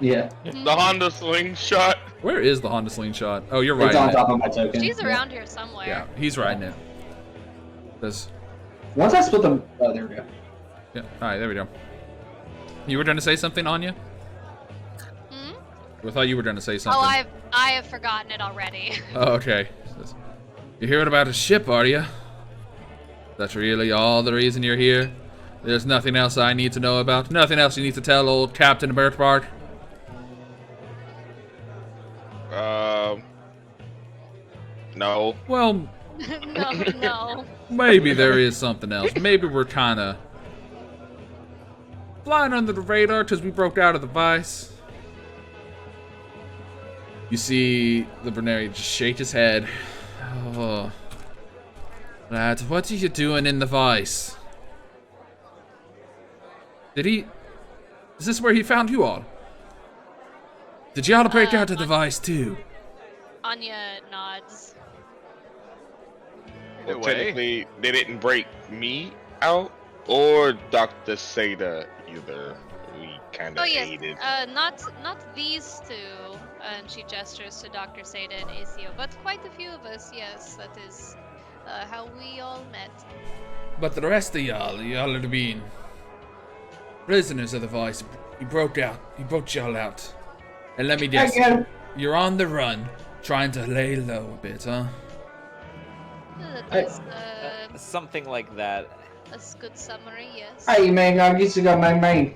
Speaker 5: Yeah.
Speaker 3: The Honda Slingshot.
Speaker 2: Where is the Honda Slingshot? Oh, you're right.
Speaker 5: It's on top of my token.
Speaker 1: She's around here somewhere.
Speaker 2: Yeah, he's riding it. There's...
Speaker 5: Once I split them... Oh, there we go.
Speaker 2: Yeah, alright, there we go. You were going to say something, Anya? I thought you were going to say something.
Speaker 1: Oh, I have forgotten it already.
Speaker 2: Oh, okay. You're hearing about a ship, are you? That's really all the reason you're here? There's nothing else I need to know about? Nothing else you need to tell old Captain Bertbart?
Speaker 3: No.
Speaker 2: Well,
Speaker 1: No.
Speaker 2: maybe there is something else. Maybe we're kind of flying under the radar because we broke out of the vice. You see the Berneri just shake his head. Oh. Lad, what are you doing in the vice? Is this where he found you all? Did you all break out of the vice too?
Speaker 1: Anya nods.
Speaker 3: Well, technically, they didn't break me out or Dr. Seda either. We kind of
Speaker 1: Oh yes,
Speaker 3: aided.
Speaker 1: not these two. And she gestures to Dr. Seda and ACO, but quite a few of us. Yes, that is how we all met.
Speaker 2: But the rest of y'all have been prisoners of the vice. He broke y'all out. And let me guess, you're on the run, trying to lay low a bit, huh?
Speaker 1: That is
Speaker 8: Something like that.
Speaker 1: a good summary, yes.
Speaker 5: Hey, man, I guess you got my main.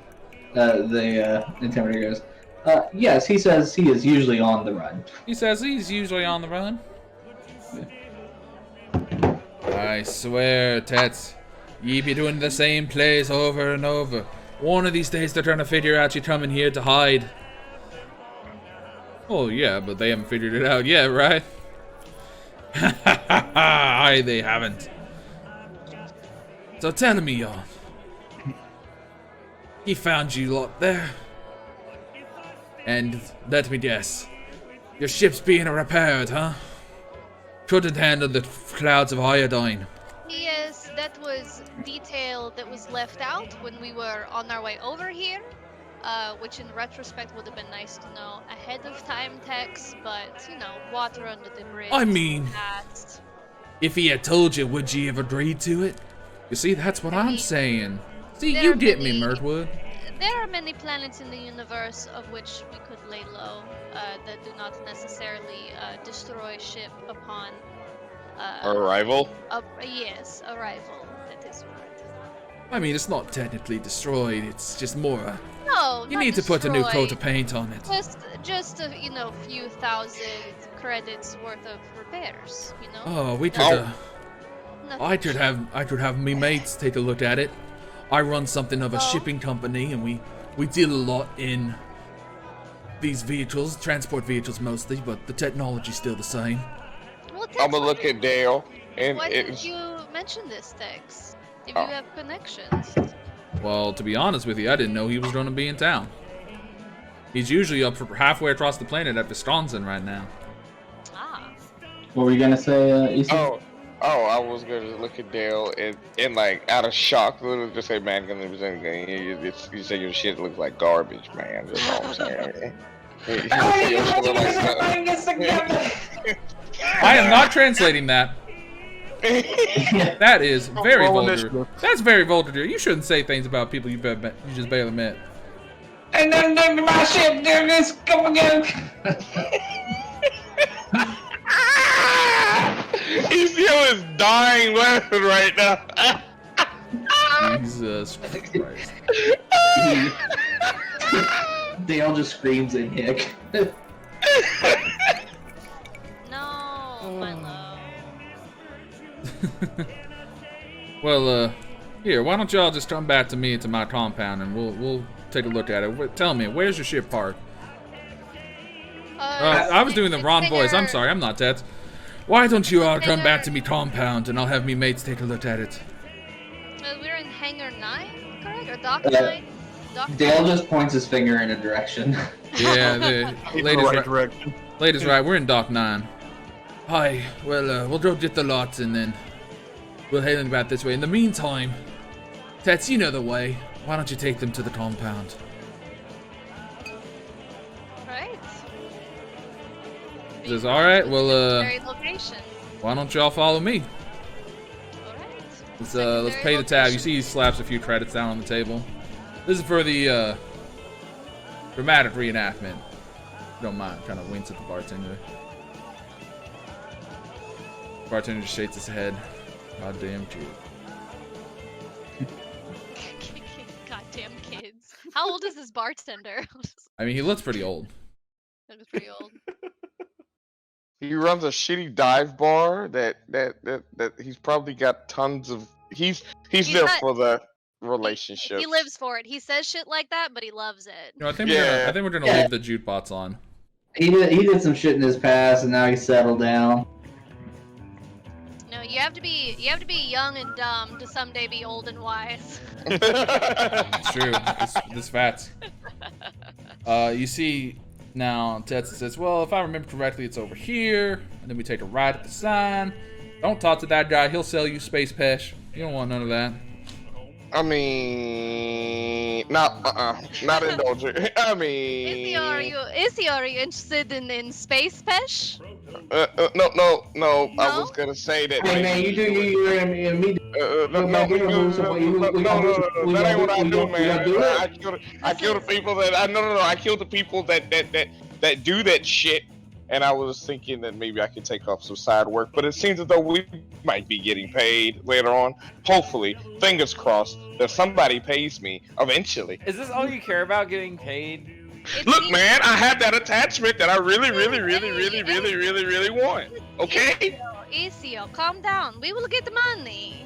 Speaker 5: The Intimidator goes, yes, he says he is usually on the run.
Speaker 2: He says he's usually on the run. I swear, Tets, ye be doing the same plays over and over. One of these days they're trying to figure out you coming here to hide. Oh yeah, but they haven't figured it out yet, right? Aye, they haven't. So tell me, y'all. He found you lot there. And let me guess. Your ship's being repaired, huh? Couldn't handle the clouds of iodine.
Speaker 1: Yes, that was detail that was left out when we were on our way over here. Which in retrospect would have been nice to know ahead of time, Tex, but, you know, water under the bridge.
Speaker 2: I mean,
Speaker 1: Past.
Speaker 2: if he had told you, would you have agreed to it? You see, that's what I'm saying. See,
Speaker 1: there
Speaker 2: you
Speaker 1: are
Speaker 2: get me,
Speaker 1: many-
Speaker 2: Murtwood.
Speaker 1: There are many planets in the universe of which we could lay low that do not necessarily destroy ship upon
Speaker 3: Arrival?
Speaker 1: yes, arrival. That is right.
Speaker 2: I mean, it's not technically destroyed, it's just more
Speaker 1: No, No,
Speaker 2: You
Speaker 1: not
Speaker 2: need to put a new
Speaker 1: destroy.
Speaker 2: coat of paint on it.
Speaker 1: Just a, you know, few thousand credits worth of repairs. You know.
Speaker 2: Oh, we could.
Speaker 1: Nothing
Speaker 2: I could have me mates take a look at it. I run something of a shipping company, and we deal a lot in these vehicles, transport vehicles mostly, but the technology's still the same.
Speaker 1: Well,
Speaker 3: I'm gonna look at Dale, and
Speaker 1: why didn't you mention this, Tex? If you have connections.
Speaker 2: Well, to be honest with you, I didn't know he was going to be in town. He's usually up for halfway across the planet at Wisconsin right now.
Speaker 1: Ah.
Speaker 5: What were you gonna say, Issa?
Speaker 3: I was gonna look at Dale and like out of shock, literally just say, "Man, you say your shit looks like garbage, man." That's all I'm saying.
Speaker 2: I am not translating that. That is very vulgar. That's very vulgar. You shouldn't say things about people you just barely met.
Speaker 5: And then my ship doing this, come again.
Speaker 3: ECO is dying laughing right now.
Speaker 2: Jesus Christ.
Speaker 5: Dale just screams and hick.
Speaker 1: No, my love.
Speaker 2: Well, here, why don't y'all just come back to me to my compound and we'll take a look at it. Tell me, where's your ship parked? I was doing the wrong voice. I'm sorry, I'm not that. Why don't you all come back to me compound and I'll have me mates take a look at it.
Speaker 1: We're in Hangar 9, correct? Or Dock 9?
Speaker 5: Dale just points his finger in a direction.
Speaker 2: Yeah, the lady's right. We're in Dock 9. Hi, well, we'll go get the lot and then we'll head in back this way. In the meantime, Tets, you know the way. Why don't you take them to the compound?
Speaker 1: Right.
Speaker 2: Is this alright? Well,
Speaker 1: Location.
Speaker 2: why don't y'all follow me?
Speaker 1: Alright.
Speaker 2: Let's pay the tab. You see he slaps a few credits down on the table. This is for the, dramatic reenactment. If you don't mind, kind of winks at the bartender. Bartender just shakes his head. Goddamn kid.
Speaker 1: Goddamn kids. How old is this bartender?
Speaker 2: I mean, he looks pretty old.
Speaker 1: That was pretty old.
Speaker 3: He runs a shitty dive bar that he's probably got tons of. He's there for the relationships.
Speaker 1: He lives for it. He says shit like that, but he loves it.
Speaker 2: No, I think we're gonna leave the jute bots on.
Speaker 5: He did some shit in his past, and now he's settled down.
Speaker 1: No, you have to be young and dumb to someday be old and wise.
Speaker 2: It's true. This facts. You see now, Tetsu says, "Well, if I remember correctly, it's over here." And then we take a ride at the sign. Don't talk to that guy. He'll sell you space pesh. You don't want none of that.
Speaker 3: I mean, not indulgent. I mean,
Speaker 1: Is he are you interested in space pesh?
Speaker 3: No. I was gonna say that.
Speaker 5: Hey man, you do you and me.
Speaker 3: No, that ain't what I do, man. I kill the people that I kill the people that do that shit. And I was thinking that maybe I could take off some side work, but it seems as though we might be getting paid later on. Hopefully, fingers crossed, that somebody pays me eventually.
Speaker 8: Is this all you care about, getting paid?
Speaker 3: Look, man, I have that attachment that I really want. Okay?
Speaker 1: ECO, calm down. We will get the money.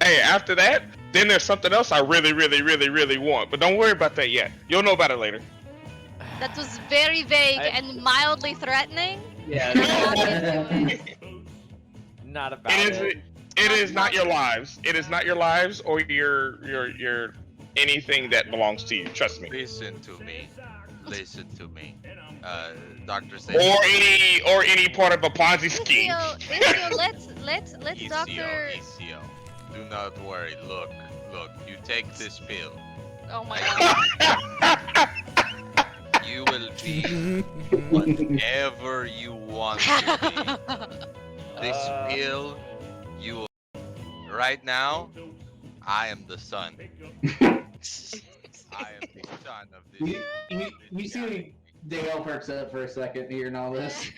Speaker 3: Hey, after that, then there's something else I really want. But don't worry about that yet. You'll know about it later.
Speaker 1: That was very vague and mildly threatening.
Speaker 8: Yeah. Not about it.
Speaker 3: It is not your lives. It is not your lives or your anything that belongs to you. Trust me.
Speaker 6: Listen to me. Dr.
Speaker 3: Or any part of a Ponzi scheme.
Speaker 1: ECO, let's Doctor.
Speaker 6: ECO, do not worry. Look. You take this pill.
Speaker 1: Oh my god.
Speaker 6: You will be whatever you want to be. This pill, you will. Right now, I am the sun. I am the son of this.
Speaker 5: You see Dale perks up for a second hearing all this.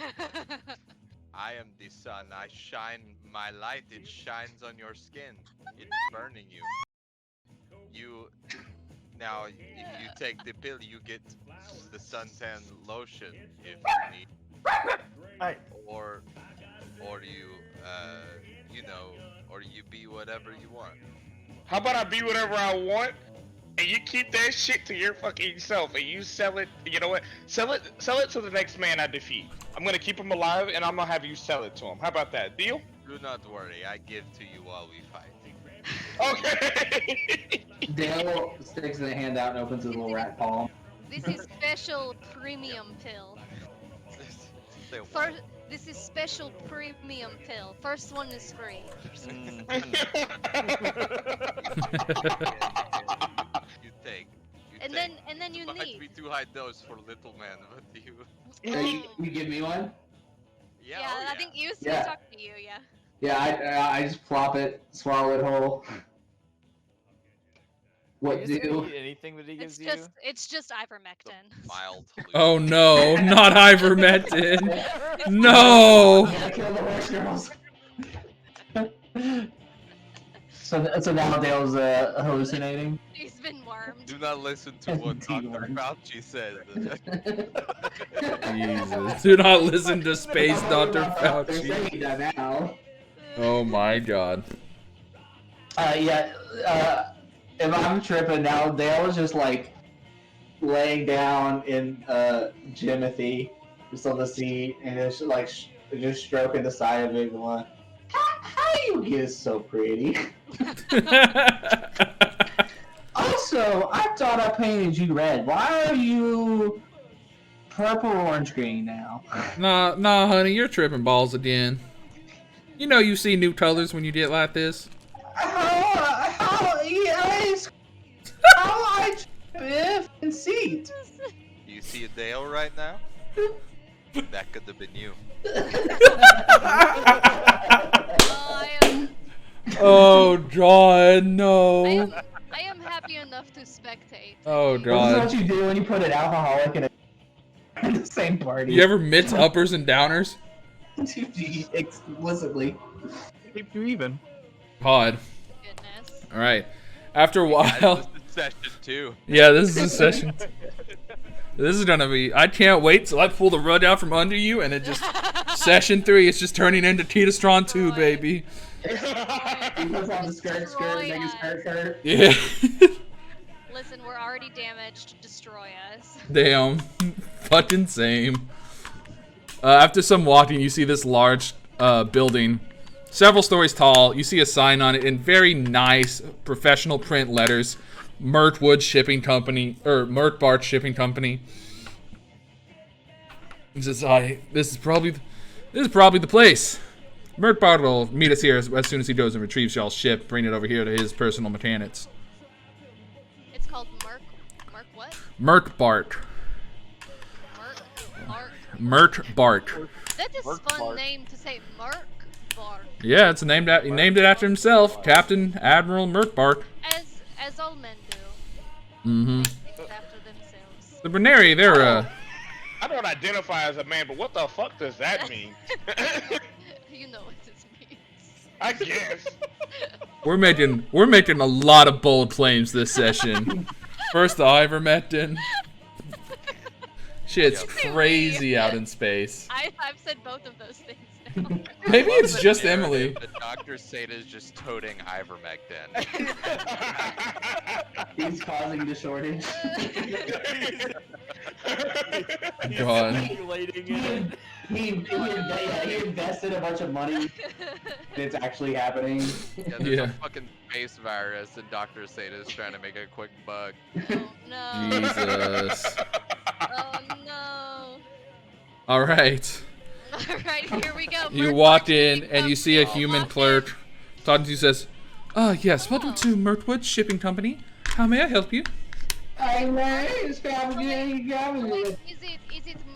Speaker 6: I am the sun. I shine my light. It shines on your skin. It's burning you. Now, if you take the pill, you get the suntan lotion if you need,
Speaker 7: I,
Speaker 6: or you, you know, or you be whatever you want.
Speaker 3: How about I be whatever I want, and you keep that shit to your fucking self, and you sell it. You know what? Sell it to the next man I defeat. I'm gonna keep him alive, and I'm gonna have you sell it to him. How about that? Deal?
Speaker 6: Do not worry, I give to you while we fight.
Speaker 3: Okay.
Speaker 5: Dale sticks his hand out and opens his little rat palm.
Speaker 1: This is special premium pill.
Speaker 6: Say what?
Speaker 1: This is special premium pill. First one is free.
Speaker 6: You take.
Speaker 1: And then you
Speaker 6: Might
Speaker 1: need.
Speaker 6: be too high dose for little man, but you.
Speaker 5: You give me one?
Speaker 6: Yeah,
Speaker 1: Yeah,
Speaker 6: oh, yeah.
Speaker 1: I think you
Speaker 5: Yeah.
Speaker 1: talked to you. Yeah.
Speaker 5: Yeah, I just plop it, swallow it whole. What
Speaker 8: Are you just gonna
Speaker 5: do?
Speaker 8: eat anything that he gives you?
Speaker 1: It's just ivermectin.
Speaker 6: Mild.
Speaker 2: Oh no, not ivermectin. No.
Speaker 5: Gotta kill the horse girls. So now Dale's hallucinating.
Speaker 1: He's been wormed.
Speaker 6: Do not listen to what Dr. Fauci says.
Speaker 2: Jesus. Do not listen to Space Dr.
Speaker 5: They're
Speaker 2: Fauci.
Speaker 5: saying that now.
Speaker 2: Oh my god.
Speaker 5: If I'm tripping now, Dale is just like laying down in Jimothy, just on the seat, and it's like just stroking the side of it, going, "How you get so pretty?" Also, I thought I painted you red. Why are you purple, orange, green now?
Speaker 2: Nah, honey, you're tripping balls again. You know you see new colors when you get like this.
Speaker 5: How I trip and seat?
Speaker 6: You see a Dale right now? That could have been you.
Speaker 2: Oh god, no.
Speaker 1: I am happy enough to spectate.
Speaker 2: Oh
Speaker 5: This is
Speaker 2: god.
Speaker 5: what you do when you put an alcoholic in the same party.
Speaker 2: You ever mix uppers and downers?
Speaker 5: Explicitly.
Speaker 7: keep you even.
Speaker 2: God.
Speaker 1: Goodness.
Speaker 2: Alright. After a
Speaker 6: This
Speaker 2: while.
Speaker 6: is session 2.
Speaker 2: Yeah, this is a session. This is gonna be. I can't wait till I pull the rug out from under you and it just. Session 3, it's just turning into Tita-Stron 2, baby.
Speaker 5: He puts on the skirt, make his skirt.
Speaker 2: Yeah.
Speaker 1: Listen, we're already damaged. Destroy us.
Speaker 2: Damn. Fucking same. After some walking, you see this large building, several stories tall. You see a sign on it in very nice professional print letters. Mertwood Shipping Company, or Mertbart Shipping Company. He says, this is probably the place. Mertbart will meet us here as soon as he goes and retrieves y'all's ship, bring it over here to his personal mechanics.
Speaker 1: It's called Merc what?
Speaker 2: Mertbart. Mertbart.
Speaker 1: That is a fun name to say, Merc Bart.
Speaker 2: Yeah, he named it after himself, Captain Admiral Mertbart.
Speaker 1: As all men do.
Speaker 2: Mm-hmm.
Speaker 1: They name after themselves.
Speaker 2: The Berneri, they're
Speaker 3: I don't identify as a man, but what the fuck does that mean?
Speaker 1: You know what this means.
Speaker 3: I guess.
Speaker 2: we're making a lot of bold claims this session. First the ivermectin. Shit's crazy out in space.
Speaker 1: I've said both of those things now.
Speaker 2: Maybe it's just Emily.
Speaker 6: The Dr. Sata's just toting ivermectin.
Speaker 5: He's causing the shortage.
Speaker 2: God.
Speaker 5: He invested a bunch of money. It's actually happening.
Speaker 6: Yeah, there's a fucking space virus, and Dr. Sata's trying to make a quick buck.
Speaker 1: Oh no.
Speaker 2: Jesus.
Speaker 1: Oh no.
Speaker 2: Alright.
Speaker 1: Alright, here we go.
Speaker 2: You walk in and you see a human clerk talking to you, says, yes, welcome to Mertwood Shipping Company. How may I help you?
Speaker 1: Is it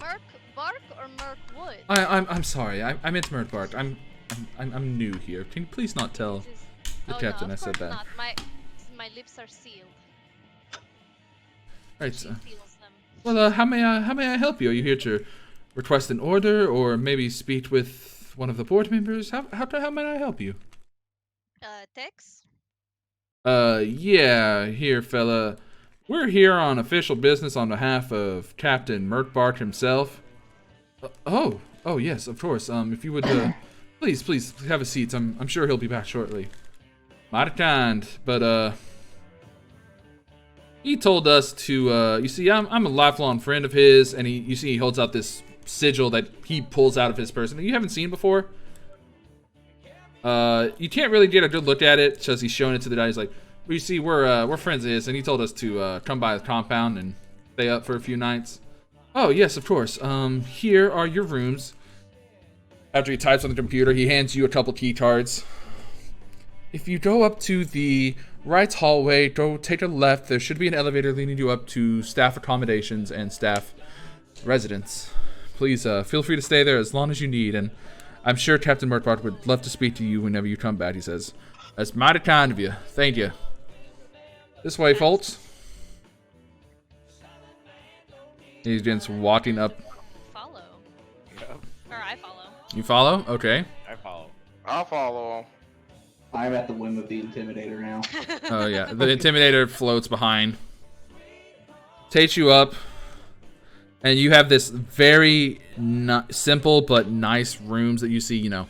Speaker 1: Merc Bark or Merc Wood?
Speaker 2: I'm sorry. I meant Mertbart. I'm new here. Can you please not tell the captain
Speaker 1: no,
Speaker 2: I said
Speaker 1: of course
Speaker 2: that?
Speaker 1: Not. My lips are sealed.
Speaker 2: Right.
Speaker 1: She feels them.
Speaker 2: Well, how may I help you? Are you here to request an order, or maybe speak with one of the board members? How may I help you?
Speaker 1: Tex?
Speaker 2: Yeah, here, fella. We're here on official business on behalf of Captain Merkbart himself. Oh yes, of course. If you would, please have a seat. I'm sure he'll be back shortly. Mighty kind, but he told us to. You see, I'm a lifelong friend of his, and you see he holds out this sigil that he pulls out of his person that you haven't seen before. You can't really get a good look at it because he's showing it to the guy. He's like, well, you see, we're friends of his, and he told us to come by the compound and stay up for a few nights. Oh yes, of course. Here are your rooms. After he types on the computer, he hands you a couple key cards. If you go up to the right hallway, go take a left. There should be an elevator leading you up to staff accommodations and staff residence. Please feel free to stay there as long as you need, and I'm sure Captain Merkbart would love to speak to you whenever you come back, he says. That's mighty kind of you. Thank you. This way, folks. He's just walking up.
Speaker 1: Follow.
Speaker 4: Yep.
Speaker 1: Or I follow.
Speaker 2: You follow? Okay.
Speaker 4: I follow.
Speaker 3: I'll follow.
Speaker 5: I'm at the whim of the Intimidator now.
Speaker 2: Oh, yeah. The Intimidator floats behind. Takes you up. And you have this very simple but nice rooms that you see, you know.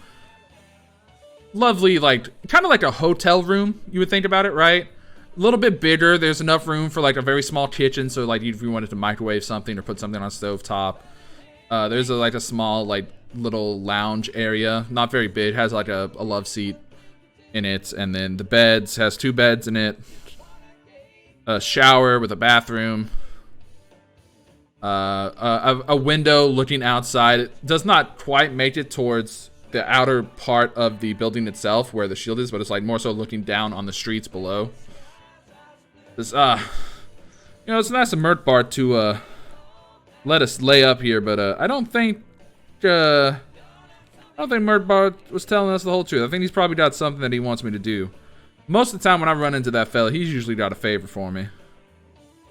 Speaker 2: Lovely, like, kind of like a hotel room, you would think about it, right? A little bit bigger. There's enough room for, like, a very small kitchen. So, like, if you wanted to microwave something or put something on a stovetop. There's, like, a small, like, little lounge area. Not very big. Has, like, a love seat in it. And then the beds. Has 2 beds in it. A shower with a bathroom. A window looking outside. It does not quite make it towards the outer part of the building itself where the shield is, but it's like more so looking down on the streets below. It's, you know, it's nice of Merkbart to let us lay up here, but I don't think Merkbart was telling us the whole truth. I think he's probably got something that he wants me to do. Most of the time when I run into that fella, he's usually got a favor for me.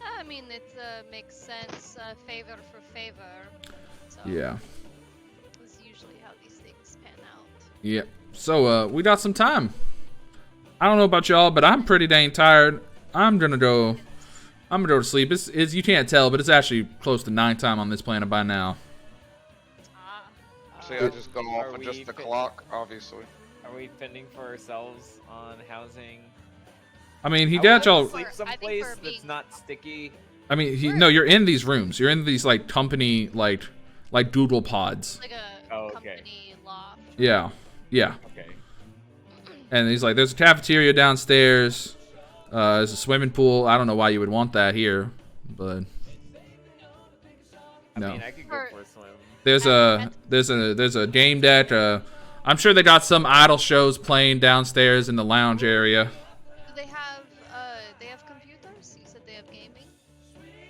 Speaker 1: I mean, it makes sense. Favor for favor. So
Speaker 2: Yeah.
Speaker 1: that's usually how these things pan out.
Speaker 2: Yeah. So, we got some time. I don't know about y'all, but I'm pretty dang tired. I'm gonna go to sleep. It's you can't tell, but it's actually close to night time on this planet by now.
Speaker 3: See, I just go off
Speaker 8: Are
Speaker 3: of
Speaker 8: we
Speaker 3: just the
Speaker 8: fit-
Speaker 3: clock, obviously.
Speaker 8: Are we fending for ourselves on housing?
Speaker 2: I mean, he
Speaker 8: I
Speaker 2: got
Speaker 8: would
Speaker 2: y'all.
Speaker 8: sleep
Speaker 1: I think
Speaker 8: someplace
Speaker 1: we're
Speaker 8: that's
Speaker 1: being-
Speaker 8: not sticky.
Speaker 2: I mean, no, you're in these rooms. You're in these like company like Google pods.
Speaker 1: Like a
Speaker 8: Oh, okay.
Speaker 1: company loft.
Speaker 2: Yeah.
Speaker 8: Okay.
Speaker 2: And he's like, there's a cafeteria downstairs. There's a swimming pool. I don't know why you would want that here, but
Speaker 8: I
Speaker 2: no.
Speaker 8: mean, I could go for a swim.
Speaker 2: There's a game deck. I'm sure they got some idle shows playing downstairs in the lounge area.
Speaker 1: Do they have computers? You said they have gaming?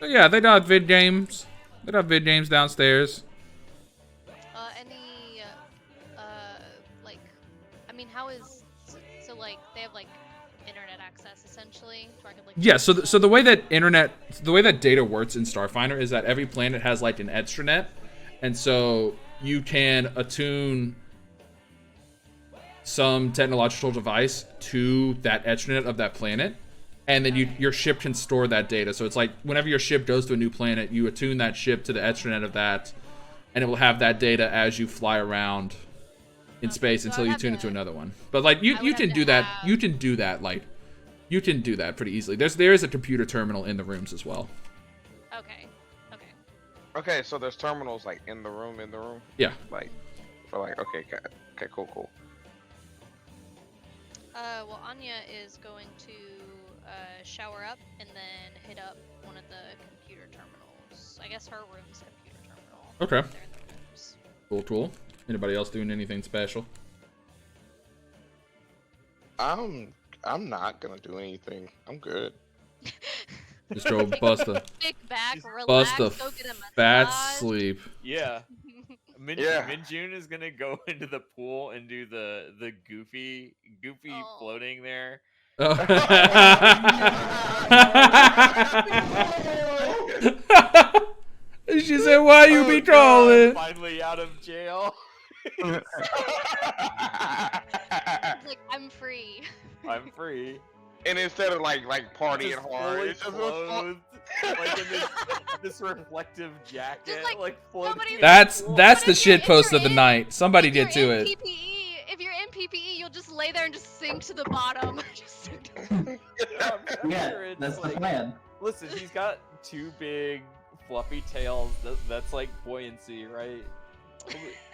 Speaker 2: Yeah, they got vid games. They got vid games downstairs.
Speaker 1: Any, like, I mean, how is, so like, they have like internet access essentially? So I could, like,
Speaker 2: Yeah, so the way that data works in Starfinder is that every planet has like an extranet, and so you can attune some technological device to that extranet of that planet, and then your ship can store that data. So it's like whenever your ship goes to a new planet, you attune that ship to the extranet of that, and it will have that data as you fly around in space
Speaker 1: so
Speaker 2: until
Speaker 1: I
Speaker 2: you
Speaker 1: would
Speaker 2: tune
Speaker 1: have
Speaker 2: it to
Speaker 1: to-
Speaker 2: another one. But like you
Speaker 1: I would
Speaker 2: can
Speaker 1: have
Speaker 2: do
Speaker 1: to
Speaker 2: that.
Speaker 1: have-
Speaker 2: You can do that like. You can do that pretty easily. There is a computer terminal in the rooms as well.
Speaker 1: Okay.
Speaker 3: Okay, so there's terminals like in the room.
Speaker 2: Yeah.
Speaker 3: Like, for like, okay, cool.
Speaker 1: Well, Anya is going to shower up and then hit up one of the computer terminals. I guess her room's computer terminal.
Speaker 2: Okay.
Speaker 1: They're in the rooms.
Speaker 2: Cool. Anybody else doing anything special?
Speaker 3: I'm not gonna do anything. I'm good.
Speaker 2: Just go bust a
Speaker 1: Kick back, relax,
Speaker 2: bust a
Speaker 1: go get a
Speaker 2: fat
Speaker 1: massage.
Speaker 2: sleep.
Speaker 8: Yeah.
Speaker 3: Yeah.
Speaker 8: Minjun is gonna go into the pool and do the goofy
Speaker 1: Oh.
Speaker 8: floating there.
Speaker 2: Oh. She said, "Why you be trolling?"
Speaker 8: Finally out of jail.
Speaker 1: He's like, I'm free.
Speaker 8: I'm free.
Speaker 3: and instead of like partying
Speaker 4: Just
Speaker 3: hard,
Speaker 4: fully
Speaker 3: it's just
Speaker 4: clothed, like in this reflective jacket,
Speaker 1: like,
Speaker 4: floating.
Speaker 1: nobody's-
Speaker 2: That's
Speaker 1: But
Speaker 2: the
Speaker 1: if
Speaker 2: shit
Speaker 1: if
Speaker 2: post
Speaker 1: you're
Speaker 2: of the
Speaker 1: in-
Speaker 2: night. Somebody
Speaker 1: if
Speaker 2: get
Speaker 1: you're
Speaker 2: to
Speaker 1: in
Speaker 2: it.
Speaker 1: PPE, if you're in PPE, you'll just lay there and just sink to the bottom. Just sink to-
Speaker 5: Yeah,
Speaker 4: Sure, it's
Speaker 5: that's the
Speaker 4: like-
Speaker 5: plan.
Speaker 4: Listen, he's got two big fluffy tails. That's like buoyancy, right?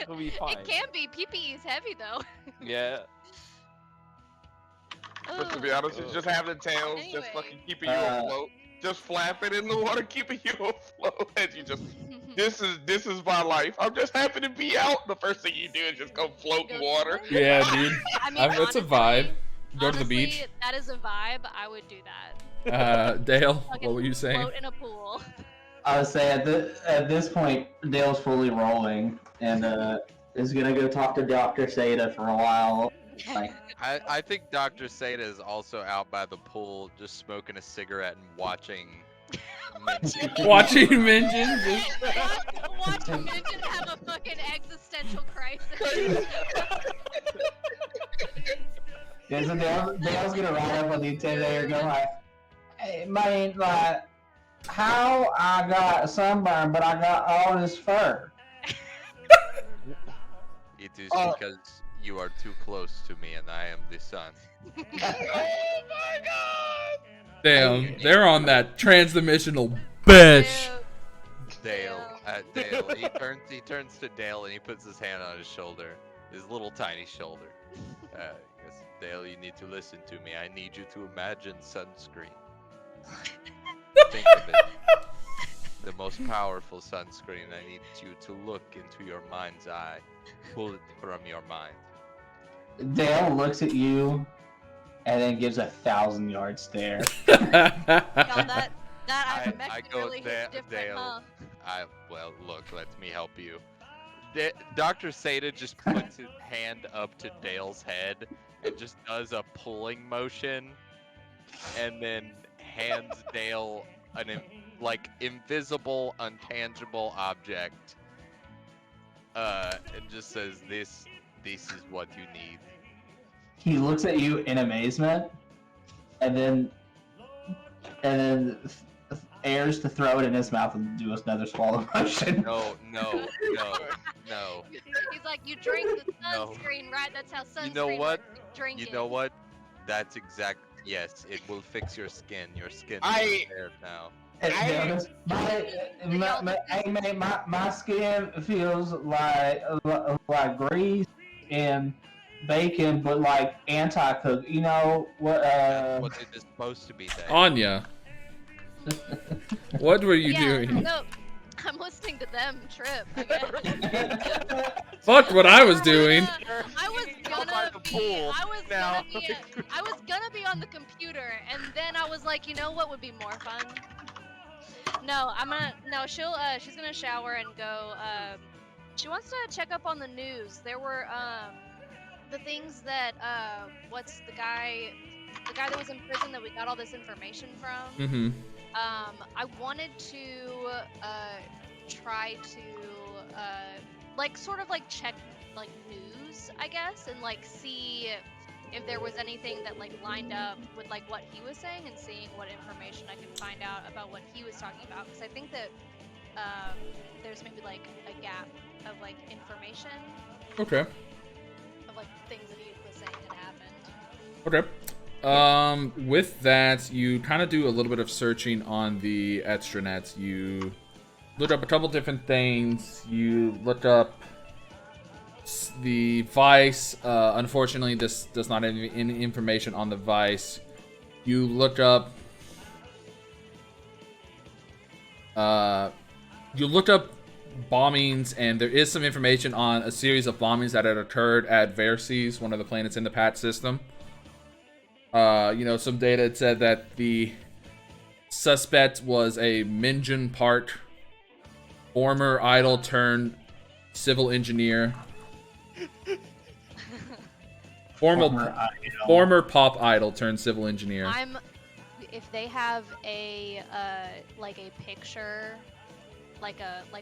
Speaker 4: He'll be fine.
Speaker 1: It can be. PPE is heavy though.
Speaker 4: Yeah.
Speaker 3: But to be honest, it's just having tails,
Speaker 1: Anyway.
Speaker 3: just fucking keeping you afloat, just flapping in the water, keeping you afloat, and you just. This is my life. I'm just happy to be out. The first thing you do is just go float in
Speaker 1: Go
Speaker 3: water.
Speaker 1: swimming.
Speaker 2: Yeah, dude.
Speaker 1: I mean,
Speaker 2: It's a vibe. Go to the
Speaker 1: honestly,
Speaker 2: beach.
Speaker 1: That is a vibe. I would do that.
Speaker 2: Dale,
Speaker 1: Fucking
Speaker 2: what were you saying?
Speaker 1: Float in a pool.
Speaker 5: I would say at this point, Dale's fully rolling and is gonna go talk to Dr. Seda for a while. Like,
Speaker 6: I think Dr. Seda is also out by the pool, just smoking a cigarette and watching.
Speaker 2: Watching Minjin just.
Speaker 1: Watch Minjin have a fucking existential crisis.
Speaker 5: yeah, so Dale's gonna ride up on the intimidator and go like, "Hey, man, like, how I got sunburn, but I got all this fur."
Speaker 6: It is
Speaker 5: Oh.
Speaker 6: because you are too close to me and I am the sun.
Speaker 3: Oh my god!
Speaker 2: Damn, they're on that transdimensional bitch.
Speaker 6: Dale, he turns to Dale and he puts his hand on his shoulder, his little tiny shoulder. Goes, Dale, you need to listen to me. I need you to imagine sunscreen. Think of it. The most powerful sunscreen. I need you to look into your mind's eye. Pull it from your mind.
Speaker 5: Dale looks at you and then gives 1,000-yard stare.
Speaker 1: That
Speaker 6: I go
Speaker 1: really hits different,
Speaker 6: Dale.
Speaker 1: huh?
Speaker 6: Well, look, let me help you. Dr. Seda just puts his hand up to Dale's head and just does a pulling motion, and then hands Dale an invisible, untangible object. And just says, "This is what you need."
Speaker 5: He looks at you in amazement, and then airs to throw it in his mouth and do another swallow motion.
Speaker 6: No.
Speaker 1: He's like, you drink the
Speaker 6: No.
Speaker 1: sunscreen, right? That's how sunscreen
Speaker 6: You know what?
Speaker 1: works. Drink
Speaker 6: You
Speaker 1: it.
Speaker 6: know what? That's exact. Yes, it will fix your skin. Your skin
Speaker 3: I-
Speaker 6: is repaired now.
Speaker 5: And Dale goes, my skin feels like grease and bacon, but like anti-cook. You know what?
Speaker 6: That's what it is supposed to be. Dave.
Speaker 2: Anya, what were you doing?
Speaker 1: No, I'm listening to them trip. I guess.
Speaker 2: Fuck what I was doing.
Speaker 1: I was
Speaker 4: by the pool now.
Speaker 1: I was gonna be on the computer, and then I was like, you know what would be more fun? No, she's gonna shower and go. She wants to check up on the news. There were the things that what's the guy that was in prison that we got all this information from.
Speaker 2: Mm-hmm.
Speaker 1: I wanted to try to sort of check news, I guess, and see if there was anything that lined up with what he was saying, and seeing what information I could find out about what he was talking about, because I think that there's maybe a gap of information
Speaker 2: Okay.
Speaker 1: of things that he was saying had happened.
Speaker 2: Okay. With that, you kind of do a little bit of searching on the extranets. You looked up a couple different things. You looked up the Vice. Unfortunately, this does not have any information on the Vice. You looked up. You looked up bombings, and there is some information on a series of bombings that had occurred at Verces, one of the planets in the PAT system. Some data had said that the suspect was a Minjin Part, former idol turned civil engineer. Former pop idol turned civil engineer.
Speaker 1: If they have a picture, like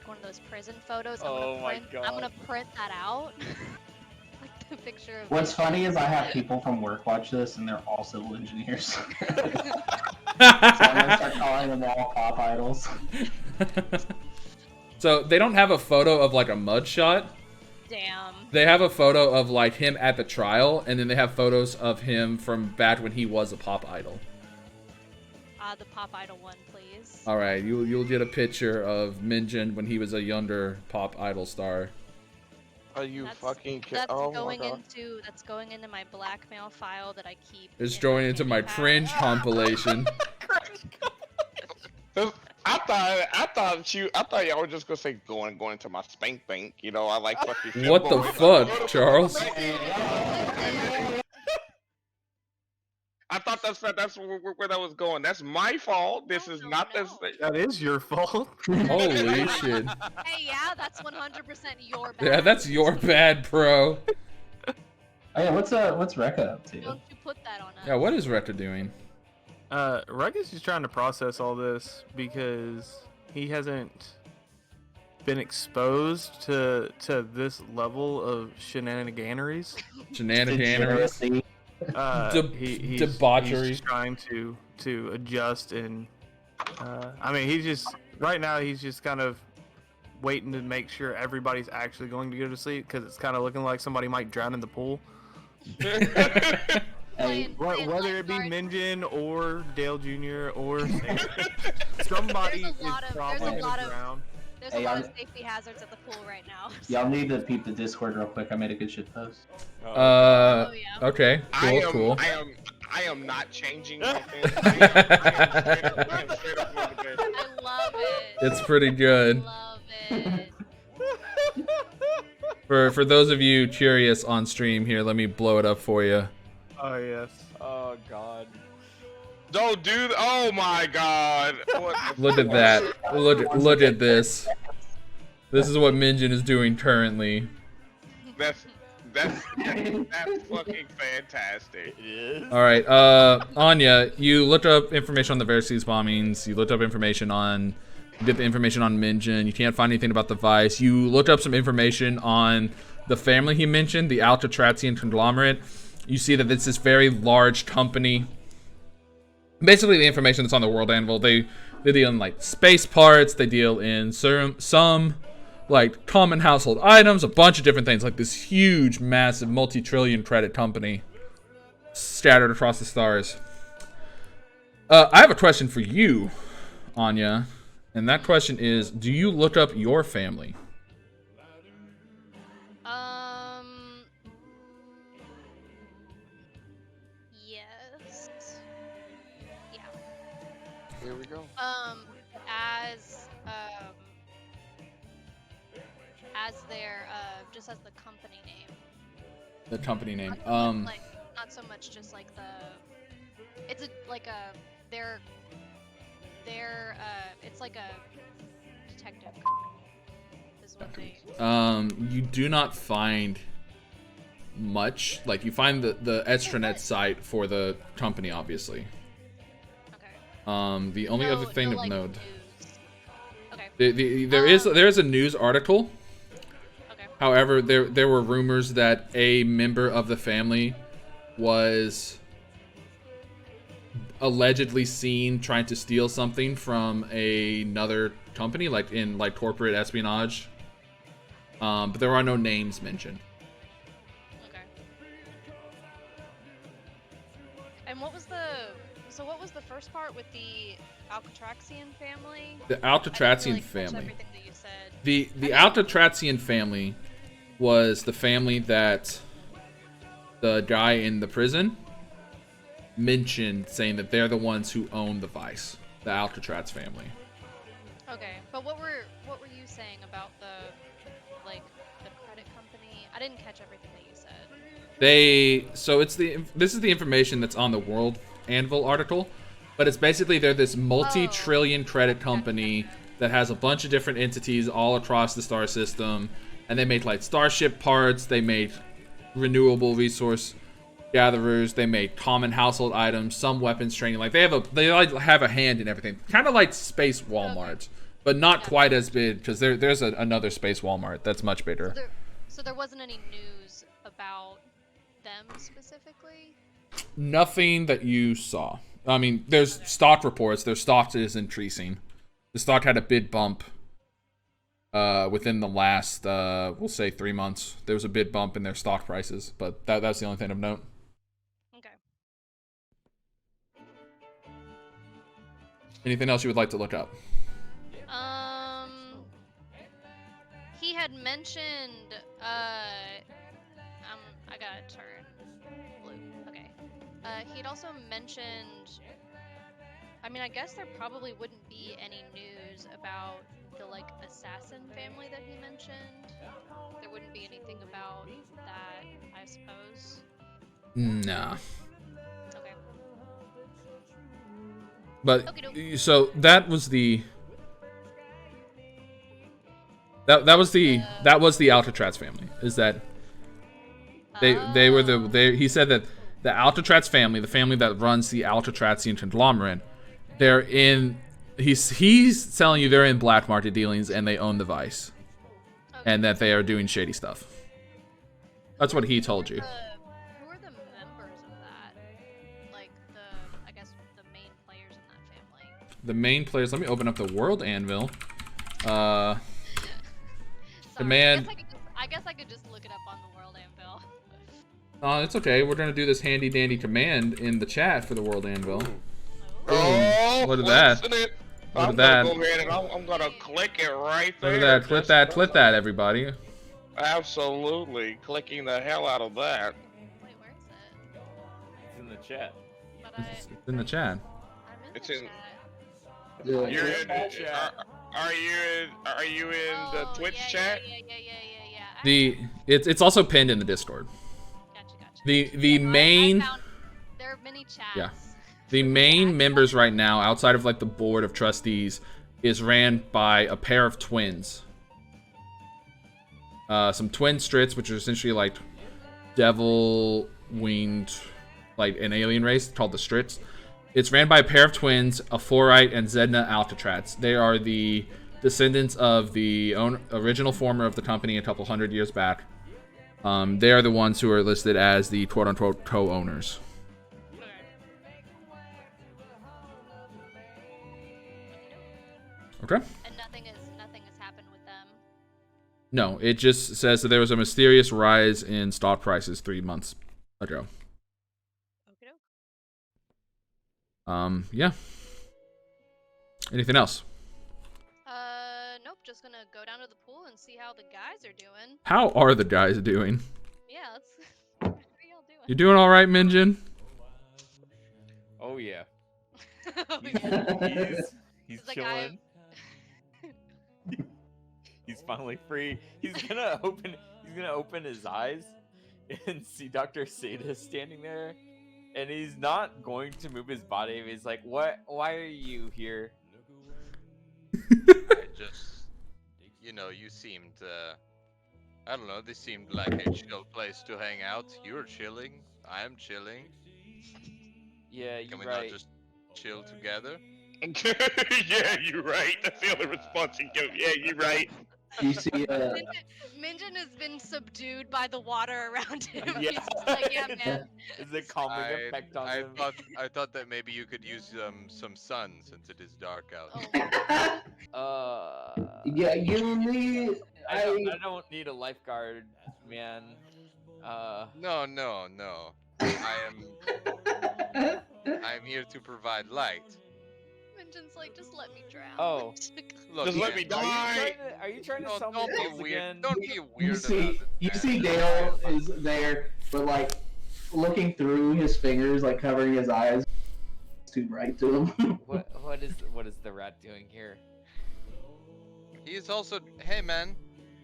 Speaker 1: one of those prison photos, I'm gonna print that out. the picture of.
Speaker 5: What's funny is I have people from work watch this, and they're all civil engineers. So I'm gonna start calling them all pop idols.
Speaker 2: So they don't have a photo of like a mud shot.
Speaker 1: Damn.
Speaker 2: They have a photo of like him at the trial, and then they have photos of him from back when he was a pop idol.
Speaker 1: The pop idol one, please.
Speaker 2: All right, you'll get a picture of Minjin when he was a younger pop idol star.
Speaker 3: Are you fucking kidding?
Speaker 1: That's
Speaker 3: Oh
Speaker 1: going
Speaker 3: my god.
Speaker 1: into my blackmail file that I keep.
Speaker 2: It's
Speaker 1: in
Speaker 2: going
Speaker 1: my
Speaker 2: into my
Speaker 1: pad.
Speaker 2: cringe compilation.
Speaker 3: I thought y'all were just gonna say going to my spank bank. You know, I like fucking.
Speaker 2: What the fuck, Charles?
Speaker 3: I thought that's where that was going. That's my fault. This is not
Speaker 1: no.
Speaker 3: this.
Speaker 7: That is your fault.
Speaker 2: Holy shit.
Speaker 1: Hey, yeah, that's 100% your bad.
Speaker 2: Yeah, that's your bad, bro.
Speaker 5: Oh yeah, what's Rekka up to?
Speaker 1: Don't you put that on us.
Speaker 2: Yeah, what is Rekka doing?
Speaker 7: Ruckus is trying to process all this because he hasn't been exposed to this level of shenaniganeries.
Speaker 2: Shenanigans.
Speaker 7: He's
Speaker 2: Debauchery.
Speaker 7: trying to adjust and I mean he's just right now he's just kind of waiting to make sure everybody's actually going to go to sleep because it's kind of looking like somebody might drown in the pool. Whether it be Minjin or Dale Jr. or somebody is probably going to drown.
Speaker 1: There's a lot of safety hazards at the pool right now.
Speaker 5: Y'all need to peep the Discord real quick. I made a good shit post.
Speaker 1: Oh, yeah.
Speaker 2: Okay, cool.
Speaker 3: I am not changing.
Speaker 1: I love it.
Speaker 2: It's pretty good.
Speaker 1: Love it.
Speaker 2: For those of you curious on stream here, let me blow it up for you.
Speaker 7: Oh yes.
Speaker 4: Oh god.
Speaker 3: Don't do. Oh my god.
Speaker 2: Look at that. Look at this. This is what Minjin is doing currently.
Speaker 3: That's fucking fantastic.
Speaker 4: It is.
Speaker 2: All right, Anya, you looked up information on the Versailles bombings. You looked up information on, you did the information on Minjin. You can't find anything about the Vice. You looked up some information on the family he mentioned, the Alcatrazian conglomerate. You see that it's this very large company. Basically, the information that's on the World Anvil, they deal in like space parts. They deal in some like common household items, a bunch of different things, like this huge, massive, multi-trillion credit company scattered across the stars. I have a question for you, Anya, and that question is: do you look up your family?
Speaker 1: Yes. Yeah.
Speaker 3: Here we go.
Speaker 1: As their just as the company name.
Speaker 2: The company name.
Speaker 1: Like not so much just like it's it's like a detective is what they.
Speaker 2: You do not find much. Like you find the extranet site for the company, obviously.
Speaker 1: Okay.
Speaker 2: The only other thing of note.
Speaker 1: Okay.
Speaker 2: There is a news article.
Speaker 1: Okay.
Speaker 2: However, there were rumors that a member of the family was allegedly seen trying to steal something from another company, like in like corporate espionage. But there are no names mentioned.
Speaker 1: Okay. And what was the first part with the Alcatrazian family?
Speaker 2: The Alcatrazian family.
Speaker 1: Everything that you said.
Speaker 2: The Alcatrazian family was the family that the guy in the prison mentioned, saying that they're the ones who own the Vice, the Alcatraz family.
Speaker 1: Okay, but what were you saying about the credit company? I didn't catch everything that you said.
Speaker 2: This is the information that's on the World Anvil article, but it's basically they're this multi-trillion credit company that has a bunch of different entities all across the star system, and they make like starship parts, they make renewable resource gatherers, they make common household items, some weapons training. Like they have a hand in everything, kind of like Space Walmart, but not quite as big, because there's another Space Walmart that's much bigger.
Speaker 1: So there wasn't any news about them specifically?
Speaker 2: Nothing that you saw. I mean, there's stock reports. Their stock is increasing. The stock had a bid bump within the last, we'll say 3 months. There was a bid bump in their stock prices, but that's the only thing of note.
Speaker 1: Okay.
Speaker 2: Anything else you would like to look up?
Speaker 1: He had mentioned, I gotta turn blue. Okay. He had also mentioned, I mean, I guess there probably wouldn't be any news about the, like, assassin family that he mentioned. There wouldn't be anything about that, I suppose.
Speaker 2: Nah.
Speaker 1: Okay.
Speaker 2: But
Speaker 1: Okey-doke.
Speaker 2: so that was the that was the Alcatraz family. Is that they were he said that the Alcatraz family, the family that runs the Alcatrazian conglomerate, they're in he's telling you they're in black market dealings and they own the Vice.
Speaker 1: Okay.
Speaker 2: And that they are doing shady stuff. That's what he told you.
Speaker 1: Who are the members of that? Like I guess the main players in that family.
Speaker 2: The main players, let me open up the World Anvil.
Speaker 1: Sorry,
Speaker 2: Command.
Speaker 1: I guess I could just look it up on the World Anvil.
Speaker 2: It's okay. We're gonna do this handy dandy command in the chat for the World Anvil.
Speaker 3: Oh,
Speaker 2: Look at that.
Speaker 3: listen it.
Speaker 2: Look
Speaker 3: I'm
Speaker 2: at that.
Speaker 3: gonna go ahead and I'm gonna click it right there.
Speaker 2: Look at that. Click that, everybody.
Speaker 3: Absolutely, clicking the hell out of that.
Speaker 1: Wait, where is it?
Speaker 4: It's in the chat.
Speaker 1: But
Speaker 2: It's in the chat.
Speaker 1: I'm in
Speaker 3: It's
Speaker 1: the
Speaker 3: in-
Speaker 1: chat.
Speaker 5: Yeah.
Speaker 3: You're in.
Speaker 4: Chat.
Speaker 3: Are you in the Twitch
Speaker 1: yeah,
Speaker 3: chat?
Speaker 1: Yeah.
Speaker 2: It's also pinned in the Discord.
Speaker 1: Gotcha.
Speaker 2: The main
Speaker 1: There are many chats.
Speaker 2: Yeah. The main members right now, outside of like the board of trustees, is ran by a pair of twins. Some twin strits, which are essentially like devil-winged, like an alien race called the Strits. It's ran by a pair of twins, a Forite and Zedna Alcatraz. They are the descendants of the original former of the company a couple hundred years back. They are the ones who are listed as the quote-unquote co-owners. Okay.
Speaker 1: And nothing has happened with them.
Speaker 2: No, it just says that there was a mysterious rise in stock prices 3 months ago.
Speaker 1: Okey-doke.
Speaker 2: Yeah. Anything else?
Speaker 1: Nope. Just gonna go down to the pool and see how the guys are doing.
Speaker 2: How are the guys doing?
Speaker 1: Yeah, let's. How are y'all doing?
Speaker 2: You doing all right, Minjin?
Speaker 4: Oh yeah.
Speaker 1: Oh, yeah.
Speaker 4: He's
Speaker 1: The guy-
Speaker 4: chilling. He's finally free. He's gonna open his eyes and see Dr. Seda standing there. And he's not going to move his body. He's like, "What? Why are you here?"
Speaker 6: I just, you seemed, I don't know, this seemed like a chill place to hang out. You're chilling. I'm chilling.
Speaker 4: Yeah,
Speaker 6: Can
Speaker 4: you're
Speaker 6: we
Speaker 4: right.
Speaker 6: not just chill together?
Speaker 3: Yeah, you're right. That's the only response you give. Yeah, you're right.
Speaker 5: You see,
Speaker 1: Minjin has been subdued by the water around him.
Speaker 4: Yeah.
Speaker 1: He's just like, yeah, man.
Speaker 4: Is the calming effect on him?
Speaker 6: I thought that maybe you could use some sun since it is dark out.
Speaker 1: Oh.
Speaker 5: yeah, you need.
Speaker 4: I don't need a lifeguard, man.
Speaker 6: No. I'm here to provide light.
Speaker 1: Minjin's like, just let me drown.
Speaker 4: Oh.
Speaker 6: Look,
Speaker 3: Just let me
Speaker 6: man,
Speaker 3: die.
Speaker 4: Are you trying to
Speaker 6: No,
Speaker 4: sell me
Speaker 6: don't be
Speaker 4: pills
Speaker 6: weird.
Speaker 4: again?
Speaker 6: Don't be
Speaker 5: You
Speaker 6: weird
Speaker 5: see,
Speaker 6: about it.
Speaker 5: you
Speaker 6: man.
Speaker 5: see, Dale is there, but like looking through his fingers, like covering his eyes. It's too bright to him.
Speaker 8: What is the rat doing here?
Speaker 6: He is also. Hey, man,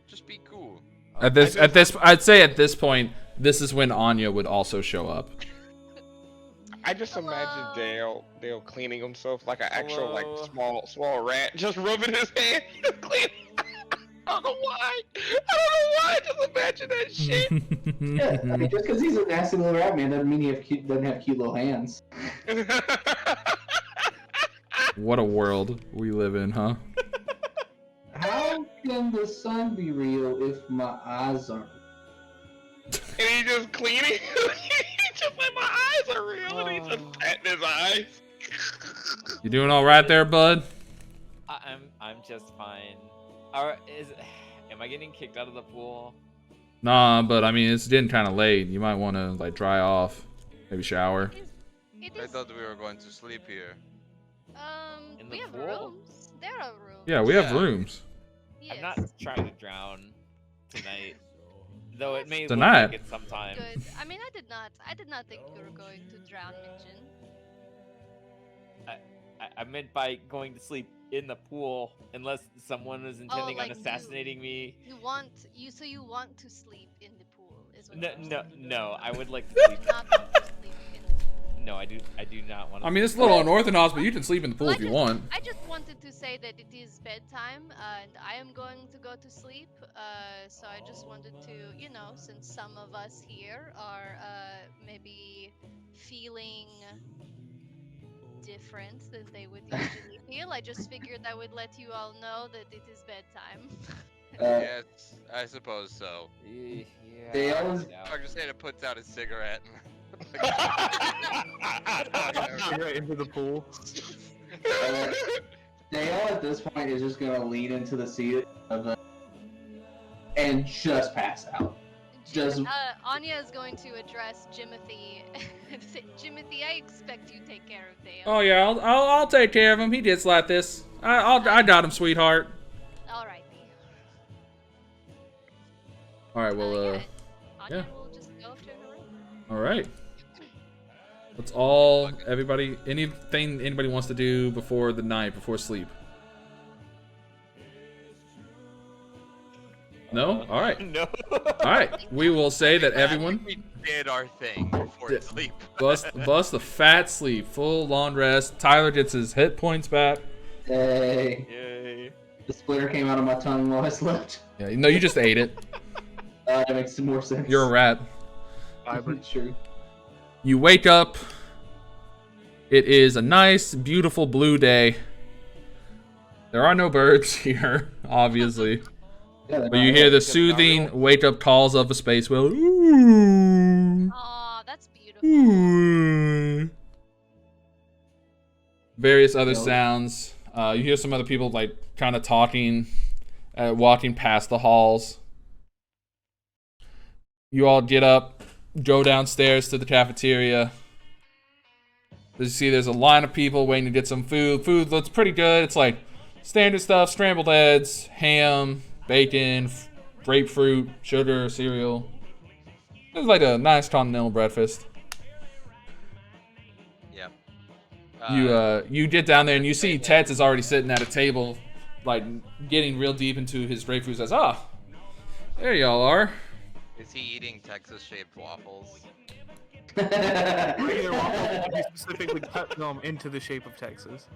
Speaker 6: just be cool.
Speaker 2: I'd say at this point, this is when Anya would also show up.
Speaker 3: I just imagine Dale cleaning himself like an actual like
Speaker 4: Hello?
Speaker 3: small rat, just rubbing his hand, just cleaning. I don't know why. I just imagine that shit.
Speaker 5: Yeah, I mean, just because he's a nasty little rat man doesn't mean he doesn't have cute little hands.
Speaker 2: What a world we live in, huh?
Speaker 5: How can the sun be real if my eyes aren't?
Speaker 3: and he just cleaning. He just like, my eyes are real, and he's just patting his eyes.
Speaker 2: You doing all right there, bud?
Speaker 8: I'm just fine. Am I getting kicked out of the pool?
Speaker 2: Nah, but I mean, it's getting kind of late. You might want to like dry off, maybe shower.
Speaker 1: It
Speaker 6: I
Speaker 1: is.
Speaker 6: thought we were going to sleep here.
Speaker 8: In
Speaker 1: We
Speaker 8: the
Speaker 1: have
Speaker 8: pool?
Speaker 1: rooms. There are rooms.
Speaker 2: Yeah, we have
Speaker 6: Yeah.
Speaker 2: rooms.
Speaker 1: Yes.
Speaker 8: I'm not trying to drown tonight, though it may
Speaker 2: Tonight?
Speaker 8: look like it sometime.
Speaker 1: Good. I mean, I did not think you were going to drown, Minjin.
Speaker 8: I meant by going to sleep in the pool, unless someone is intending
Speaker 1: like
Speaker 8: on assassinating me.
Speaker 1: You want to sleep in the pool, is what you're saying.
Speaker 8: No, I would like to
Speaker 1: You
Speaker 8: sleep.
Speaker 1: not want to sleep in the pool.
Speaker 8: No, I do not want to.
Speaker 2: I mean, it's a little unorthodox, but you can sleep in the pool
Speaker 1: Well,
Speaker 2: if you want.
Speaker 1: I just wanted to say that it is bedtime, and I am going to go to sleep. So I just wanted to, since some of us here are maybe feeling different than they would usually feel, I just figured I would let you all know that it is bedtime.
Speaker 6: Yes, I suppose so.
Speaker 8: Yeah.
Speaker 5: Dale's-
Speaker 6: Dr. Santa puts out a cigarette.
Speaker 7: Right into the pool.
Speaker 5: Dale at this point is just gonna lean into the seat of the and just pass out. Just
Speaker 1: Anya is going to address Jimothy. Jimothy, I expect you take care of Dale.
Speaker 2: Oh yeah, I'll take care of him. He gets like this. I got him, sweetheart.
Speaker 1: Alrighty.
Speaker 2: All right, well,
Speaker 1: Anya
Speaker 2: yeah.
Speaker 1: will just go to her room.
Speaker 2: all right. That's everybody, anything anybody wants to do before the night, before sleep? No? All right.
Speaker 8: No.
Speaker 2: All right. We will say that everyone
Speaker 6: We did our thing before sleep.
Speaker 2: bust the fat sleep, full long rest. Tyler gets his hit points back.
Speaker 5: hey,
Speaker 8: Yay.
Speaker 5: the splitter came out of my tongue while I slept.
Speaker 2: Yeah, no, you just ate it.
Speaker 5: That makes some more sense.
Speaker 2: You're a rat.
Speaker 5: True.
Speaker 2: You wake up. It is a nice, beautiful blue day. There are no birds here, obviously.
Speaker 5: Yeah,
Speaker 2: But you hear the soothing wake-up calls of a space whale. Ooh.
Speaker 1: Aw, that's beautiful.
Speaker 2: Ooh. Various other
Speaker 5: Yep.
Speaker 2: sounds. You hear some other people like kind of talking, walking past the halls. You all get up, go downstairs to the cafeteria. As you see, there's a line of people waiting to get some food. Food looks pretty good. It's like standard stuff: scrambled eggs, ham, bacon, grapefruit, sugar, cereal. It's like a nice continental breakfast.
Speaker 6: Yeah.
Speaker 2: You get down there and you see Tets is already sitting at a table, like getting real deep into his grapefruit. Says, there y'all are.
Speaker 6: Is he eating Texas-shaped waffles?
Speaker 7: Regular waffles, he specifically cut them into the shape of Texas.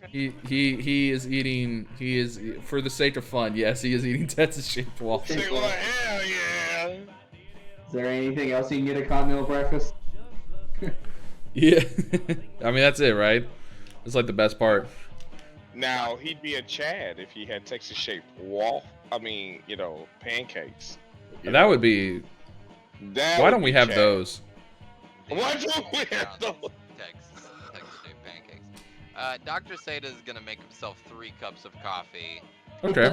Speaker 2: He is eating. He is, for the sake of fun. Yes, he is eating Texas-shaped waffles.
Speaker 3: Say, well, hell yeah.
Speaker 5: Is there anything else you can get at continental breakfast?
Speaker 2: Yeah, I mean that's it, right? It's like the best part.
Speaker 3: Now, he'd be a Chad if he had Texas-shaped pancakes.
Speaker 2: That would be.
Speaker 3: That
Speaker 2: Why
Speaker 3: would
Speaker 2: don't we
Speaker 3: be
Speaker 2: have
Speaker 3: Chad.
Speaker 2: those?
Speaker 3: Why don't we have those?
Speaker 6: Texas-shaped pancakes. Dr. Seda is gonna make himself 3 cups of coffee.
Speaker 2: Okay.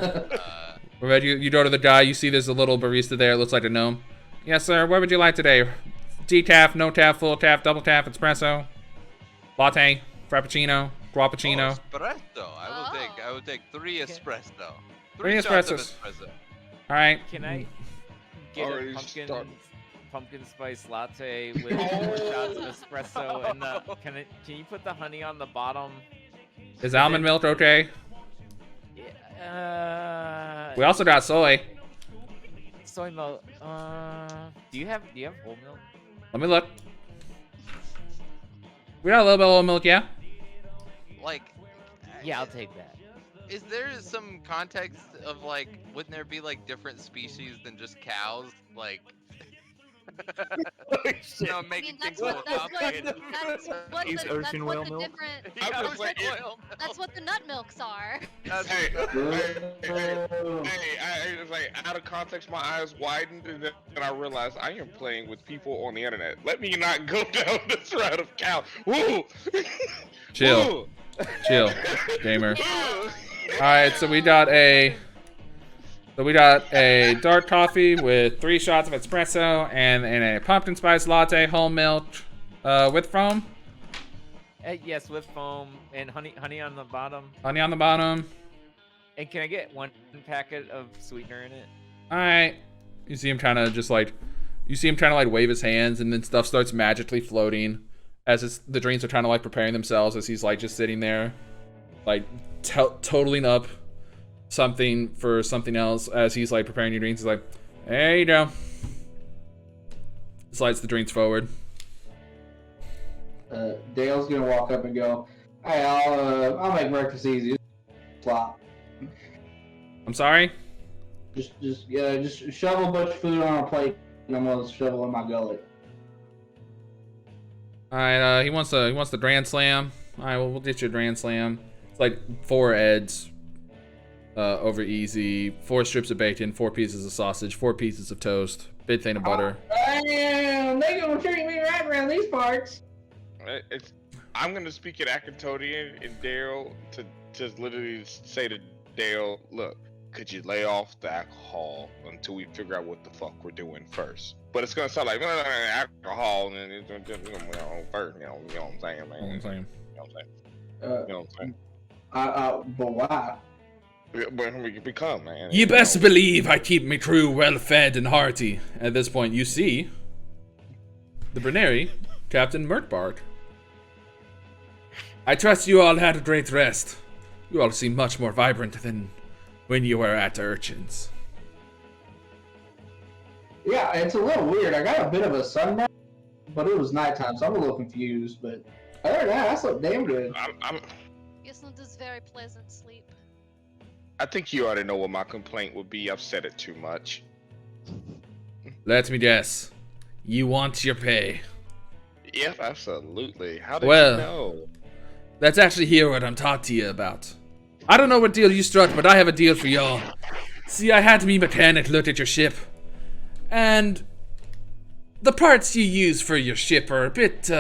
Speaker 2: We're ready. You go to the guy. You see there's a little barista there. It looks like a gnome. Yes, sir. What would you like today? Decaf, no tap, full tap, double tap, espresso, latte, frappuccino, guappuccino.
Speaker 6: Oh, espresso. I would take 3 espresso.
Speaker 2: 3
Speaker 6: shots of
Speaker 2: espressos.
Speaker 6: espresso.
Speaker 2: All right.
Speaker 8: Can I get
Speaker 3: Already
Speaker 8: a pumpkin spice latte with 4 shots of espresso and can you put the honey on the bottom?
Speaker 2: Is almond milk okay? We also got soy.
Speaker 8: Soy milk. Do you have whole milk?
Speaker 2: Let me look. We got a little bit of oat milk, yeah.
Speaker 6: Like,
Speaker 8: Yeah, I'll take that.
Speaker 6: is there some context of wouldn't there be different species than just cows? No,
Speaker 1: I
Speaker 6: making
Speaker 1: mean, that's
Speaker 6: things more
Speaker 1: what that's what
Speaker 6: complicated.
Speaker 7: He's
Speaker 1: that's
Speaker 7: ocean
Speaker 1: what
Speaker 7: whale
Speaker 1: the
Speaker 7: milk.
Speaker 1: different
Speaker 6: I'm
Speaker 3: I was
Speaker 6: just
Speaker 3: like,
Speaker 1: that's what the nut milks are.
Speaker 6: That's
Speaker 3: hey,
Speaker 5: Ooh.
Speaker 3: I was like, out of context, my eyes widened, and then I realized I am playing with people on the internet. Let me not go down this route of cow. Woo!
Speaker 2: Chill.
Speaker 3: Woo!
Speaker 2: Chill, gamer.
Speaker 1: Yeah.
Speaker 2: All right, so we got a dark coffee with 3 shots of espresso and a pumpkin spice latte, whole milk, with foam.
Speaker 4: Yes, with foam and honey on the bottom.
Speaker 2: Honey on the bottom.
Speaker 4: And can I get 1 packet of sweetener in it?
Speaker 2: All right. You see him kind of wave his hands, and then stuff starts magically floating as the drinks are trying to like preparing themselves as he's like just sitting there, like totaling up something for something else as he's like preparing your drinks. He's like, there you go. Slides the drinks forward.
Speaker 5: Dale's gonna walk up and go, "Hey, I'll make breakfast easy. Flop.
Speaker 2: I'm sorry.
Speaker 5: Just shovel a bunch of food on a plate, and I'm gonna shovel in my gullet."
Speaker 2: All right. He wants the Grand Slam. All right. Well, we'll get you a Grand Slam. It's like 4 eggs. Over easy. 4 strips of bacon, 4 pieces of sausage, 4 pieces of toast, big thing of butter.
Speaker 5: Damn, they gonna treat me right around these parts.
Speaker 3: I'm gonna speak in Akatonian and Daryl to just literally say to Dale, look, could you lay off the alcohol until we figure out what the fuck we're doing first? But it's gonna sound like alcohol and it's first, you know what I'm saying, man.
Speaker 2: You know what I'm saying?
Speaker 3: You know what I'm saying?
Speaker 5: But why?
Speaker 3: When we become, man.
Speaker 2: You best believe I keep me crew well fed and hearty. At this point, you see the Brenary, Captain Mertbark. I trust you all had a great rest. You all seem much more vibrant than when you were at Urchins.
Speaker 5: Yeah, it's a little weird. I got a bit of a sunburn, but it was nighttime, so I'm a little confused. But other than that, I slept damn good.
Speaker 1: Yes, not this very pleasant sleep.
Speaker 3: I think you already know what my complaint would be. I've said it too much.
Speaker 2: Let me guess. You want your pay.
Speaker 3: Yep, absolutely. How did
Speaker 2: Well,
Speaker 3: you know?
Speaker 2: Let's actually hear what I'm talking to you about. I don't know what deal you struck, but I have a deal for y'all. See, I had me mechanic look at your ship, and the parts you use for your ship are a bit,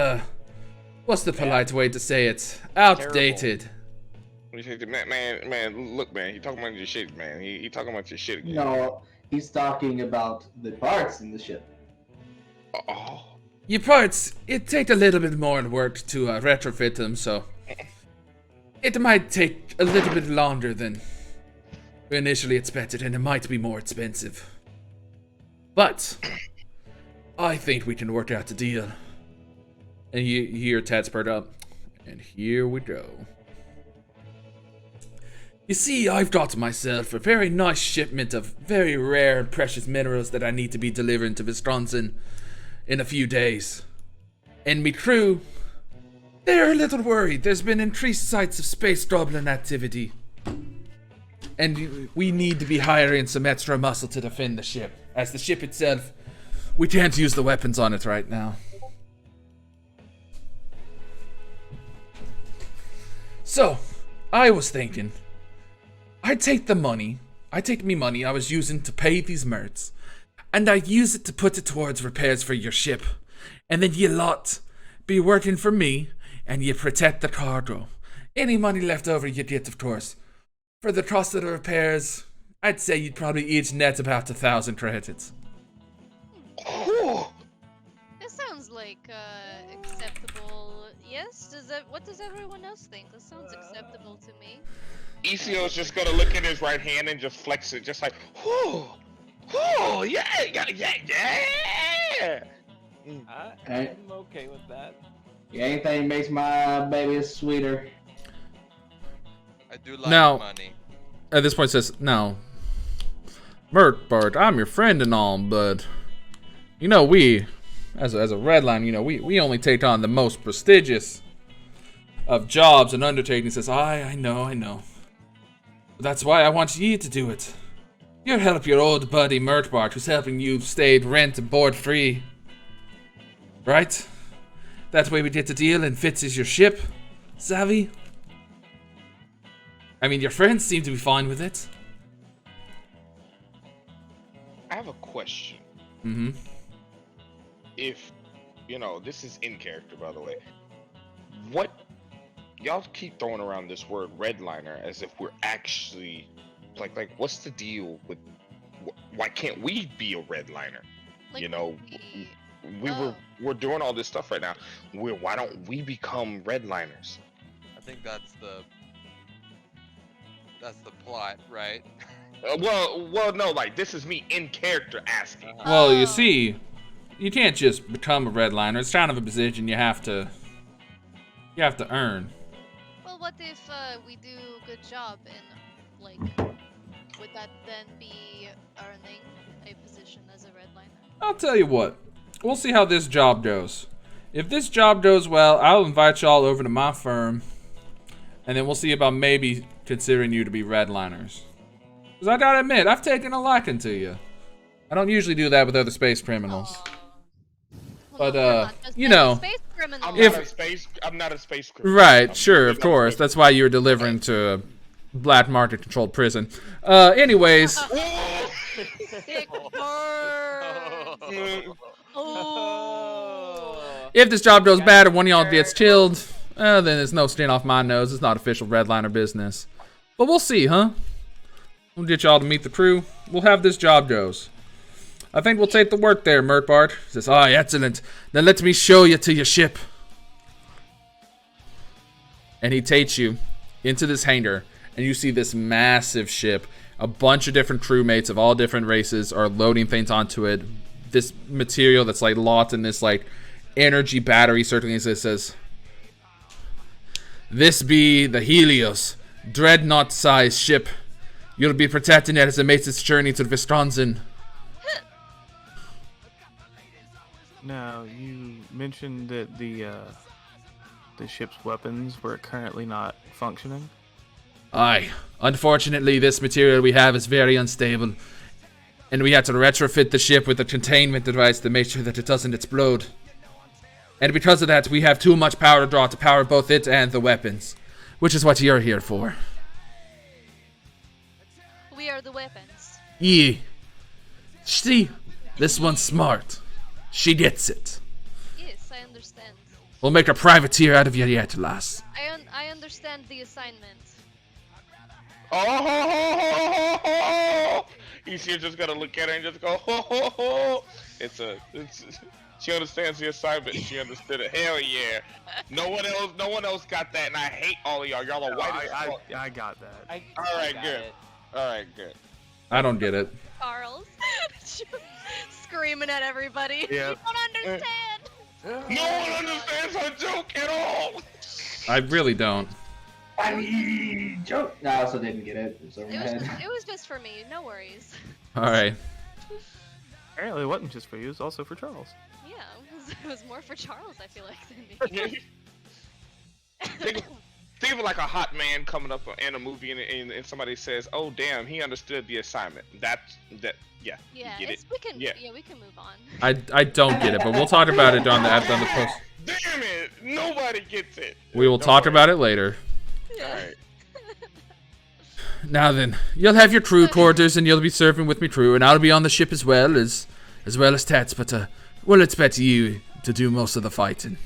Speaker 2: what's the polite way to say it? Outdated.
Speaker 3: Man, look, man, he talking about your shit, man. He talking about your shit again.
Speaker 5: No, he's talking about the parts in the ship.
Speaker 3: Oh.
Speaker 2: Your parts, it take a little bit more work to retrofit them, so it might take a little bit longer than we initially expected, and it might be more expensive. But I think we can work out the deal. And you hear Tad spurt up, and here we go. You see, I've got myself a very nice shipment of very rare and precious minerals that I need to be delivering to Wisconsin in a few days. And me crew, they're a little worried. There's been increased sites of space goblin activity. And we need to be hiring some extra muscle to defend the ship. As the ship itself, we can't use the weapons on it right now. So, I was thinking, I'd take the money, me money I was using to pay these merts, and I'd use it to put it towards repairs for your ship. And then you lot be working for me, and you protect the cargo. Any money left over you get, of course. For the cost of the repairs, I'd say you'd probably each net about 1,000 credits.
Speaker 1: This sounds like acceptable. Yes? What does everyone else think? This sounds acceptable to me.
Speaker 3: ECO's just gonna look at his right hand and just flex it, just like, whoo, yeah.
Speaker 4: I'm okay with that.
Speaker 5: Yeah, anything makes my baby sweeter.
Speaker 6: I do like
Speaker 2: Now-
Speaker 6: money.
Speaker 2: At this point, it says, "No, Bart, I'm your friend and all, but you know we, as a redline, you know we only take on the most prestigious of jobs and undertakings." Says, I know. That's why I want you to do it. You help your old buddy Bart, who's helping you stay rent and board free. Right? That way we get the deal and Fitz is your ship. Savvy? I mean, your friends seem to be fine with it.
Speaker 3: I have a question.
Speaker 2: Mm-hmm.
Speaker 3: If, this is in character, by the way. What, y'all keep throwing around this word redliner as if we're actually, like, what's the deal with, why can't we be a redliner?
Speaker 1: Like,
Speaker 3: We're doing all this stuff right now. Why don't we become redliners?
Speaker 6: I think that's the plot, right?
Speaker 3: Well, no, like, this is me in character asking.
Speaker 2: Well, you see, you can't just become a redliner. It's kind of a position you have to earn.
Speaker 1: Well, what if we do a good job and, like, would that then be earning a position as a redliner?
Speaker 2: I'll tell you what. We'll see how this job goes. If this job goes well, I'll invite y'all over to my firm, and then we'll see about maybe considering you to be redliners. Because I gotta admit, I've taken a liking to you. I don't usually do that with other space criminals.
Speaker 1: Well,
Speaker 2: But,
Speaker 1: no, we're not just
Speaker 2: you
Speaker 1: any
Speaker 2: know,
Speaker 1: space criminals.
Speaker 3: I'm not a space criminal.
Speaker 2: Right, sure, of course. That's why you were delivering to a black market controlled prison. Anyways.
Speaker 1: Sick birds. Oh.
Speaker 2: If this job goes bad or one of y'all gets killed, then there's no skin off my nose. It's not official redliner business. But we'll see, huh? We'll get y'all to meet the crew. We'll have this job goes. I think we'll take the work there, Mertbart. He says, excellent. Then let me show you to your ship. And he takes you into this hangar, and you see this massive ship. A bunch of different crewmates of all different races are loading things onto it. This material that's like locked in this like energy battery, certainly as it says, "This be the Helios, dreadnought-sized ship. You'll be protecting it as it makes its journey to Wisconsin."
Speaker 7: Now, you mentioned that the ship's weapons were currently not functioning.
Speaker 2: Aye. Unfortunately, this material we have is very unstable, and we had to retrofit the ship with a containment device to make sure that it doesn't explode. And because of that, we have too much power draw to power both it and the weapons, which is what you're here for.
Speaker 1: We are the weapons.
Speaker 2: Yeah. See, this one's smart. She gets it.
Speaker 1: Yes, I understand.
Speaker 2: We'll make a privateer out of you yet, lass.
Speaker 1: I understand the assignment.
Speaker 3: Oh! You're just gonna look at her and just go, ho. She understands the assignment. She understood it. Hell yeah. No one else got that, and I hate all of y'all. Y'all are white as fuck.
Speaker 7: I got that.
Speaker 3: All right, good.
Speaker 2: I don't get it.
Speaker 1: Charles. Screaming at everybody.
Speaker 7: Yeah.
Speaker 1: You don't understand.
Speaker 3: No one understands her joke at all.
Speaker 2: I really don't.
Speaker 5: Funny joke. No, I also didn't get it. It was over my head.
Speaker 1: It was just for me. No worries.
Speaker 2: Alright.
Speaker 7: Apparently, it wasn't just for you. It was also for Charles.
Speaker 1: Yeah, it was more for Charles, I feel like, than me.
Speaker 3: Think of it like a hot man coming up in a movie and somebody says, "Oh damn, he understood the assignment." Yeah,
Speaker 1: Yeah,
Speaker 3: you get it.
Speaker 1: we can.
Speaker 3: Yeah.
Speaker 1: Yeah, we can move on.
Speaker 2: I don't get it, but we'll talk about it on the post.
Speaker 3: Damn it! Nobody gets it.
Speaker 2: We will talk about it later.
Speaker 1: Yeah.
Speaker 3: Alright.
Speaker 2: Now then, you'll have your crew quarters and you'll be serving with me crew, and I'll be on the ship as well as Tats, but we'll expect you to do most of the fighting.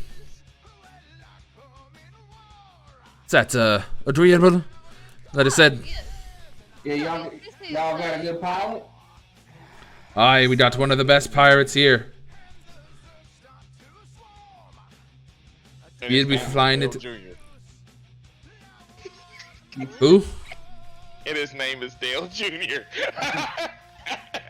Speaker 2: Is that agreeable? Like I said,
Speaker 5: Yeah, y'all got a good pilot?
Speaker 2: aye, we got one of the best pirates here. You'll be flying it.
Speaker 3: Jr.
Speaker 2: Who?
Speaker 3: And his name is Dale Jr.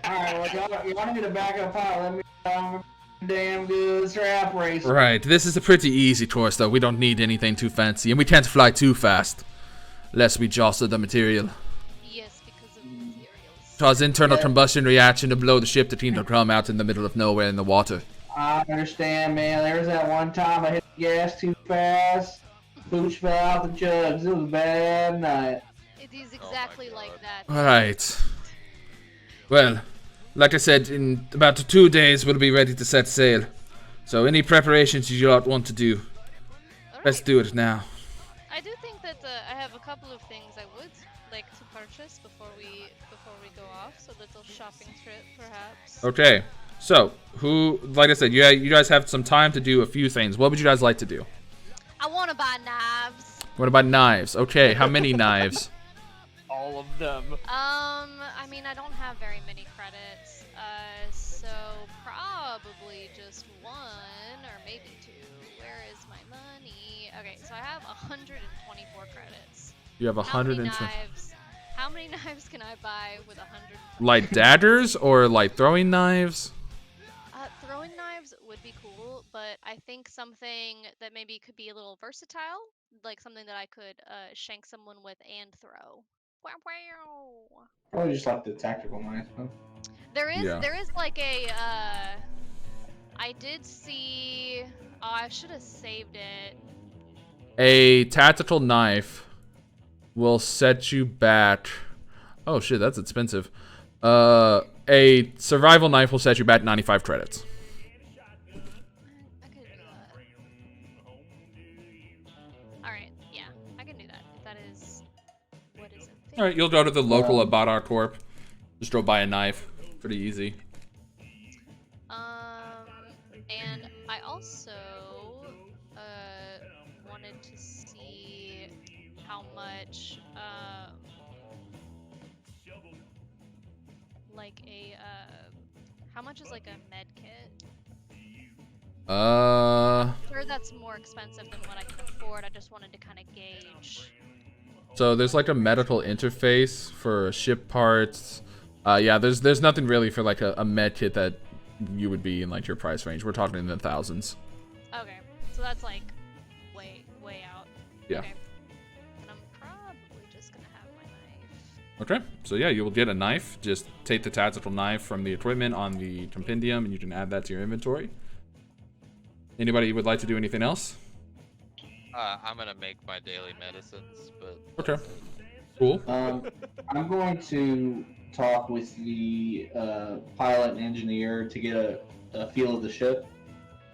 Speaker 5: Alright, well, you want me to back up pilot? Let me damn good strap race.
Speaker 2: Right, this is a pretty easy course though. We don't need anything too fancy, and we can't fly too fast, lest we jostle the material.
Speaker 1: Yes, because of materials.
Speaker 2: Cause internal combustion reaction to blow the ship to to come out in the middle of nowhere in the water.
Speaker 5: I understand, man. There was that one time I hit the gas too fast. Pooch fell out the jugs. It was a bad night.
Speaker 1: It is exactly like that.
Speaker 2: Alright. Well, like I said, in about 2 days we'll be ready to set sail. So any preparations you lot want to do, let's
Speaker 1: Alright.
Speaker 2: do it now.
Speaker 1: I do think that I have a couple of things I would like to purchase before we go off. So a little shopping trip, perhaps.
Speaker 2: Okay. So like I said, you guys have some time to do a few things. What would you guys like to do?
Speaker 1: I want to buy knives.
Speaker 2: What about knives? Okay, how many knives?
Speaker 4: All of them.
Speaker 1: I mean, I don't have very many credits, so probably just one or maybe two. Where is my money? Okay, so I have 124 credits.
Speaker 2: You have
Speaker 1: How many
Speaker 2: 120.
Speaker 1: knives? How many knives can I buy with 100?
Speaker 2: Like daggers or like throwing knives?
Speaker 1: Throwing knives would be cool, but I think something that maybe could be a little versatile, like something that I could shank someone with and throw. Wow, wow.
Speaker 5: Probably just like the tactical knife. Huh?
Speaker 1: There
Speaker 2: Yeah.
Speaker 1: is like a I did see. Oh, I should have saved it.
Speaker 2: A tactical knife will set you back. Oh shit, that's expensive. A survival knife will set you back 95 credits.
Speaker 1: I could do that. All right, yeah, I can do that. If that is what is it?
Speaker 2: All right, you'll go to the local Abadar Corp. Just go buy a knife. Pretty easy.
Speaker 1: And I also wanted to see how much like a how much is like a med kit? Sure, that's more expensive than what I can afford. I just wanted to kind of gauge.
Speaker 2: So there's like a medical interface for ship parts. Yeah, there's nothing really for like a med kit that you would be in like your price range. We're talking in the thousands.
Speaker 1: Okay, so that's like way out.
Speaker 2: Yeah.
Speaker 1: Okay. And I'm probably just gonna have my knife.
Speaker 2: Okay, so yeah, you will get a knife. Just take the tactical knife from the equipment on the compendium, and you can add that to your inventory. Anybody would like to do anything else?
Speaker 6: I'm gonna make my daily medicines, but
Speaker 2: Okay, cool.
Speaker 5: I'm going to talk with the pilot and engineer to get a feel of the ship,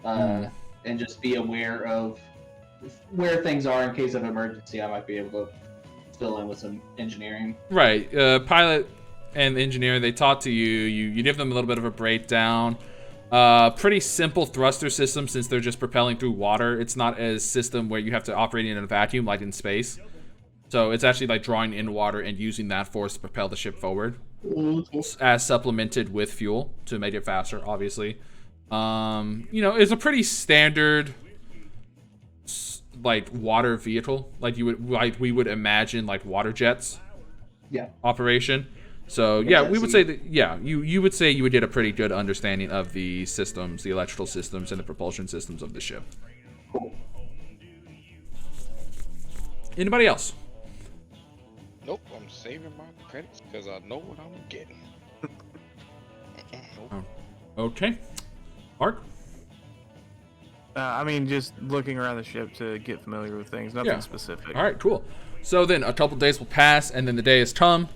Speaker 5: and just be aware of where things are in case of emergency. I might be able to fill in with some engineering.
Speaker 2: Right, pilot and engineer, they talk to you. You give them a little bit of a breakdown. Pretty simple thruster system since they're just propelling through water. It's not a system where you have to operate in a vacuum like in space. So it's actually like drawing in water and using that force to propel the ship forward. As supplemented with fuel to make it faster, obviously. You know, it's a pretty standard like water vehicle. Like we would imagine like water jets.
Speaker 5: Yeah.
Speaker 2: Operation. So yeah, we would say that you would say you would get a pretty good understanding of the systems, the electrical systems, and the propulsion systems of the ship.
Speaker 5: Cool.
Speaker 2: Anybody else?
Speaker 3: Nope, I'm saving my credits because I know what I'm getting. Nope.
Speaker 2: Okay. Mark?
Speaker 7: I mean, just looking around the ship to get familiar with things. Nothing specific.
Speaker 2: All right, cool. So then a couple days will pass, and then the day has come.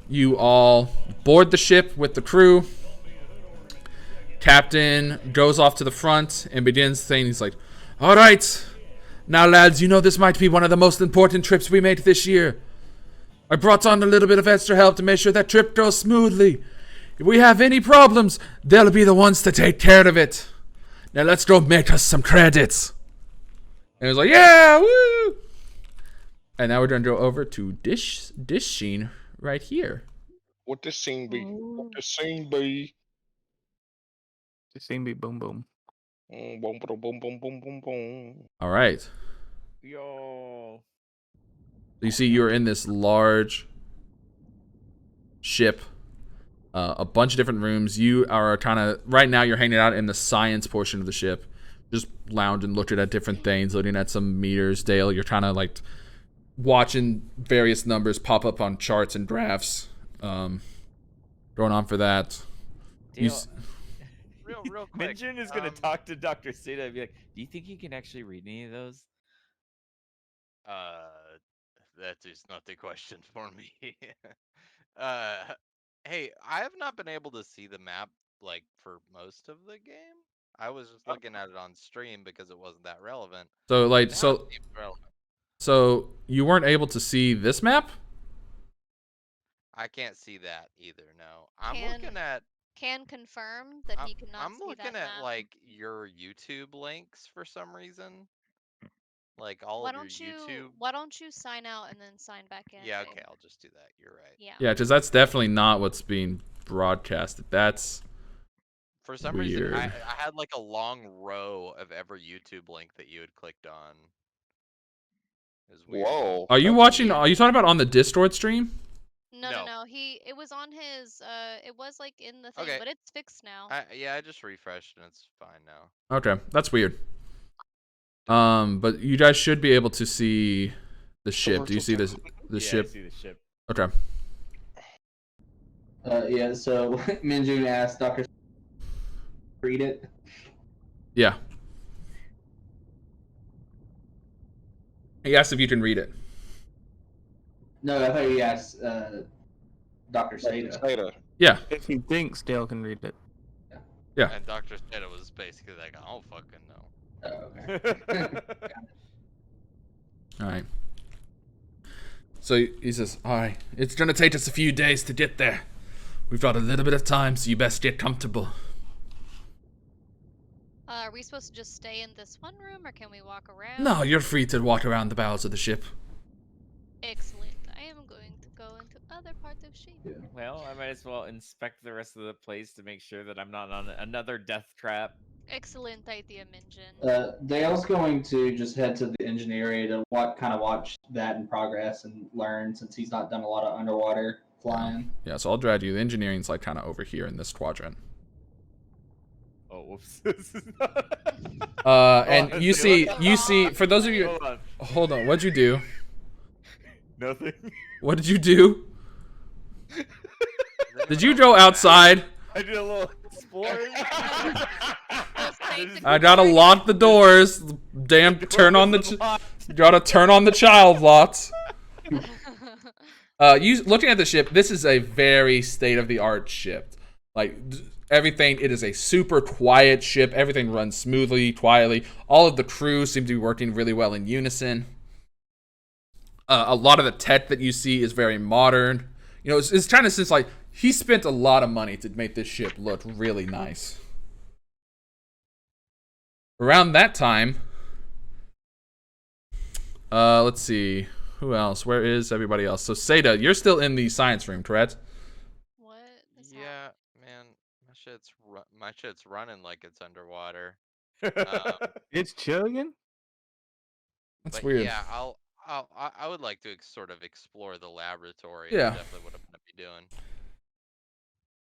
Speaker 2: You all board the ship with the crew. Captain goes off to the front and begins saying, he's like, all right, now lads, you know this might be one of the most important trips we make this year. I brought on a little bit of extra help to make sure that trip goes smoothly. If we have any problems, they'll be the ones to take care of it. Now let's go make us some credits. And he was like, yeah, woo! And now we're going to go over to Dish Sheen right here.
Speaker 3: What this scene be? What this scene be?
Speaker 7: This scene be boom boom.
Speaker 3: Boom, boom, boom, boom, boom, boom, boom.
Speaker 2: All right.
Speaker 4: Yo.
Speaker 2: You see you're in this large ship. A bunch of different rooms. You are kind of, right now you're hanging out in the science portion of the ship. Just lounging, looking at different things, looking at some meters. Dale, you're kind of like watching various numbers pop up on charts and graphs. Going on for that.
Speaker 4: Dale,
Speaker 6: real quick.
Speaker 4: Minjun is gonna talk to Dr. Seda and be like, do you think he can actually read any of those?
Speaker 6: That is not a question for me. Hey, I have not been able to see the map like for most of the game. I was just looking at it on stream because it wasn't that relevant.
Speaker 2: So like
Speaker 6: Now it
Speaker 2: so
Speaker 6: seems relevant.
Speaker 2: so you weren't able to see this map?
Speaker 6: I can't see that either. No, I'm
Speaker 1: Can
Speaker 6: looking at.
Speaker 1: can confirm that he could not
Speaker 6: I'm
Speaker 1: see that
Speaker 6: looking at
Speaker 1: map.
Speaker 6: like your YouTube links for some reason. Like all
Speaker 1: Why
Speaker 6: of your
Speaker 1: don't you
Speaker 6: YouTube.
Speaker 1: why don't you sign out and then sign back in?
Speaker 6: Yeah,
Speaker 1: babe?
Speaker 6: okay, I'll just do that. You're right.
Speaker 1: Yeah.
Speaker 2: Yeah, because that's definitely not what's being broadcasted. That's
Speaker 6: For some
Speaker 2: weird.
Speaker 6: reason, I had like a long row of every YouTube link that you had clicked on. It was weird.
Speaker 3: Whoa.
Speaker 2: Are you
Speaker 3: that's
Speaker 2: watching?
Speaker 3: weird.
Speaker 2: Are you talking about on the Discord stream?
Speaker 1: No,
Speaker 6: No.
Speaker 1: no. It was on his it was like in the thing,
Speaker 6: Okay.
Speaker 1: but it's fixed now.
Speaker 6: Yeah, I just refreshed and it's fine now.
Speaker 2: Okay, that's weird. But you guys should be able to see the ship. Do you see this? The
Speaker 4: Yeah,
Speaker 2: ship?
Speaker 4: I see the ship.
Speaker 2: Okay.
Speaker 5: Yeah, so Minjun asked Dr. read it.
Speaker 2: Yeah. He asked if you can read it.
Speaker 5: No, I thought you asked Dr. Seda.
Speaker 3: Seda.
Speaker 2: Yeah.
Speaker 7: If he thinks Dale can read it.
Speaker 2: Yeah.
Speaker 6: And Dr. Seda was basically like, I don't fucking know.
Speaker 5: Oh, okay.
Speaker 2: All right. So he says, all right, it's going to take us a few days to get there. We've got a little bit of time, so you best get comfortable.
Speaker 1: Are we supposed to just stay in this one room, or can we walk around?
Speaker 2: No, you're free to walk around the bowels of the ship.
Speaker 1: Excellent. I am going to go into other parts of ship.
Speaker 5: Yeah.
Speaker 4: Well, I might as well inspect the rest of the place to make sure that I'm not on another death trap.
Speaker 1: Excellent idea, Minjin.
Speaker 5: Dale's going to just head to the engine area to watch that in progress and learn, since he's not done a lot of underwater flying.
Speaker 2: Yeah, so I'll drag you. The engineering's like kind of over here in this quadrant.
Speaker 4: Oh, whoops. This is not...
Speaker 2: And you see, for those of you,
Speaker 4: Hold on.
Speaker 2: hold on, what'd you do?
Speaker 4: Nothing.
Speaker 2: What did you do? Did you go outside?
Speaker 4: I did a little exploring.
Speaker 2: I gotta lock the doors. Damn, turn on the. Gotta turn on the child locks. You looking at the ship. This is a very state-of-the-art ship. Like everything, it is a super quiet ship. Everything runs smoothly, quietly. All of the crew seem to be working really well in unison. A lot of the tech that you see is very modern. You know, it's kind of since like he spent a lot of money to make this ship look really nice. Around that time, let's see, who else? Where is everybody else? So Seda, you're still in the science room, correct?
Speaker 1: What? That's
Speaker 6: Yeah, man, my shit's running like it's underwater.
Speaker 7: It's chugging?
Speaker 2: That's
Speaker 6: But
Speaker 2: weird.
Speaker 6: yeah, I would like to sort of explore the laboratory.
Speaker 2: Yeah.
Speaker 6: That's definitely what I'm gonna be doing.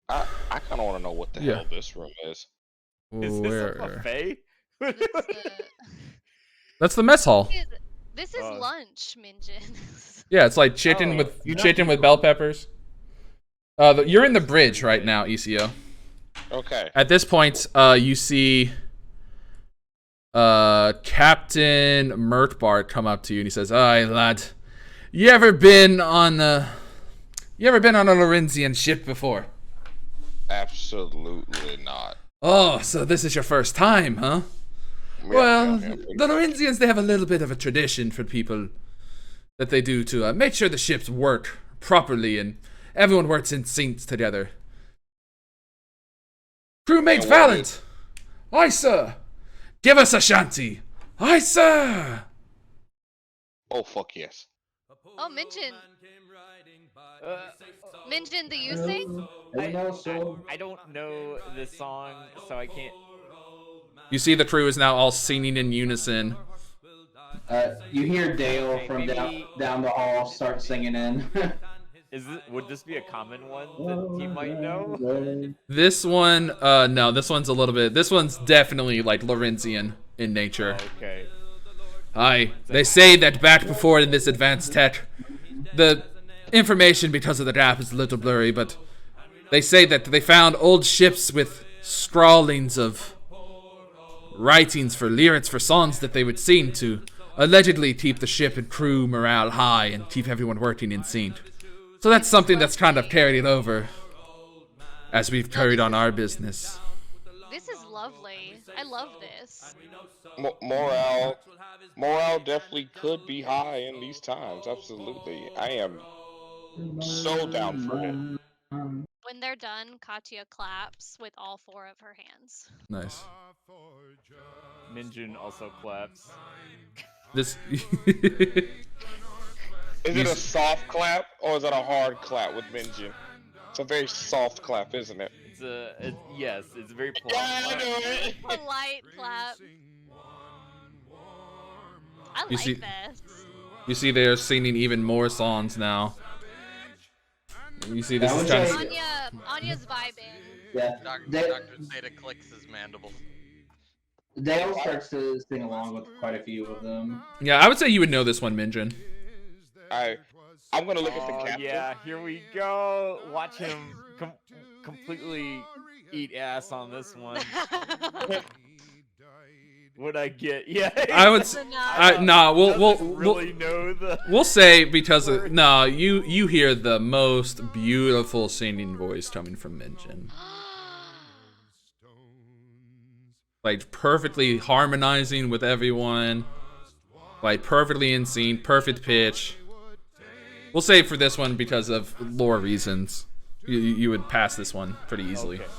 Speaker 3: I kind of want to know what the
Speaker 2: Yeah.
Speaker 3: hell this room is.
Speaker 4: Is this a
Speaker 2: Where?
Speaker 4: buffet?
Speaker 1: This,
Speaker 2: That's the mess hall.
Speaker 1: this is
Speaker 4: Oh.
Speaker 1: lunch, Minjin.
Speaker 2: Yeah, it's like chicken
Speaker 4: Oh,
Speaker 2: with
Speaker 7: you're not
Speaker 2: chicken with
Speaker 7: eating
Speaker 2: bell peppers. You're in the bridge right now, ECO.
Speaker 3: Okay.
Speaker 2: At this point, you see Captain Mertbart come up to you and he says, "Aye, lad, you ever been on a Lorenzian ship before?"
Speaker 3: Absolutely not.
Speaker 2: Oh, so this is your first time, huh?
Speaker 3: Yeah,
Speaker 2: Well,
Speaker 3: yeah, pretty
Speaker 2: the
Speaker 3: much.
Speaker 2: Lorenzians, they have a little bit of a tradition for people that they do to make sure the ships work properly and everyone works in sync together. Crewmate
Speaker 3: And what
Speaker 2: Valent! Aye, sir! Give us a shanty! Aye, sir!
Speaker 3: Oh fuck yes.
Speaker 1: Oh, Minjin.
Speaker 4: Uh,
Speaker 1: Minjin, do you sing?
Speaker 4: I don't know this song, so I can't.
Speaker 2: You see the crew is now all singing in unison.
Speaker 5: You hear Dale
Speaker 4: Okay,
Speaker 5: from
Speaker 4: maybe-
Speaker 5: down the hall start singing in.
Speaker 4: Would this be a common one that he might know?
Speaker 2: This one, no, this one's definitely like Lorenzian in nature.
Speaker 4: Okay.
Speaker 2: Aye, they say that back before in this advanced tech, the information because of the gap is a little blurry, but they say that they found old ships with scrawlings of writings for lyrics for songs that they would sing to allegedly keep the ship and crew morale high and keep everyone working in sync. So that's something that's kind of carried it over as we've carried on our business.
Speaker 1: This is lovely. I love this.
Speaker 3: Morale definitely could be high in these times. Absolutely, I am so down for it.
Speaker 1: When they're done, Katya claps with all 4 of her hands.
Speaker 2: Nice.
Speaker 4: Minjun also claps.
Speaker 2: This.
Speaker 3: Is it a soft clap or is it a hard clap with Minjin? It's a very soft clap, isn't it?
Speaker 4: Yes, it's very polite.
Speaker 3: Yeah, I know it.
Speaker 1: Polite clap. I
Speaker 2: You
Speaker 1: like
Speaker 2: see-
Speaker 1: this.
Speaker 2: You see, they're singing even more songs now. You see, this
Speaker 5: I
Speaker 2: is
Speaker 5: would
Speaker 2: trying
Speaker 5: say-
Speaker 2: to.
Speaker 1: Anya's vibing.
Speaker 5: Yeah.
Speaker 6: Dr. Zeta clicks his mandibles.
Speaker 5: Dale starts to sing along with quite a few of them.
Speaker 2: Yeah, I would say you would know this one, Minjin.
Speaker 3: I'm gonna look at the
Speaker 4: Oh
Speaker 3: captain.
Speaker 4: yeah, here we go. Watch him completely eat ass on this one. What'd I get? Yeah.
Speaker 2: I would. We'll
Speaker 4: really know the.
Speaker 2: We'll say because you hear the most beautiful singing voice coming from Minjin. Like perfectly harmonizing with everyone. Like perfectly in sync, perfect pitch. We'll say for this one because of lore reasons. You would pass this one pretty easily.
Speaker 4: Okay.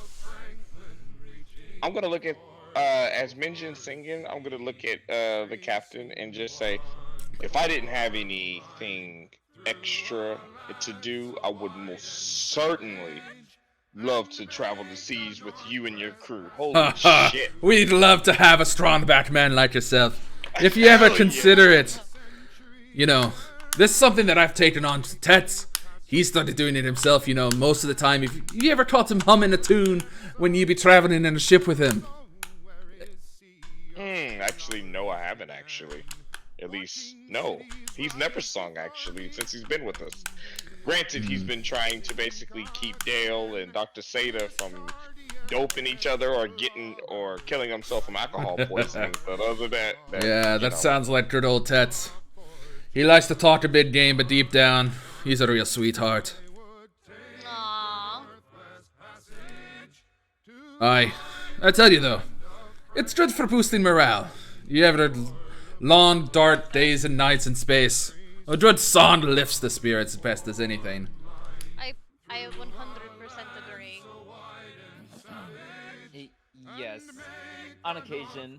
Speaker 3: I'm gonna look at as Minjin singing. I'm gonna look at the captain and just say, if I didn't have anything extra to do, I would most certainly love to travel the seas with you and your crew. Holy shit!
Speaker 2: We'd love to have a strong back man like yourself. If you ever consider it, this is something that I've taken on to Tets. He started doing it himself, most of the time. If you ever caught him humming a tune when you be traveling in a ship with him?
Speaker 3: Actually, no, I haven't actually. At least, no. He's never sung, actually, since he's been with us. Granted, he's been trying to basically keep Dale and Dr. Seda from doping each other or killing himself from alcohol poisoning. But other than that,
Speaker 2: That sounds like good old Tets. He likes to talk a big game, but deep down, he's a real sweetheart.
Speaker 1: Aww.
Speaker 2: I tell you though, it's good for boosting morale. You ever had long, dark days and nights in space? A good song lifts the spirits as best as anything.
Speaker 1: I 100% agree.
Speaker 4: Yes, on occasion.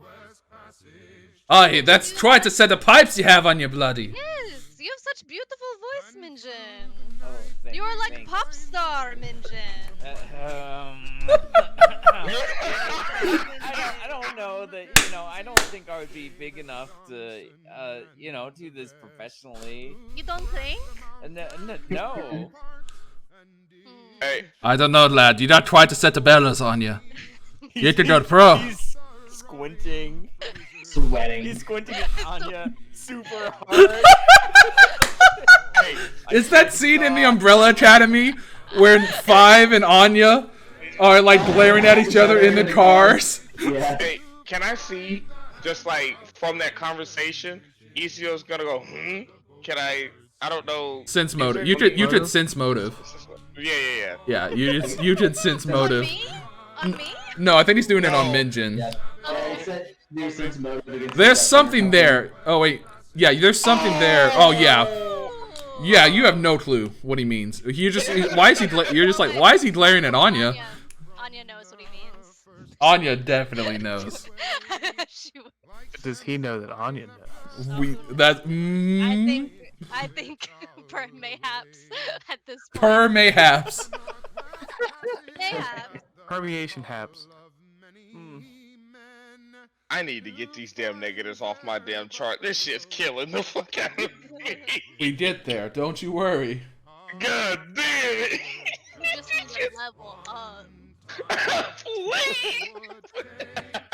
Speaker 2: Aye, that's quite a set of pipes you have on your bloody.
Speaker 1: Yes, you have such beautiful voice, Minjin.
Speaker 4: Oh,
Speaker 1: You are like
Speaker 4: thanks.
Speaker 1: pop star, Minjin.
Speaker 4: I don't know that, I don't think I would be big enough to, do this professionally.
Speaker 1: You don't think?
Speaker 4: No.
Speaker 3: Hey,
Speaker 2: I don't know, lad. You got quite a set of bellows on you. You could go pro.
Speaker 4: He's squinting.
Speaker 5: Sweating.
Speaker 4: He's squinting at Anya super hard.
Speaker 2: Is that scene in the Umbrella Academy where Five and Anya are like glaring at each other in the cars?
Speaker 5: Yeah.
Speaker 3: hey, can I see just like from that conversation, Isio's gonna go, Can I don't know.
Speaker 2: Sense motive. You could sense motive.
Speaker 3: Yeah.
Speaker 2: Yeah, you could sense motive.
Speaker 1: Me? On me?
Speaker 2: No, I think he's doing it on
Speaker 3: No.
Speaker 2: Minjin.
Speaker 5: Yeah. There's motive against
Speaker 2: There's
Speaker 5: the
Speaker 2: something there. Oh wait, yeah, there's something there. Oh yeah, yeah. You have no clue what he means. You're just like, why is he glaring at Anya?
Speaker 1: Anya knows what he means.
Speaker 2: Anya definitely knows.
Speaker 1: She would-
Speaker 7: Does he know that Anya knows?
Speaker 1: I think mayhaps at this point.
Speaker 2: Mayhaps.
Speaker 1: Mayhaps.
Speaker 7: Permeation haps.
Speaker 3: I need to get these damn negatives off my damn chart. This shit's killing the fuck out of me.
Speaker 2: We get there. Don't you worry.
Speaker 3: God damn it.
Speaker 1: You just need to level up.
Speaker 3: Please.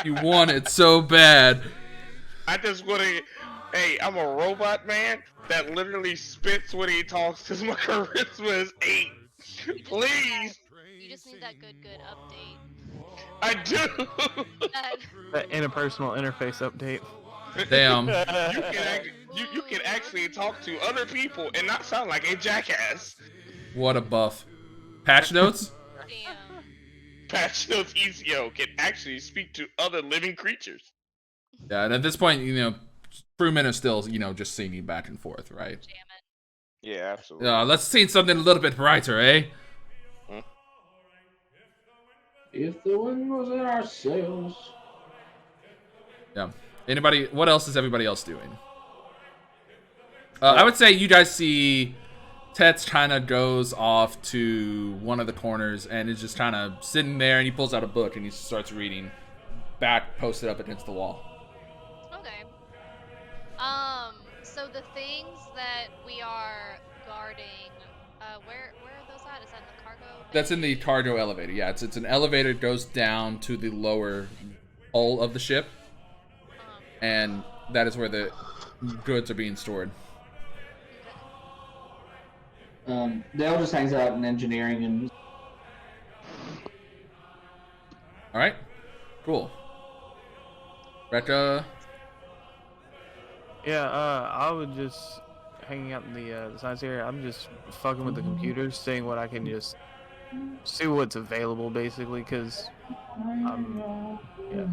Speaker 2: You want it so bad.
Speaker 3: I just want to. Hey, I'm a robot man that literally spits when he talks because my charisma is 8. Please.
Speaker 1: You just need that good update.
Speaker 3: I do.
Speaker 7: That interpersonal interface update.
Speaker 2: Damn.
Speaker 3: You can actually talk to other people and not sound like a jackass.
Speaker 2: What a buff. Patch notes?
Speaker 1: Damn.
Speaker 3: past shows ECO can actually speak to other living creatures.
Speaker 2: Yeah, and at this point, crewmen are still, just singing back and forth, right?
Speaker 3: Yeah, absolutely.
Speaker 2: Let's sing something a little bit brighter, eh?
Speaker 5: If the wind was in our sails.
Speaker 2: Yeah. What else is everybody else doing? I would say you guys see Tetz kind of goes off to one of the corners and is just kind of sitting there, and he pulls out a book and he starts reading, back posted up against the wall.
Speaker 1: Okay. So the things that we are guarding, where are those at? Is that in the cargo bay?
Speaker 2: That's in the cargo elevator. Yeah, it's an elevator that goes down to the lower hull of the ship, and that is where the goods are being stored.
Speaker 5: Dale just hangs out in engineering and.
Speaker 2: All right, cool. Becca.
Speaker 7: Yeah, I would just hanging out in the science area. I'm just fucking with the computers, seeing what I can just see what's available, basically. Cause yeah.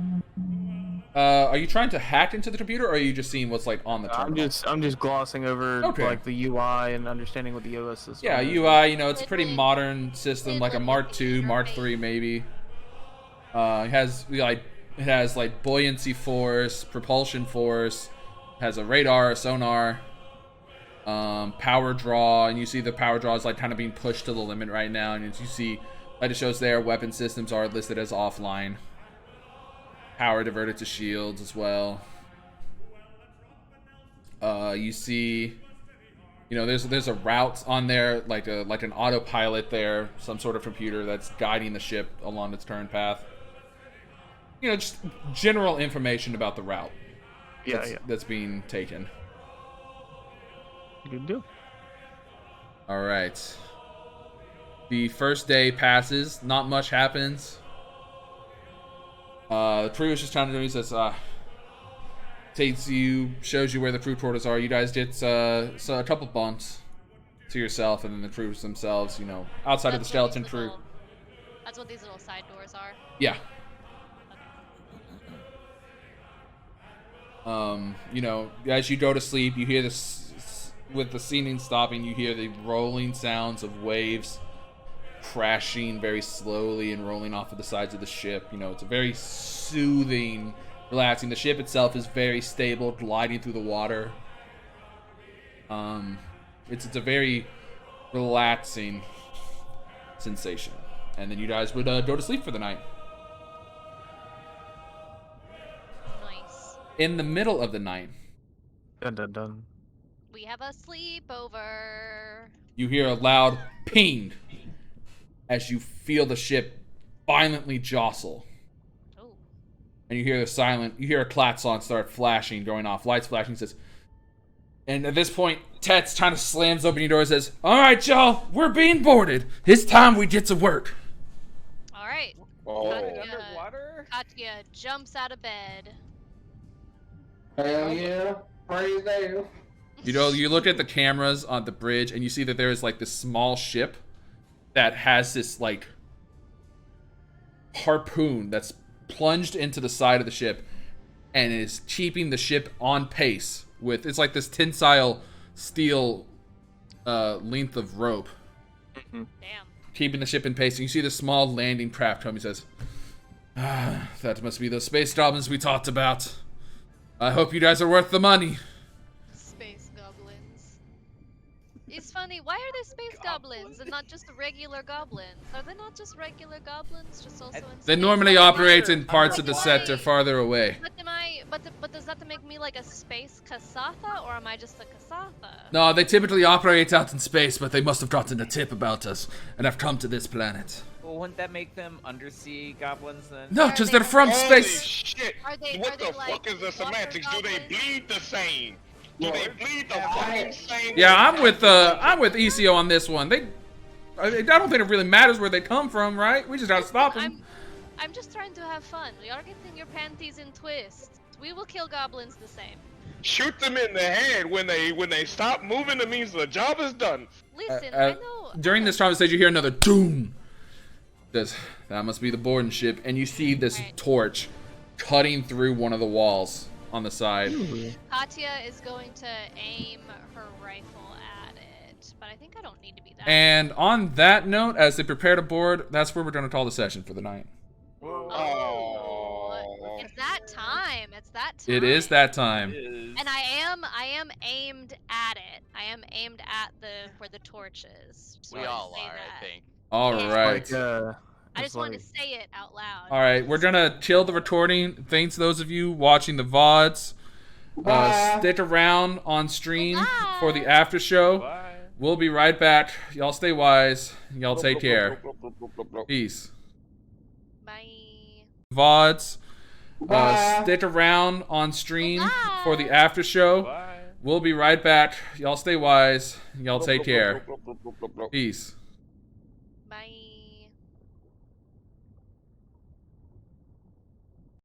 Speaker 2: Are you trying to hack into the computer, or are you just seeing what's like on the terminal?
Speaker 7: I'm just glossing over like the UI and understanding what the OS system.
Speaker 2: Yeah,
Speaker 7: is.
Speaker 2: UI. It's a pretty modern system, like a Mark II, Mark III, maybe. It has like buoyancy force, propulsion force. Has a radar, a sonar, power draw, and you see the power draw is like kind of being pushed to the limit right now. And as you see, like it shows there, weapon systems are listed as offline. Power diverted to shields as well. You see, there's a route on there, like an autopilot there, some sort of computer that's guiding the ship along its current path. Just general information about the route. That's being taken.
Speaker 7: Good deal.
Speaker 2: All right. The first day passes. Not much happens. The crew is just trying to do. He says, takes you, shows you where the crew quarters are. You guys get a couple bumps to yourself, and then the crews themselves. Outside of the skeleton crew.
Speaker 1: That's what these little side doors are.
Speaker 2: Yeah. As you go to sleep, you hear this, with the scening stopping, you hear the rolling sounds of waves crashing very slowly and rolling off of the sides of the ship. It's a very soothing, relaxing. The ship itself is very stable, gliding through the water. It's a very relaxing sensation. And then you guys would go to sleep for the night. In the middle of the night,
Speaker 7: dun dun dun,
Speaker 1: we have a sleepover.
Speaker 2: You hear a loud ping as you feel the ship violently jostle.
Speaker 1: Oh.
Speaker 2: And you hear a klaxon start flashing, going off, lights flashing, says, and at this point, Tetz kind of slams open your door and says, "All right, y'all, we're being boarded. It's time we get to work."
Speaker 1: All right.
Speaker 4: Underwater?
Speaker 1: Katya jumps out of bed.
Speaker 5: Hell yeah, praise Dale.
Speaker 2: You look at the cameras on the bridge and you see that there is like this small ship that has this like harpoon that's plunged into the side of the ship and is keeping the ship on pace with, it's like this tensile steel length of rope.
Speaker 1: Damn.
Speaker 2: Keeping the ship in pace. And you see the small landing craft come. He says, that must be those space goblins we talked about. I hope you guys are worth the money.
Speaker 1: Space goblins. It's funny, why are they space goblins and not just regular goblins? Are they not just regular goblins, just also in space?
Speaker 2: They normally operate in parts of the sector farther away.
Speaker 1: But does that make me like a space Kasatha, or am I just a Kasatha?
Speaker 2: No, they typically operate out in space, but they must have gotten a tip about us and have come to this planet.
Speaker 8: Well, wouldn't that make them undersea goblins then?
Speaker 2: No, because they're from
Speaker 3: Holy
Speaker 2: space.
Speaker 3: shit!
Speaker 1: Are
Speaker 3: What
Speaker 1: they
Speaker 3: the
Speaker 1: like
Speaker 3: fuck is the
Speaker 1: water
Speaker 3: semantics? Do they
Speaker 1: goblins?
Speaker 3: bleed the same? Do they bleed the fucking same?
Speaker 2: Yeah, I'm with ECO on this one. I don't think it really matters where they come from, right? We just gotta stop them.
Speaker 1: I'm just trying to have fun. You're getting your panties in twists. We will kill goblins the same.
Speaker 3: Shoot them in the head when they stop moving. It means the job is done.
Speaker 1: Listen, I know.
Speaker 2: During this conversation, you hear another doom, That must be the boarding ship. And you see this
Speaker 1: Right.
Speaker 2: torch cutting through one of the walls on the side.
Speaker 1: Katya is going to aim her rifle at it, but I think I don't need to be that.
Speaker 2: And on that note, as they prepare to board, that's where we're going to call the session for the night.
Speaker 1: Oh, it's that time. It's that time.
Speaker 2: It is that time.
Speaker 1: And I am aimed at it. I am aimed at where the torch is. Just
Speaker 6: We
Speaker 1: wanted to
Speaker 6: all
Speaker 1: say
Speaker 6: are,
Speaker 1: that.
Speaker 6: I think.
Speaker 2: All
Speaker 1: Yeah.
Speaker 2: right.
Speaker 1: I just wanted to say it out loud.
Speaker 2: All right, we're gonna kill the recording. Thanks those of you watching the VODs. Stick around on stream for the after show.
Speaker 4: Bye.
Speaker 2: We'll be right back. Y'all stay wise. Y'all take care. Peace.
Speaker 1: Bye.
Speaker 2: VODs. Stick around on stream for the after show.
Speaker 4: Bye.
Speaker 2: We'll be right back. Y'all stay wise. Y'all take care. Peace.